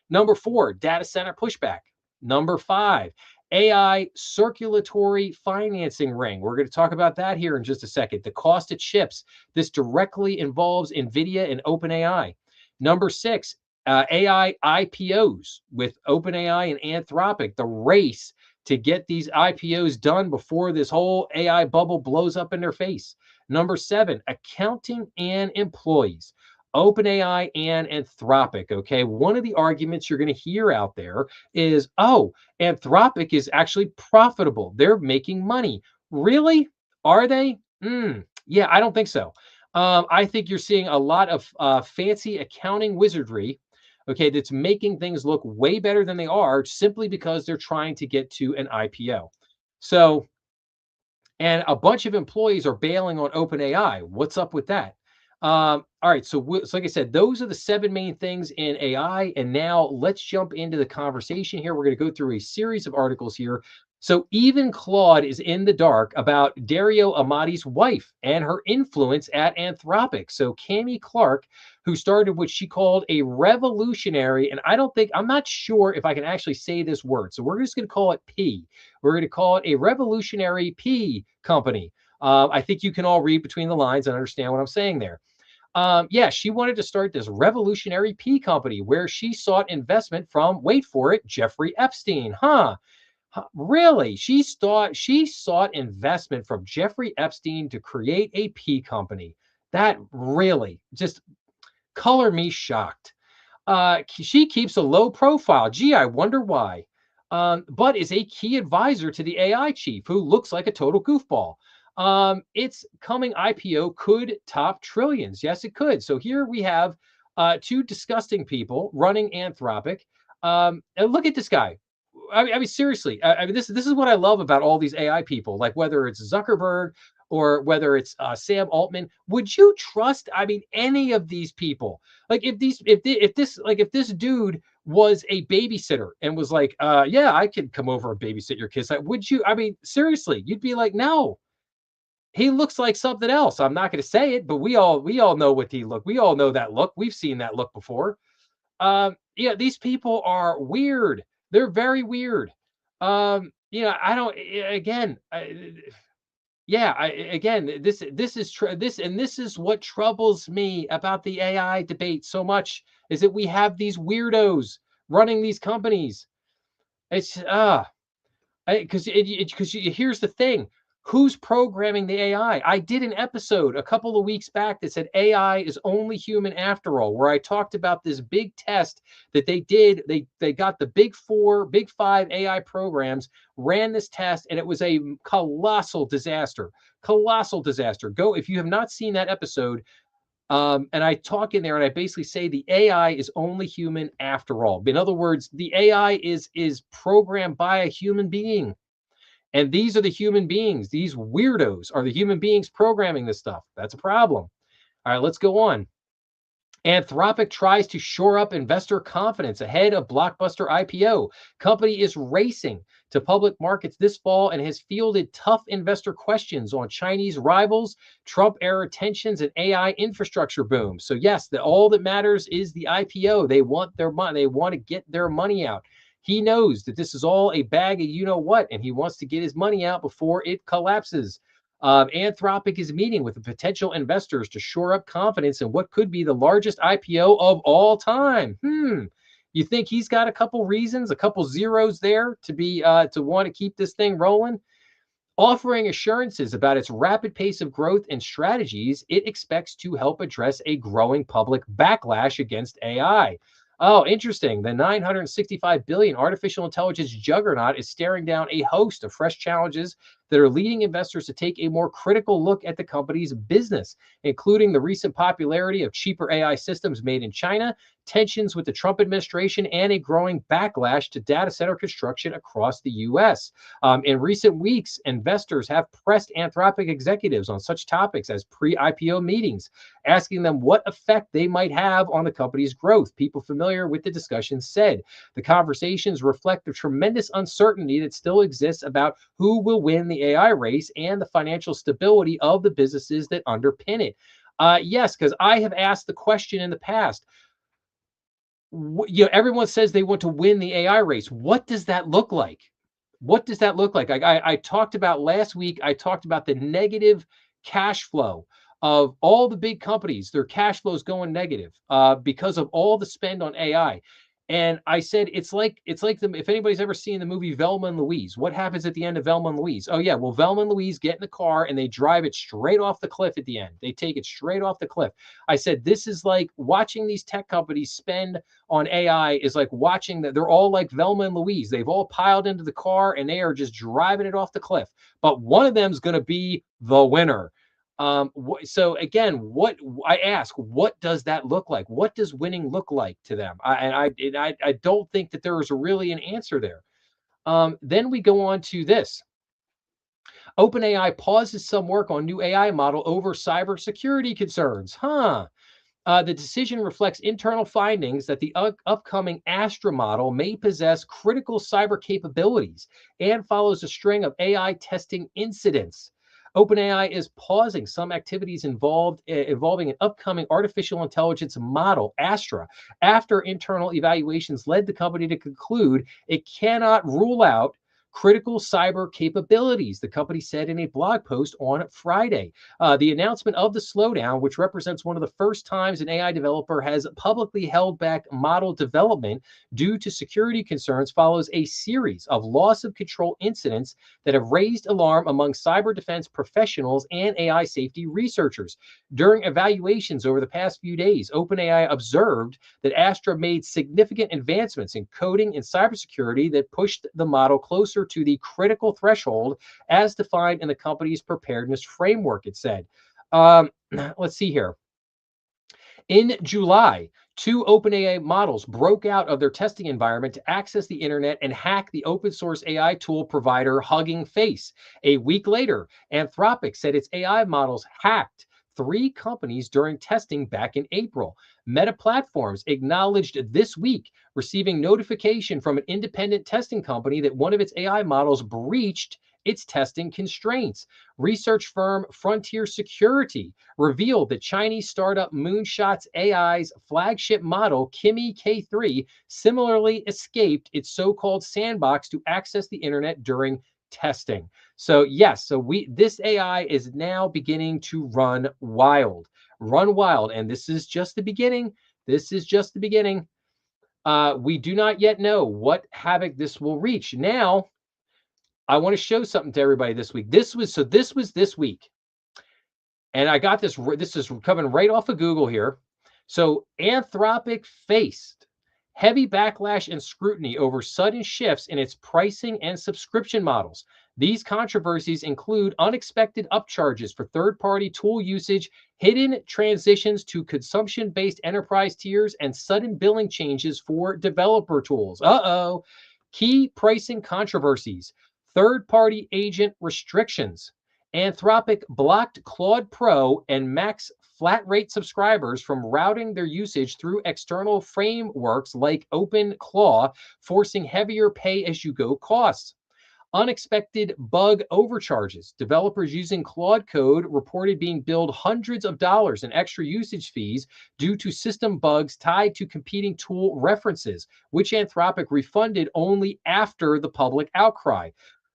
Speaker 1: Number four, data center pushback. Number five, AI circulatory financing ring. We're going to talk about that here in just a second. The cost of chips. This directly involves NVIDIA and OpenAI. Number six, AI IPOs with OpenAI and Anthropic, the race to get these IPOs done before this whole AI bubble blows up in their face. Number seven, accounting and employees. OpenAI and Anthropic. Okay. One of the arguments you're going to hear out there is, oh, Anthropic is actually profitable. They're making money. Really? Are they? Yeah, I don't think so. I think you're seeing a lot of fancy accounting wizardry, okay, that's making things look way better than they are simply because they're trying to get to an IPO. So, and a bunch of employees are bailing on OpenAI. What's up with that? All right, so like I said, those are the seven main things in AI. And now let's jump into the conversation here. We're going to go through a series of articles here. So even Claude is in the dark about Dario Amati's wife and her influence at Anthropic. So Cami Clark, who started what she called a revolutionary, and I'm not sure if I can actually say this word. So we're just going to call it P. We're going to call it a revolutionary P company. I think you can all read between the lines and understand what I'm saying there. Yeah, she wanted to start this revolutionary P company where she sought investment from, wait for it, Jeffrey Epstein. Really? She sought investment from Jeffrey Epstein to create a P company. That really just color me shocked. She keeps a low profile. Gee, I wonder why. But is a key advisor to the AI chief who looks like a total goofball. Its coming IPO could top trillions. Yes, it could. So here we have two disgusting people running Anthropic. And look at this guy. I mean, seriously. I mean, this is what I love about all these AI people. Like whether it's Zuckerberg or whether it's Sam Altman. Would you trust? I mean, any of these people? Like if this dude was a babysitter and was like, yeah, I could come over and babysit your kids. Like, would you? I mean, seriously, you'd be like, no, he looks like something else. I'm not going to say it, but we all know what he look. We all know that look. We've seen that look before. Yeah, these people are weird. They're very weird. I don't. Again, yeah. Again, this is what troubles me about the AI debate so much is that we have these weirdos running these companies. It's because here's the thing. Who's programming the AI? I did an episode a couple of weeks back that said AI is only human after all, where I talked about this big test that they did. They got the big four, big five AI programs, ran this test, and it was a colossal disaster. Colossal disaster. Go if you have not seen that episode. And I talk in there and I basically say the AI is only human after all. In other words, the AI is programmed by a human being. And these are the human beings. These weirdos are the human beings programming this stuff. That's a problem. All right, let's go on. Anthropic tries to shore up investor confidence ahead of blockbuster IPO. Company is racing to public markets this fall and has fielded tough investor questions on Chinese rivals, Trump era tensions, and AI infrastructure boom. So yes, all that matters is the IPO. They want their money. They want to get their money out. He knows that this is all a bag of you know what, and he wants to get his money out before it collapses. Anthropic is meeting with the potential investors to shore up confidence in what could be the largest IPO of all time. You think he's got a couple reasons, a couple zeros there to be to want to keep this thing rolling? Offering assurances about its rapid pace of growth and strategies it expects to help address a growing public backlash against AI. Oh, interesting. The 965 billion artificial intelligence juggernaut is staring down a host of fresh challenges that are leading investors to take a more critical look at the company's business, including the recent popularity of cheaper AI systems made in China, tensions with the Trump administration, and a growing backlash to data center construction across the US. In recent weeks, investors have pressed Anthropic executives on such topics as pre-IPO meetings, asking them what effect they might have on the company's growth. People familiar with the discussion said the conversations reflect the tremendous uncertainty that still exists about who will win the AI race and the financial stability of the businesses that underpin it. Yes, because I have asked the question in the past. Everyone says they want to win the AI race. What does that look like? What does that look like? I talked about last week, I talked about the negative cash flow of all the big companies. Their cash flow is going negative because of all the spend on AI. And I said it's like the if anybody's ever seen the movie Velma and Louise, what happens at the end of Velma and Louise? Oh yeah, well Velma and Louise get in the car and they drive it straight off the cliff at the end. They take it straight off the cliff. I said this is like watching these tech companies spend on AI is like watching that they're all like Velma and Louise. They've all piled into the car and they are just driving it off the cliff. But one of them's going to be the winner. So again, what I ask, what does that look like? What does winning look like to them? I don't think that there is really an answer there. Then we go on to this. OpenAI pauses some work on new AI model over cybersecurity concerns. The decision reflects internal findings that the upcoming Astra model may possess critical cyber capabilities and follows a string of AI testing incidents. OpenAI is pausing some activities involving an upcoming artificial intelligence model, Astra, after internal evaluations led the company to conclude it cannot rule out critical cyber capabilities, the company said in a blog post on Friday. The announcement of the slowdown, which represents one of the first times an AI developer has publicly held back model development due to security concerns, follows a series of loss of control incidents that have raised alarm among cyber defense professionals and AI safety researchers. During evaluations over the past few days, OpenAI observed that Astra made significant advancements in coding and cybersecurity that pushed the model closer to the critical threshold as defined in the company's preparedness framework, it said. Let's see here. In July, two OpenAI models broke out of their testing environment to access the internet and hack the open source AI tool provider Hugging Face. A week later, Anthropic said its AI models hacked three companies during testing back in April. Meta Platforms acknowledged this week receiving notification from an independent testing company that one of its AI models breached its testing constraints. Research firm Frontier Security revealed that Chinese startup Moonshot's AI's flagship model, Kimi K3, similarly escaped its so-called sandbox to access the internet during testing. So yes, this AI is now beginning to run wild. Run wild, and this is just the beginning. This is just the beginning. We do not yet know what havoc this will reach. Now, I want to show something to everybody this week. This was this week. And I got this. This is coming right off of Google here. So Anthropic faced heavy backlash and scrutiny over sudden shifts in its pricing and subscription models. These controversies include unexpected upcharges for third-party tool usage, hidden transitions to consumption-based enterprise tiers, and sudden billing changes for developer tools. Key pricing controversies. Third-party agent restrictions. Anthropic blocked Claude Pro and Max flat rate subscribers from routing their usage through external frameworks like OpenClaw, forcing heavier pay as you go costs. Unexpected bug overcharges. Developers using Claude Code reported being billed hundreds of dollars in extra usage fees due to system bugs tied to competing tool references, which Anthropic refunded only after the public outcry.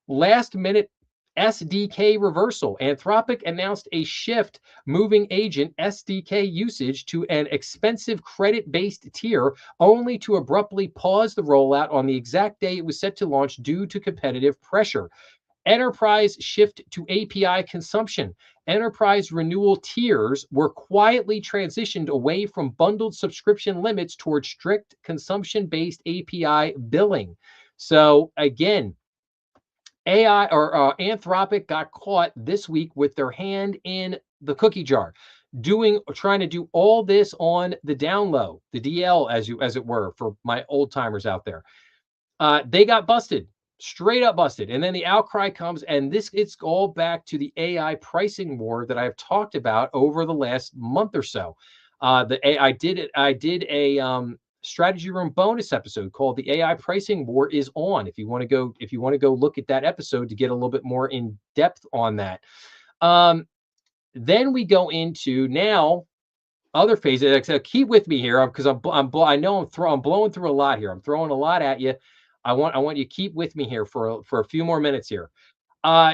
Speaker 1: Last minute SDK reversal. Anthropic announced a shift moving agent SDK usage to an expensive credit based tier, only to abruptly pause the rollout on the exact day it was set to launch due to competitive pressure. Enterprise shift to API consumption. Enterprise renewal tiers were quietly transitioned away from bundled subscription limits toward strict consumption based API billing. So, again, AI or Anthropic got caught this week with their hand in the cookie jar, trying to do all this on the down low, the DL as it were, for my old timers out there. They got busted, straight up busted, and then the outcry comes, and it's all back to the AI pricing war that I've talked about over the last month or so. I did a strategy room bonus episode called "The AI Pricing War is On." If you want to go look at that episode to get a little bit more in depth on that. Um, then we go into now other phases. So keep with me here because I know I'm blowing through a lot here. I'm throwing a lot at you. I want you to keep with me here for a few more minutes here.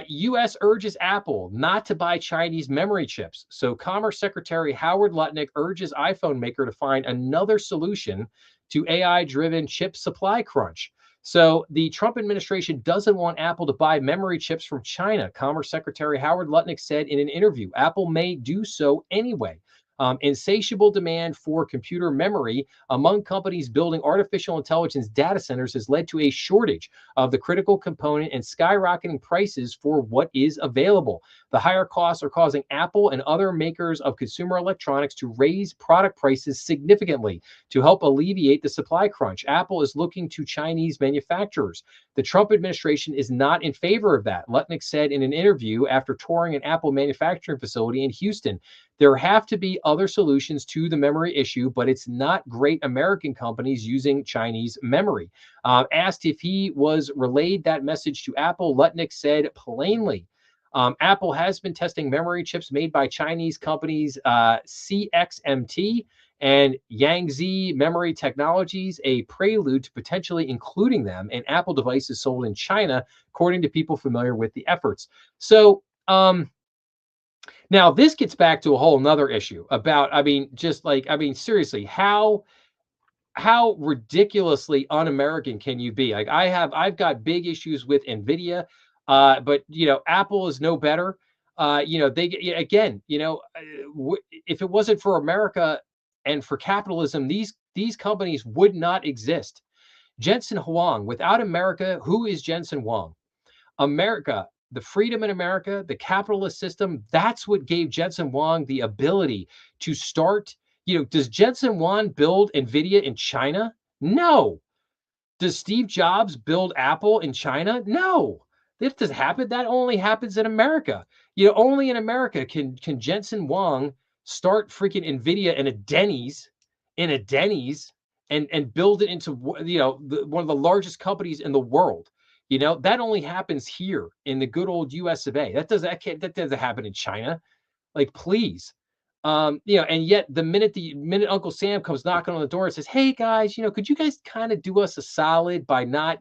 Speaker 1: U.S. urges Apple not to buy Chinese memory chips. So, Commerce Secretary Howard Lutnick urges iPhone maker to find another solution to AI-driven chip supply crunch. So, the Trump administration doesn't want Apple to buy memory chips from China. Commerce Secretary Howard Lutnick said in an interview, Apple may do so anyway. Insatiable demand for computer memory among companies building artificial intelligence data centers has led to a shortage of the critical component and skyrocketing prices for what is available. The higher costs are causing Apple and other makers of consumer electronics to raise product prices significantly to help alleviate the supply crunch. Apple is looking to Chinese manufacturers. The Trump administration is not in favor of that, Lutnick said in an interview after touring an Apple manufacturing facility in Houston. There have to be other solutions to the memory issue, but it's not great American companies using Chinese memory. Asked if he was relayed that message to Apple, Lutnick said plainly, Apple has been testing memory chips made by Chinese companies CXMT and Yangtze Memory Technologies, a prelude to potentially including them in Apple devices sold in China, according to people familiar with the efforts. So, now, this gets back to a whole nother issue about, seriously, how ridiculously un-American can you be? Like I've got big issues with Nvidia, but Apple is no better. They again, if it wasn't for America and for capitalism, these companies would not exist. Jensen Huang, without America, who is Jensen Huang? America, the freedom in America, the capitalist system, that's what gave Jensen Huang the ability to start. Does Jensen Huang build NVIDIA in China? No. Does Steve Jobs build Apple in China? No. This doesn't happen. That only happens in America. Only in America can Jensen Huang start freaking NVIDIA in a Denny's and build it into one of the largest companies in the world. That only happens here in the good old US of A. That doesn't happen in China. Like, please. And yet the minute Uncle Sam comes knocking on the door and says, "Hey guys, could you guys kind of do us a solid by not,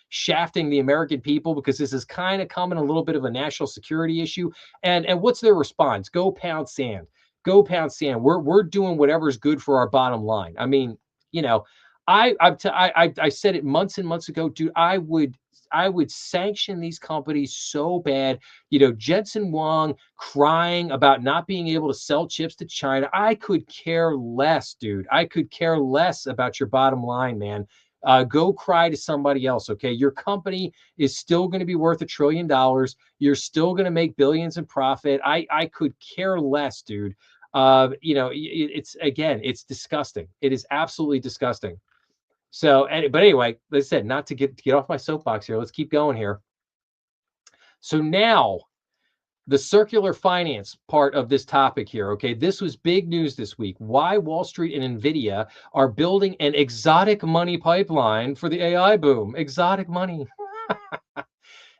Speaker 1: shafting the American people because this is kind of coming a little bit of a national security issue." And what's their response? Go pound sand. Go pound sand. We're doing whatever's good for our bottom line. I mean, you know, I said it months and months ago, dude. I would sanction these companies so bad. Jensen Huang crying about not being able to sell chips to China. I could care less, dude. I could care less about your bottom line, man. Go cry to somebody else, okay? Your company is still going to be worth $1 trillion. You're still going to make billions in profit. I could care less, dude. It's disgusting. It is absolutely disgusting. So, but anyway, like I said, not to get off my soapbox here. Let's keep going here. So now the circular finance part of this topic here. Okay, this was big news this week. Why Wall Street and Nvidia are building an exotic money pipeline for the AI boom. Exotic money,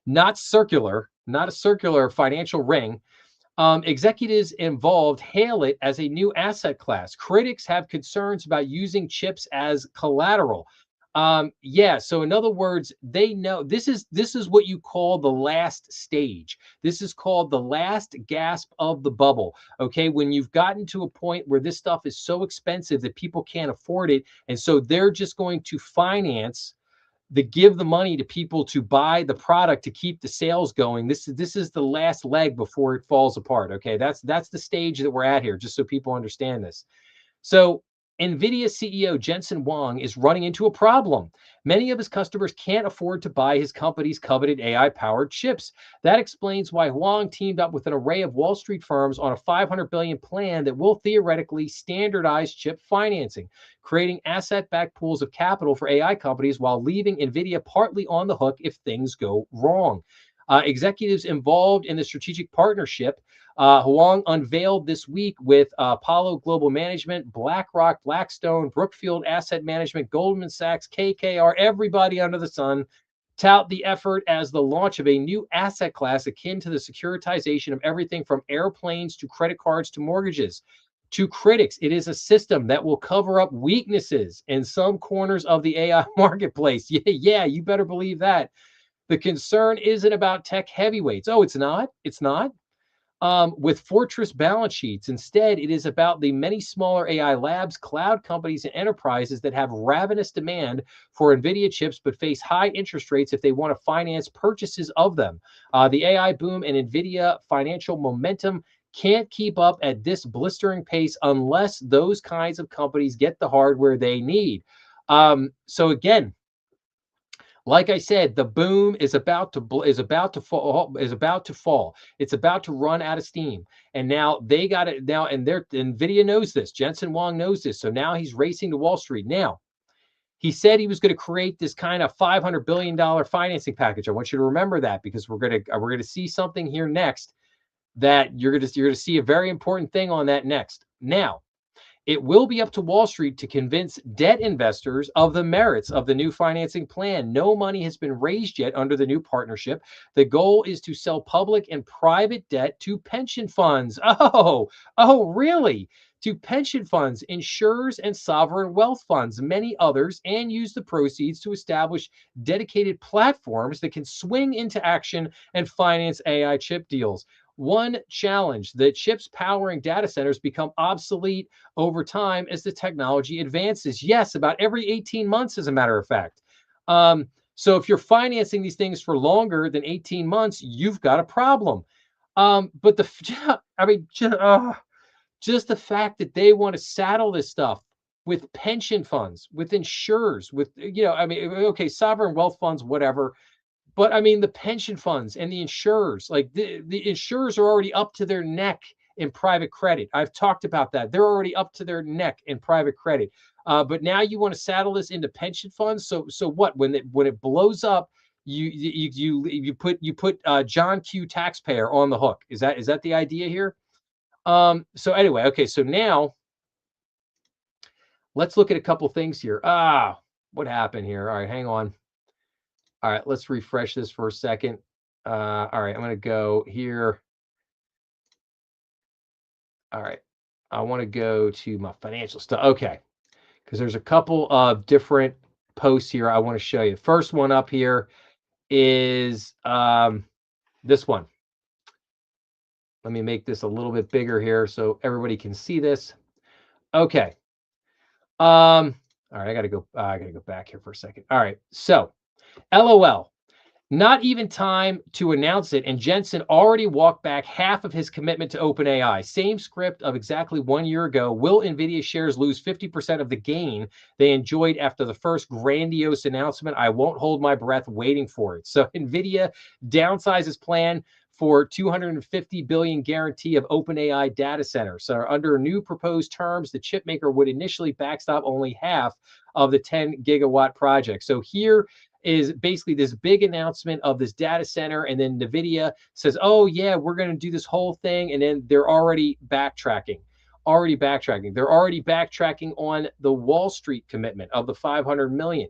Speaker 1: not circular, not a circular financial ring. Executives involved hail it as a new asset class. Critics have concerns about using chips as collateral. Yeah, so in other words, they know this is what you call the last stage. This is called the last gasp of the bubble. Okay, when you've gotten to a point where this stuff is so expensive that people can't afford it, and so they're just going to finance give the money to people to buy the product to keep the sales going. This is the last leg before it falls apart. Okay, that's the stage that we're at here, just so people understand this. So, NVIDIA CEO Jensen Huang is running into a problem. Many of his customers can't afford to buy his company's coveted AI powered chips. That explains why Huang teamed up with an array of Wall Street firms on a $500 billion plan that will theoretically standardize chip financing, creating asset backed pools of capital for AI companies while leaving NVIDIA partly on the hook if things go wrong. Executives involved in the strategic partnership Huang unveiled this week with Apollo Global Management, BlackRock, Blackstone, Brookfield Asset Management, Goldman Sachs, KKR, everybody under the sun tout the effort as the launch of a new asset class akin to the securitization of everything from airplanes to credit cards to mortgages. To critics, it is a system that will cover up weaknesses in some corners of the AI marketplace. Yeah, you better believe that. The concern isn't about tech heavyweights. Oh, it's not? It's not? With fortress balance sheets. Instead, it is about the many smaller AI labs, cloud companies, and enterprises that have ravenous demand for NVIDIA chips but face high interest rates if they want to finance purchases of them. The AI boom and NVIDIA financial momentum can't keep up at this blistering pace unless those kinds of companies get the hardware they need. So again, like I said, the boom is about to fall. It's about to run out of steam. And now they got it now, and Nvidia knows this. Jensen Huang knows this. So now he's racing to Wall Street. Now, he said he was going to create this kind of $500 billion financing package. I want you to remember that because we're going to see something here next that you're going to see a very important thing on that next. Now, it will be up to Wall Street to convince debt investors of the merits of the new financing plan. No money has been raised yet under the new partnership. The goal is to sell public and private debt to pension funds. Oh, really? To pension funds, insurers, and sovereign wealth funds, many others, and use the proceeds to establish dedicated platforms that can swing into action and finance AI chip deals. One challenge: the chips powering data centers become obsolete over time as the technology advances. Yes, about every 18 months, as a matter of fact. So if you're financing these things for longer than 18 months, you've got a problem. But I mean, just the fact that they want to saddle this stuff with pension funds, with insurers, I mean, okay, sovereign wealth funds, whatever. But I mean, the pension funds and the insurers, like the insurers are already up to their neck in private credit. I've talked about that. They're already up to their neck in private credit. But now you want to saddle this into pension funds. So what? When it blows up, you put John Q. taxpayer on the hook. Is that the idea here? So anyway, okay. So now let's look at a couple things here. What happened here? All right, hang on. All right, let's refresh this for a second. All right, I'm going to go here. All right, I want to go to my financial stuff. Okay, because there's a couple of different posts here I want to show you. First one up here is this one. Let me make this a little bit bigger here so everybody can see this. Okay. All right, I gotta go back here for a second. All right, so LOL. Not even time to announce it, and Jensen already walked back half of his commitment to OpenAI. Same script of exactly 1 year ago. Will NVIDIA shares lose 50% of the gain they enjoyed after the first grandiose announcement? I won't hold my breath waiting for it. So NVIDIA downsizes plan for 250 billion guarantee of OpenAI data center. So under new proposed terms, the chipmaker would initially backstop only half of the 10 gigawatt project. So here is basically this big announcement of this data center, and then Nvidia says, "Oh yeah, we're going to do this whole thing," and then they're already backtracking. Already backtracking. They're already backtracking on the Wall Street commitment of the 500 million.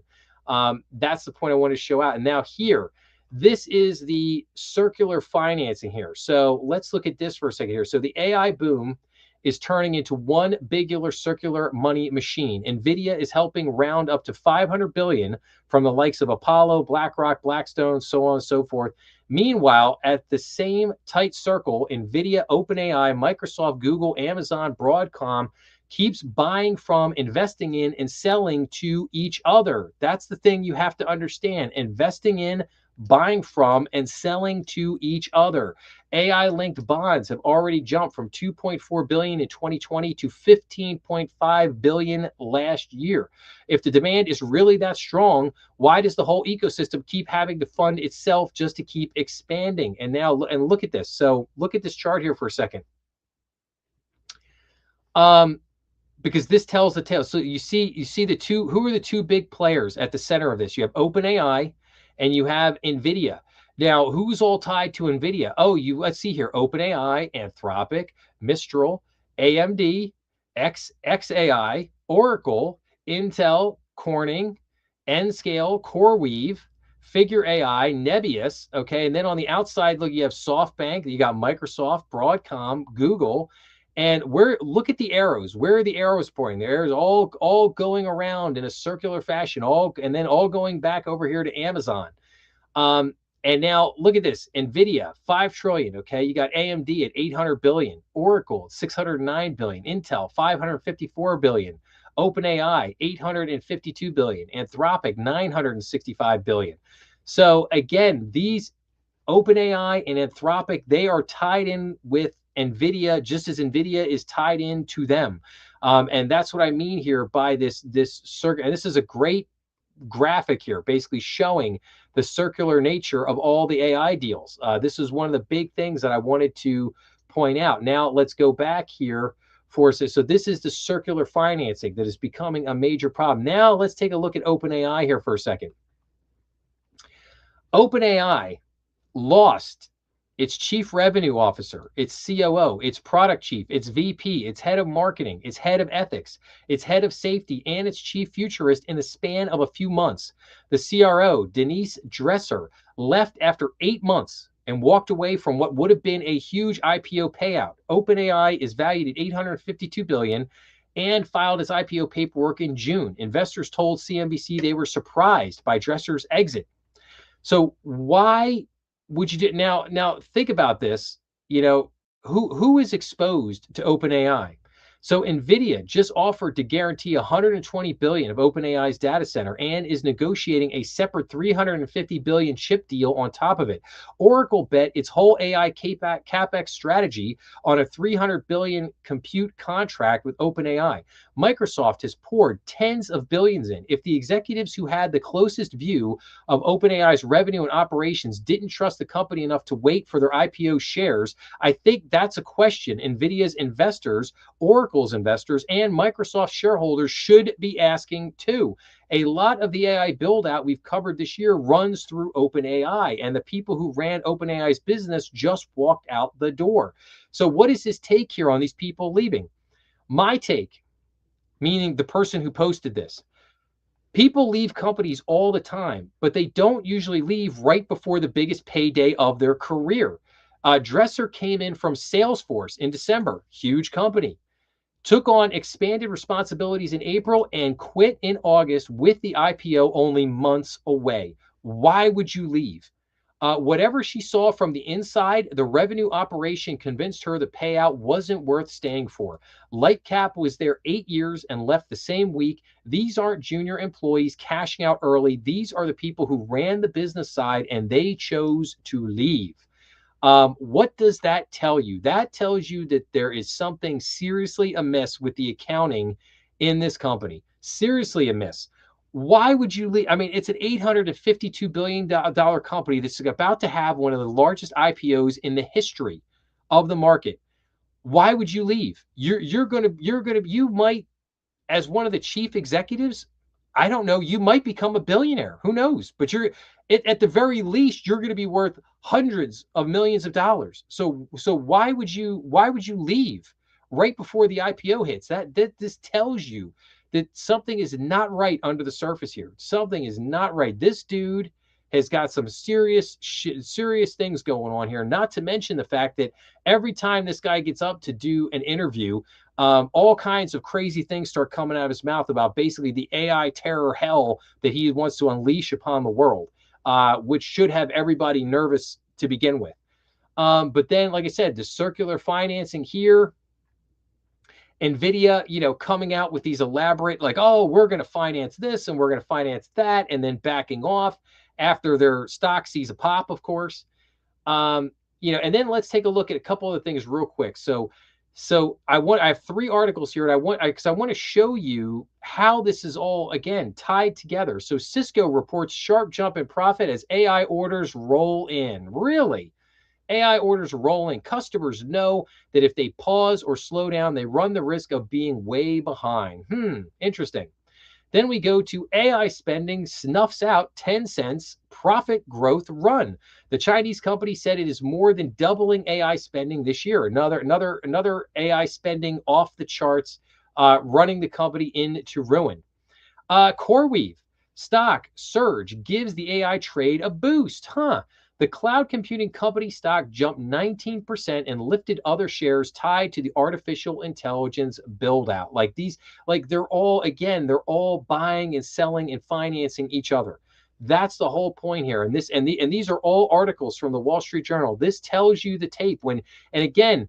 Speaker 1: That's the point I want to show out. And now here, this is the circular financing here. So let's look at this for a second here. So the AI boom is turning into one bigular circular money machine. Nvidia is helping round up to 500 billion from the likes of Apollo, BlackRock, Blackstone, so on and so forth. Meanwhile, at the same tight circle, Nvidia, OpenAI, Microsoft, Google, Amazon, Broadcom keeps buying from, investing in, and selling to each other. That's the thing you have to understand. Investing in, buying from, and selling to each other. AI linked bonds have already jumped from 2.4 billion in 2020 to 15.5 billion last year. If the demand is really that strong, why does the whole ecosystem keep having to fund itself just to keep expanding? And now, and look at this. So look at this chart here for a second. Because this tells the tale. So you see the two, who are the two big players at the center of this? You have OpenAI and you have Nvidia. Now, who's all tied to Nvidia? Oh, let's see here. OpenAI, Anthropic, Mistral, AMD, xAI, Oracle, Intel, Corning, Nscale, CoreWeave, Figure AI, Nebius. Okay, and then on the outside, look, you have SoftBank, you got Microsoft, Broadcom, Google. And look at the arrows. Where are the arrows pointing? The arrows all going around in a circular fashion, and then all going back over here to Amazon. And now look at this. Nvidia, 5 trillion. Okay, you got AMD at 800 billion, Oracle 609 billion, Intel 554 billion, OpenAI 852 billion, Anthropic 965 billion. So again, these OpenAI and Anthropic, they are tied in with Nvidia, just as Nvidia is tied into them. And that's what I mean here by this circuit. And this is a great graphic here, basically showing the circular nature of all the AI deals. This is one of the big things that I wanted to point out. Now let's go back here for us. So this is the circular financing that is becoming a major problem. Now let's take a look at OpenAI here for a second. OpenAI lost its chief revenue officer, its COO, its product chief, its VP, its head of marketing, its head of ethics, its head of safety, and its chief futurist in the span of a few months. The CRO, Denise Dresser, left after 8 months and walked away from what would have been a huge IPO payout. OpenAI is valued at 852 billion and filed its IPO paperwork in June. Investors told CNBC they were surprised by Dresser's exit. So why would you do now? Now think about this. You know, who is exposed to OpenAI? So Nvidia just offered to guarantee 120 billion of OpenAI's data center and is negotiating a separate 350 billion chip deal on top of it. Oracle bet its whole AI capex strategy on a 300 billion compute contract with OpenAI. Microsoft has poured tens of billions in. If the executives who had the closest view of OpenAI's revenue and operations didn't trust the company enough to wait for their IPO shares, I think that's a question Nvidia's investors, Oracle's investors, and Microsoft shareholders should be asking too. A lot of the AI build out we've covered this year runs through OpenAI, and the people who ran OpenAI's business just walked out the door. So what is his take here on these people leaving? My take, meaning the person who posted this: people leave companies all the time, but they don't usually leave right before the biggest payday of their career. Dresser came in from Salesforce in December, huge company, took on expanded responsibilities in April and quit in August with the IPO only months away. Why would you leave? Whatever she saw from the inside, the revenue operation convinced her the payout wasn't worth staying for. Lightcap was there 8 years and left the same week. These aren't junior employees cashing out early. These are the people who ran the business side and they chose to leave. What does that tell you? That tells you that there is something seriously amiss with the accounting in this company. Seriously amiss. Why would you leave? I mean, it's an $852 billion company that's about to have one of the largest IPOs in the history of the market. Why would you leave? You might, as one of the chief executives, I don't know, you might become a billionaire. Who knows? But you're at the very least, you're going to be worth hundreds of millions of dollars. So why would you leave right before the IPO hits? That this tells you that something is not right under the surface here. Something is not right. This dude has got some serious things going on here. Not to mention the fact that every time this guy gets up to do an interview, all kinds of crazy things start coming out of his mouth about basically the AI terror hell that he wants to unleash upon the world, which should have everybody nervous to begin with. But then, like I said, the circular financing here, Nvidia, coming out with these elaborate, like, oh, we're going to finance this and we're going to finance that, and then backing off after their stock sees a pop, of course. And then let's take a look at a couple of things real quick. So I have three articles here, and because I want to show you how this is all again tied together. So Cisco reports sharp jump in profit as AI orders roll in. Really? AI orders rolling. Customers know that if they pause or slow down, they run the risk of being way behind. Interesting. Then we go to AI spending snuffs out Tencent's profit growth run. The Chinese company said it is more than doubling AI spending this year. Another AI spending off the charts, running the company into ruin. CoreWeave stock surge gives the AI trade a boost. The cloud computing company stock jumped 19% and lifted other shares tied to the artificial intelligence build out. They're all buying and selling and financing each other. That's the whole point here. And these are all articles from the Wall Street Journal. This tells you the tape and again,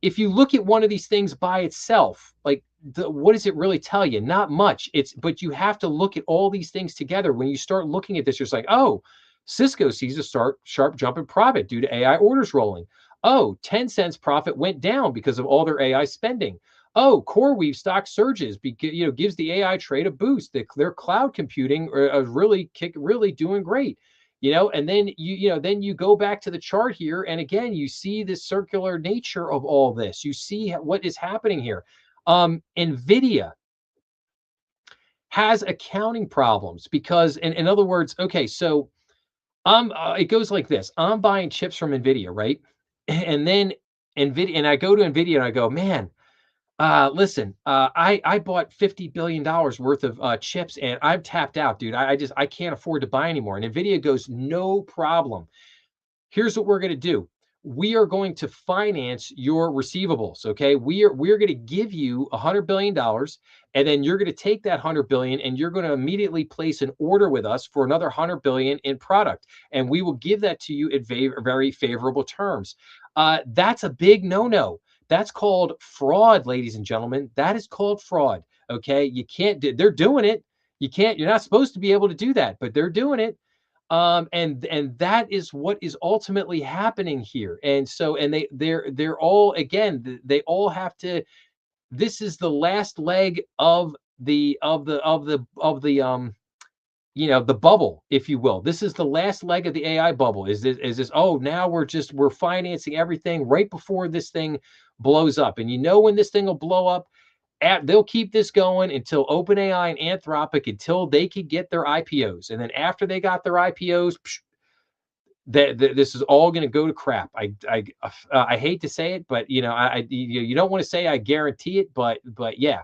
Speaker 1: if you look at one of these things by itself, what does it really tell you? Not much. But you have to look at all these things together. When you start looking at this, you're just like, oh, Cisco sees a sharp jump in profit due to AI orders rolling. Oh, Tencent's profit went down because of all their AI spending. Oh, CoreWeave stock surges because gives the AI trade a boost. Their cloud computing is really doing great. And then you go back to the chart here, and again you see the circular nature of all this. You see what is happening here. Nvidia has accounting problems because, in other words, okay, so it goes like this. I'm buying chips from Nvidia, right? And then Nvidia, and I go to Nvidia and I go, man, listen, I bought $50 billion worth of chips and I'm tapped out, dude. I can't afford to buy anymore. And Nvidia goes, no problem. Here's what we're going to do. We are going to finance your receivables. Okay. We're going to give you $100 billion, and then you're going to take that $100 billion and you're going to immediately place an order with us for another $100 billion in product. And we will give that to you at very favorable terms. That's a big no-no. That's called fraud, ladies and gentlemen. That is called fraud. Okay. You can't, they're doing it. You're not supposed to be able to do that, but they're doing it. And that is what is ultimately happening here. And so, and they're all, again, they all have to, this is the last leg of the bubble, if you will. This is the last leg of the AI bubble. Is this, oh, now we're financing everything right before this thing blows up. And when this thing will blow up, they'll keep this going until OpenAI and Anthropic, until they could get their IPOs. And then after they got their IPOs, this is all going to go to crap. I hate to say it, but you don't want to say I guarantee it, but yeah,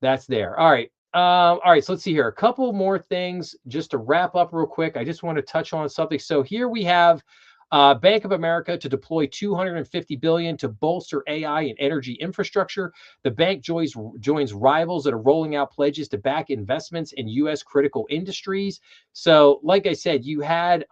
Speaker 1: that's there. All right. All right. So let's see here. A couple more things just to wrap up real quick. I just want to touch on something. So here we have Bank of America to deploy $250 billion to bolster AI and energy infrastructure. The bank joins rivals that are rolling out pledges to back investments in U.S. critical industries. So, like I said, you had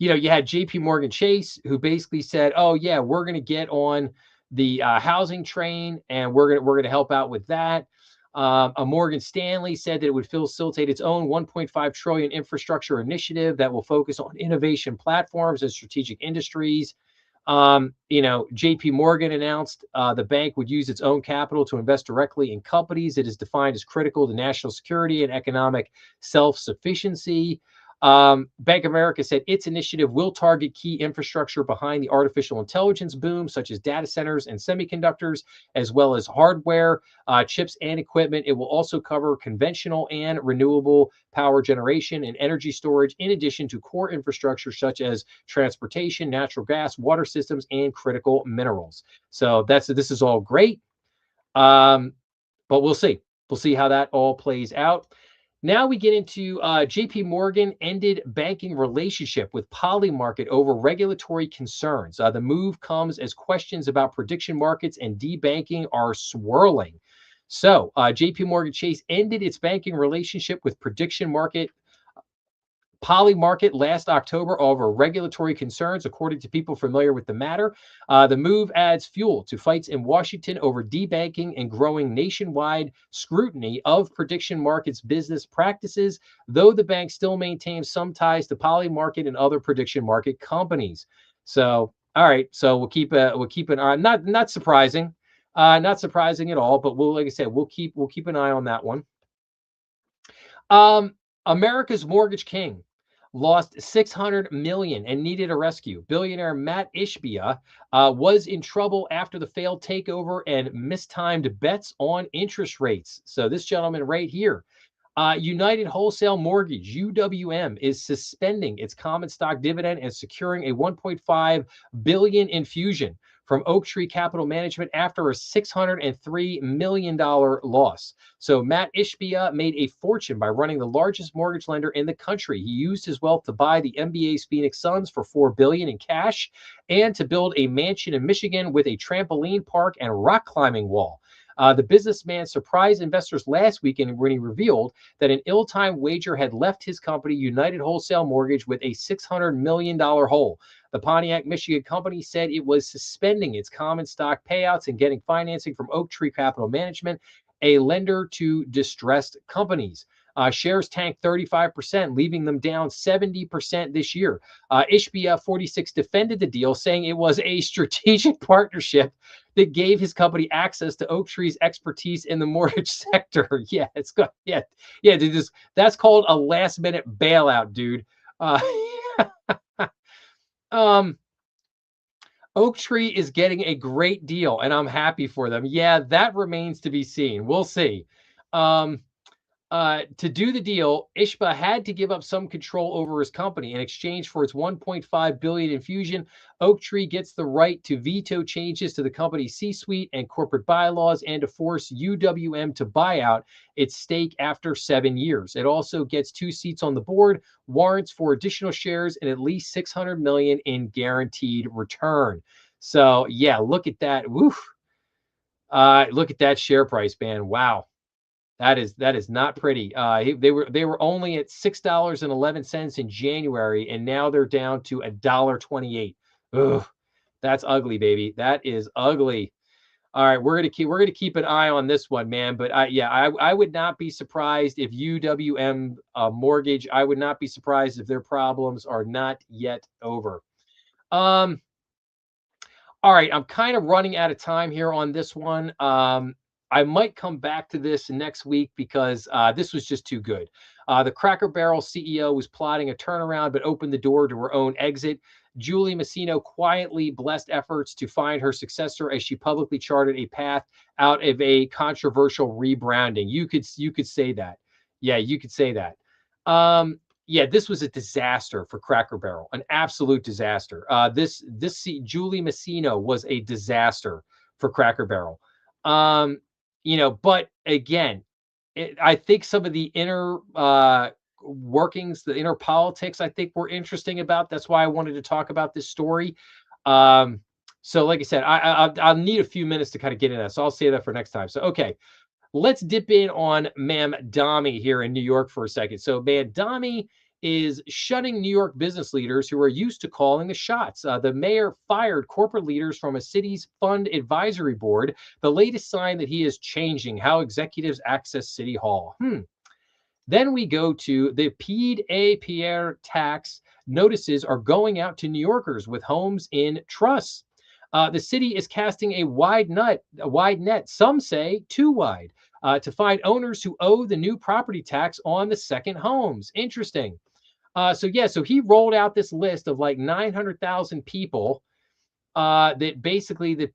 Speaker 1: J.P. Morgan Chase, who basically said, "Oh yeah, we're going to get on the housing train, and we're going to help out with that." A Morgan Stanley said that it would facilitate its own $1.5 trillion infrastructure initiative that will focus on innovation platforms and strategic industries. JP Morgan announced the bank would use its own capital to invest directly in companies it is defined as critical to national security and economic self-sufficiency. Bank of America said its initiative will target key infrastructure behind the artificial intelligence boom, such as data centers and semiconductors, as well as hardware, chips, and equipment. It will also cover conventional and renewable power generation and energy storage, in addition to core infrastructure such as transportation, natural gas, water systems, and critical minerals. So this is all great. But we'll see. We'll see how that all plays out. Now we get into JP Morgan ended banking relationship with Polymarket over regulatory concerns. The move comes as questions about prediction markets and debanking are swirling. So JP Morgan Chase ended its banking relationship with prediction market Polymarket last October over regulatory concerns, according to people familiar with the matter. The move adds fuel to fights in Washington over debanking and growing nationwide scrutiny of prediction markets business practices, though the bank still maintains some ties to Polymarket and other prediction market companies. So, all right, so we'll keep an eye. Not surprising, not surprising at all. But like I said, we'll keep an eye on that one. America's Mortgage King lost 600 million and needed a rescue. Billionaire Matt Ishbia was in trouble after the failed takeover and mistimed bets on interest rates. So this gentleman right here, United Wholesale Mortgage, UWM, is suspending its common stock dividend and securing a 1.5 billion infusion from Oaktree Capital Management after a $603 million loss. So Matt Ishbia made a fortune by running the largest mortgage lender in the country. He used his wealth to buy the NBA's Phoenix Suns for $4 billion in cash and to build a mansion in Michigan with a trampoline park and rock climbing wall. The businessman surprised investors last weekend when he revealed that an ill-timed wager had left his company, United Wholesale Mortgage, with a $600 million hole. The Pontiac, Michigan company said it was suspending its common stock payouts and getting financing from Oaktree Capital Management, a lender to distressed companies. Shares tanked 35%, leaving them down 70% this year. Ishbia 46 defended the deal, saying it was a strategic partnership that gave his company access to Oaktree's expertise in the mortgage sector. Yeah, it's good. Yeah, dude, that's called a last-minute bailout, dude. Oaktree is getting a great deal, and I'm happy for them. Yeah, that remains to be seen. We'll see. To do the deal, Ishba had to give up some control over his company in exchange for its 1.5 billion infusion. Oaktree gets the right to veto changes to the company's C-suite and corporate bylaws and to force UWM to buy out its stake after 7 years. It also gets 2 seats on the board, warrants for additional shares, and at least 600 million in guaranteed return. So yeah, look at that. Woof. Look at that share price, man. Wow. That is not pretty. They were only at $6.11 in January, and now they're down to $1.28. Ugh, that's ugly, baby. That is ugly. All right, we're gonna keep an eye on this one, man. But I would not be surprised if UWM Mortgage. I would not be surprised if their problems are not yet over. All right, I'm kind of running out of time here on this one. I might come back to this next week because this was just too good. The Cracker Barrel CEO was plotting a turnaround but opened the door to her own exit. Julie Masino quietly blessed efforts to find her successor as she publicly charted a path out of a controversial rebranding. You could say that. Yeah, you could say that. Yeah, this was a disaster for Cracker Barrel, an absolute disaster. Julie Masino was a disaster for Cracker Barrel. But again, I think some of the inner workings, the inner politics, I think were interesting about. That's why I wanted to talk about this story. So like I said, I'll need a few minutes to kind of get into that. So I'll save that for next time. So, okay, let's dip in on Mamdani here in New York for a second. So Mamdani is shunning New York business leaders who are used to calling the shots. The mayor fired corporate leaders from a city's fund advisory board, the latest sign that he is changing how executives access City Hall. Then we go to the PID-A-Pierre tax notices are going out to New Yorkers with homes in trusts. The city is casting a wide net, some say too wide, to find owners who owe the new property tax on the second homes. Interesting. So he rolled out this list of like 900,000 people that basically the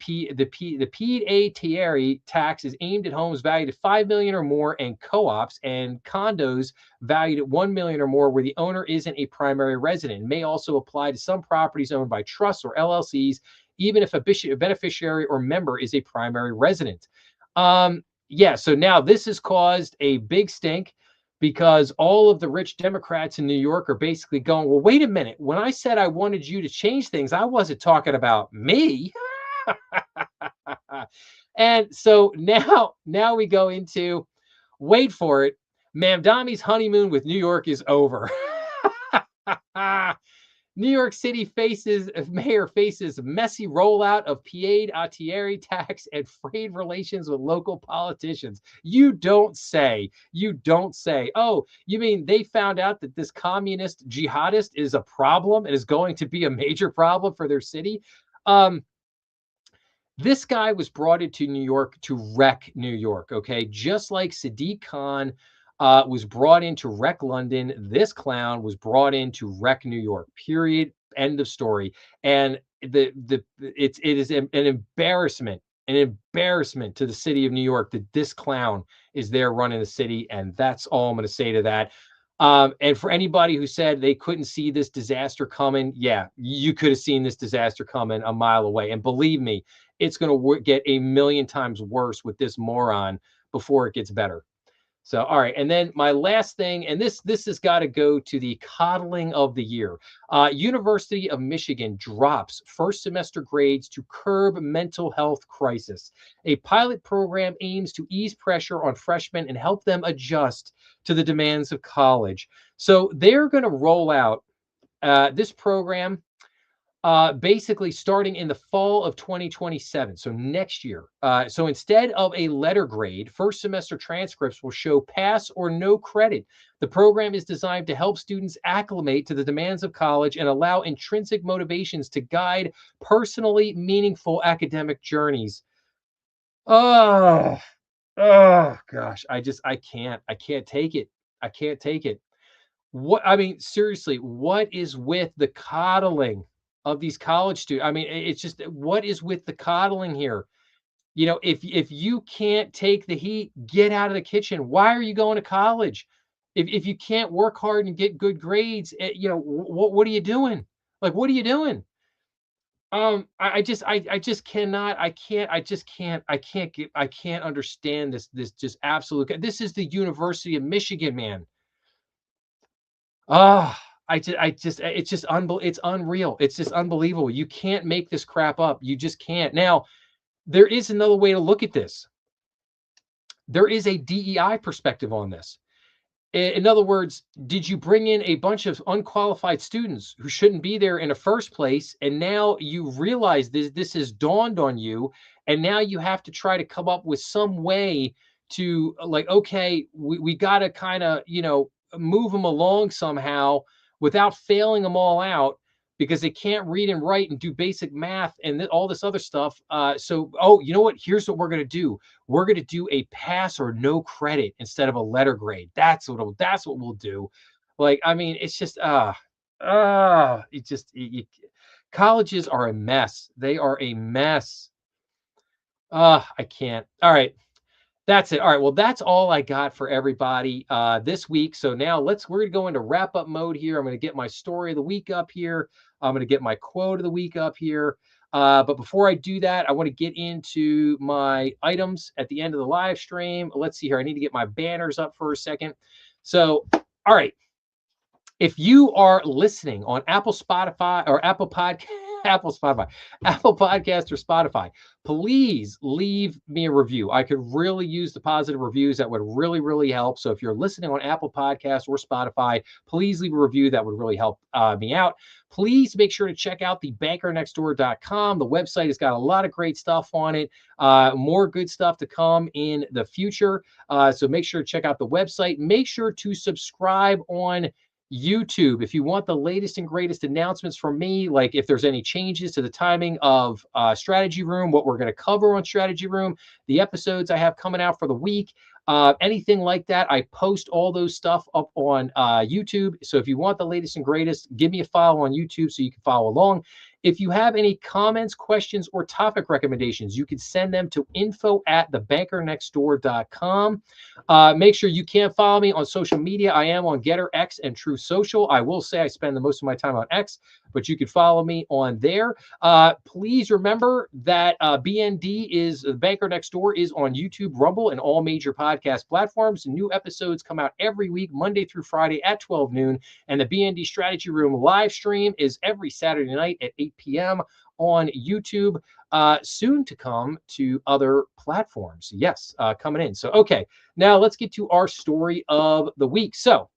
Speaker 1: PATRI tax is aimed at homes valued at 5 million or more, and co-ops and condos valued at 1 million or more where the owner isn't a primary resident. It may also apply to some properties owned by trusts or LLCs, even if a beneficiary or member is a primary resident. Yeah, so now this has caused a big stink because all of the rich Democrats in New York are basically going, well, wait a minute. When I said I wanted you to change things, I wasn't talking about me. And so now we go into, wait for it, Mamdami's honeymoon with New York is over. New York City mayor faces messy rollout of Pied-à-terre tax and frayed relations with local politicians. You don't say. You don't say. Oh, you mean they found out that this communist jihadist is a problem and is going to be a major problem for their city? Um, this guy was brought into New York to wreck New York, okay? Just like Sadiq Khan was brought in to wreck London, this clown was brought in to wreck New York. Period. End of story. And it is an embarrassment to the city of New York that this clown is there running the city. And that's all I'm going to say to that. And for anybody who said they couldn't see this disaster coming, yeah, you could have seen this disaster coming a mile away. And believe me, it's going to get a million times worse with this moron before it gets better. So, all right. And then my last thing, and this has got to go to the coddling of the year. University of Michigan drops first semester grades to curb mental health crisis. A pilot program aims to ease pressure on freshmen and help them adjust to the demands of college. So they're going to roll out this program basically starting in the fall of 2027, so next year. So instead of a letter grade, first semester transcripts will show pass or no credit. The program is designed to help students acclimate to the demands of college and allow intrinsic motivations to guide personally meaningful academic journeys. Oh, oh gosh, I can't take it. I can't take it. What I mean, seriously, what is with the coddling of these college students? I mean, it's just what is with the coddling here? You know, if you can't take the heat, get out of the kitchen. Why are you going to college? If you can't work hard and get good grades, what are you doing? Like, what are you doing? I just cannot, I can't understand this just absolute. This is the University of Michigan, man. Ah, it's just it's unreal. It's just unbelievable. You can't make this crap up. You just can't. Now, there is another way to look at this. There is a DEI perspective on this. In other words, did you bring in a bunch of unqualified students who shouldn't be there in the first place? And now you realize this has dawned on you, and now you have to try to come up with some way to like, okay, we got to kind of, move them along somehow without failing them all out because they can't read and write and do basic math and all this other stuff. Oh, you know what? Here's what we're going to do. We're going to do a pass or no credit instead of a letter grade. That's what we'll do. Like, I mean, it's just it just colleges are a mess. They are a mess. I can't. All right. That's it. All right. Well, that's all I got for everybody this week. So now we're going to go into wrap up mode here. I'm going to get my story of the week up here. I'm going to get my quote of the week up here. But before I do that, I want to get into my items at the end of the live stream. Let's see here. I need to get my banners up for a second. So, all right. If you are listening on Apple, Spotify, or Apple Podcast, Apple Podcast or Spotify, please leave me a review. I could really use the positive reviews. That would really, really help. So if you're listening on Apple Podcast or Spotify, please leave a review. That would really help me out. Please make sure to check out the bankernextdoor.com. The website has got a lot of great stuff on it. More good stuff to come in the future. So make sure to check out the website. Make sure to subscribe on YouTube. If you want the latest and greatest announcements from me, like if there's any changes to the timing of Strategy Room, what we're going to cover on Strategy Room, the episodes I have coming out for the week, anything like that, I post all those stuff up on YouTube. So if you want the latest and greatest, give me a follow on YouTube so you can follow along. If you have any comments, questions, or topic recommendations, you can send them to info@thebankernextdoor.com. Make sure you can follow me on social media. I am on Getter, X, and True Social. I will say I spend the most of my time on X, but you can follow me on there. Please remember that BND is the Banker Next Door is on YouTube, Rumble, and all major podcast platforms. New episodes come out every week, Monday through Friday at 12 noon. And the BND Strategy Room live stream is every Saturday night at 8 p.m. on YouTube. Soon to come to other platforms. Yes, coming in. So, okay, now let's get to our story of the week. So,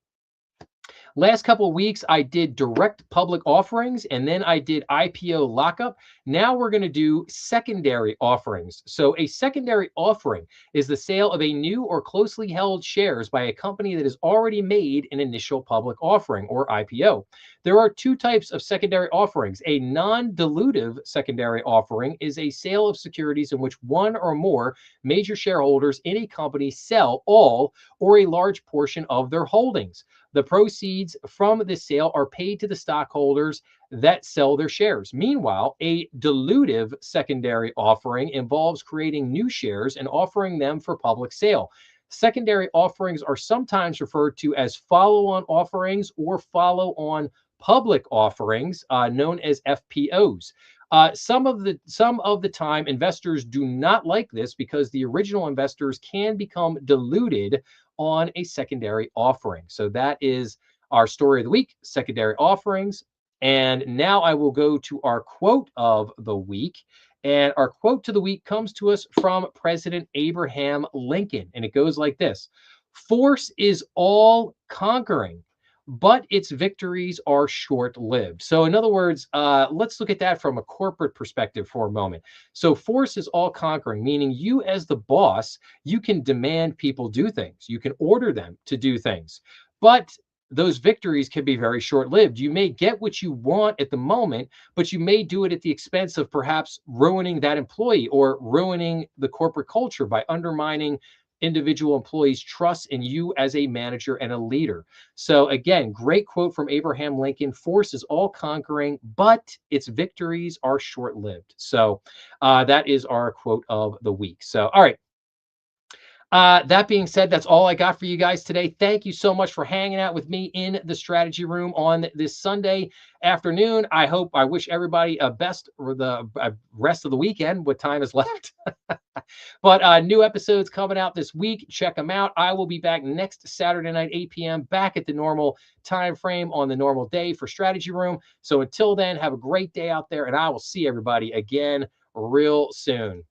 Speaker 1: last couple of weeks, I did direct public offerings and then I did IPO lockup. Now we're going to do secondary offerings. So a secondary offering is the sale of a new or closely held shares by a company that has already made an initial public offering or IPO. There are two types of secondary offerings. A non-dilutive secondary offering is a sale of securities in which one or more major shareholders in a company sell all or a large portion of their holdings. The proceeds from the sale are paid to the stockholders that sell their shares. Meanwhile, a dilutive secondary offering involves creating new shares and offering them for public sale. Secondary offerings are sometimes referred to as follow-on offerings or follow-on public offerings, known as FPOs. Some of the time, investors do not like this because the original investors can become diluted on a secondary offering. So that is our story of the week, secondary offerings. And now I will go to our quote of the week. And our quote to the week comes to us from President Abraham Lincoln. And it goes like this: "Force is all conquering, but its victories are short lived." So, in other words, let's look at that from a corporate perspective for a moment. So, force is all conquering, meaning you, as the boss, you can demand people do things, you can order them to do things. But those victories can be very short lived. You may get what you want at the moment, but you may do it at the expense of perhaps ruining that employee or ruining the corporate culture by undermining individual employees' trust in you as a manager and a leader. So, again, great quote from Abraham Lincoln: "Force is all conquering, but its victories are short lived." So, that is our quote of the week. So, all right. That being said, that's all I got for you guys today. Thank you so much for hanging out with me in the strategy room on this Sunday afternoon. I wish everybody a best for the rest of the weekend. What time is left? But new episodes coming out this week. Check them out. I will be back next Saturday night, 8 p.m., back at the normal time frame on the normal day for Strategy Room. So until then, have a great day out there, and I will see everybody again real soon.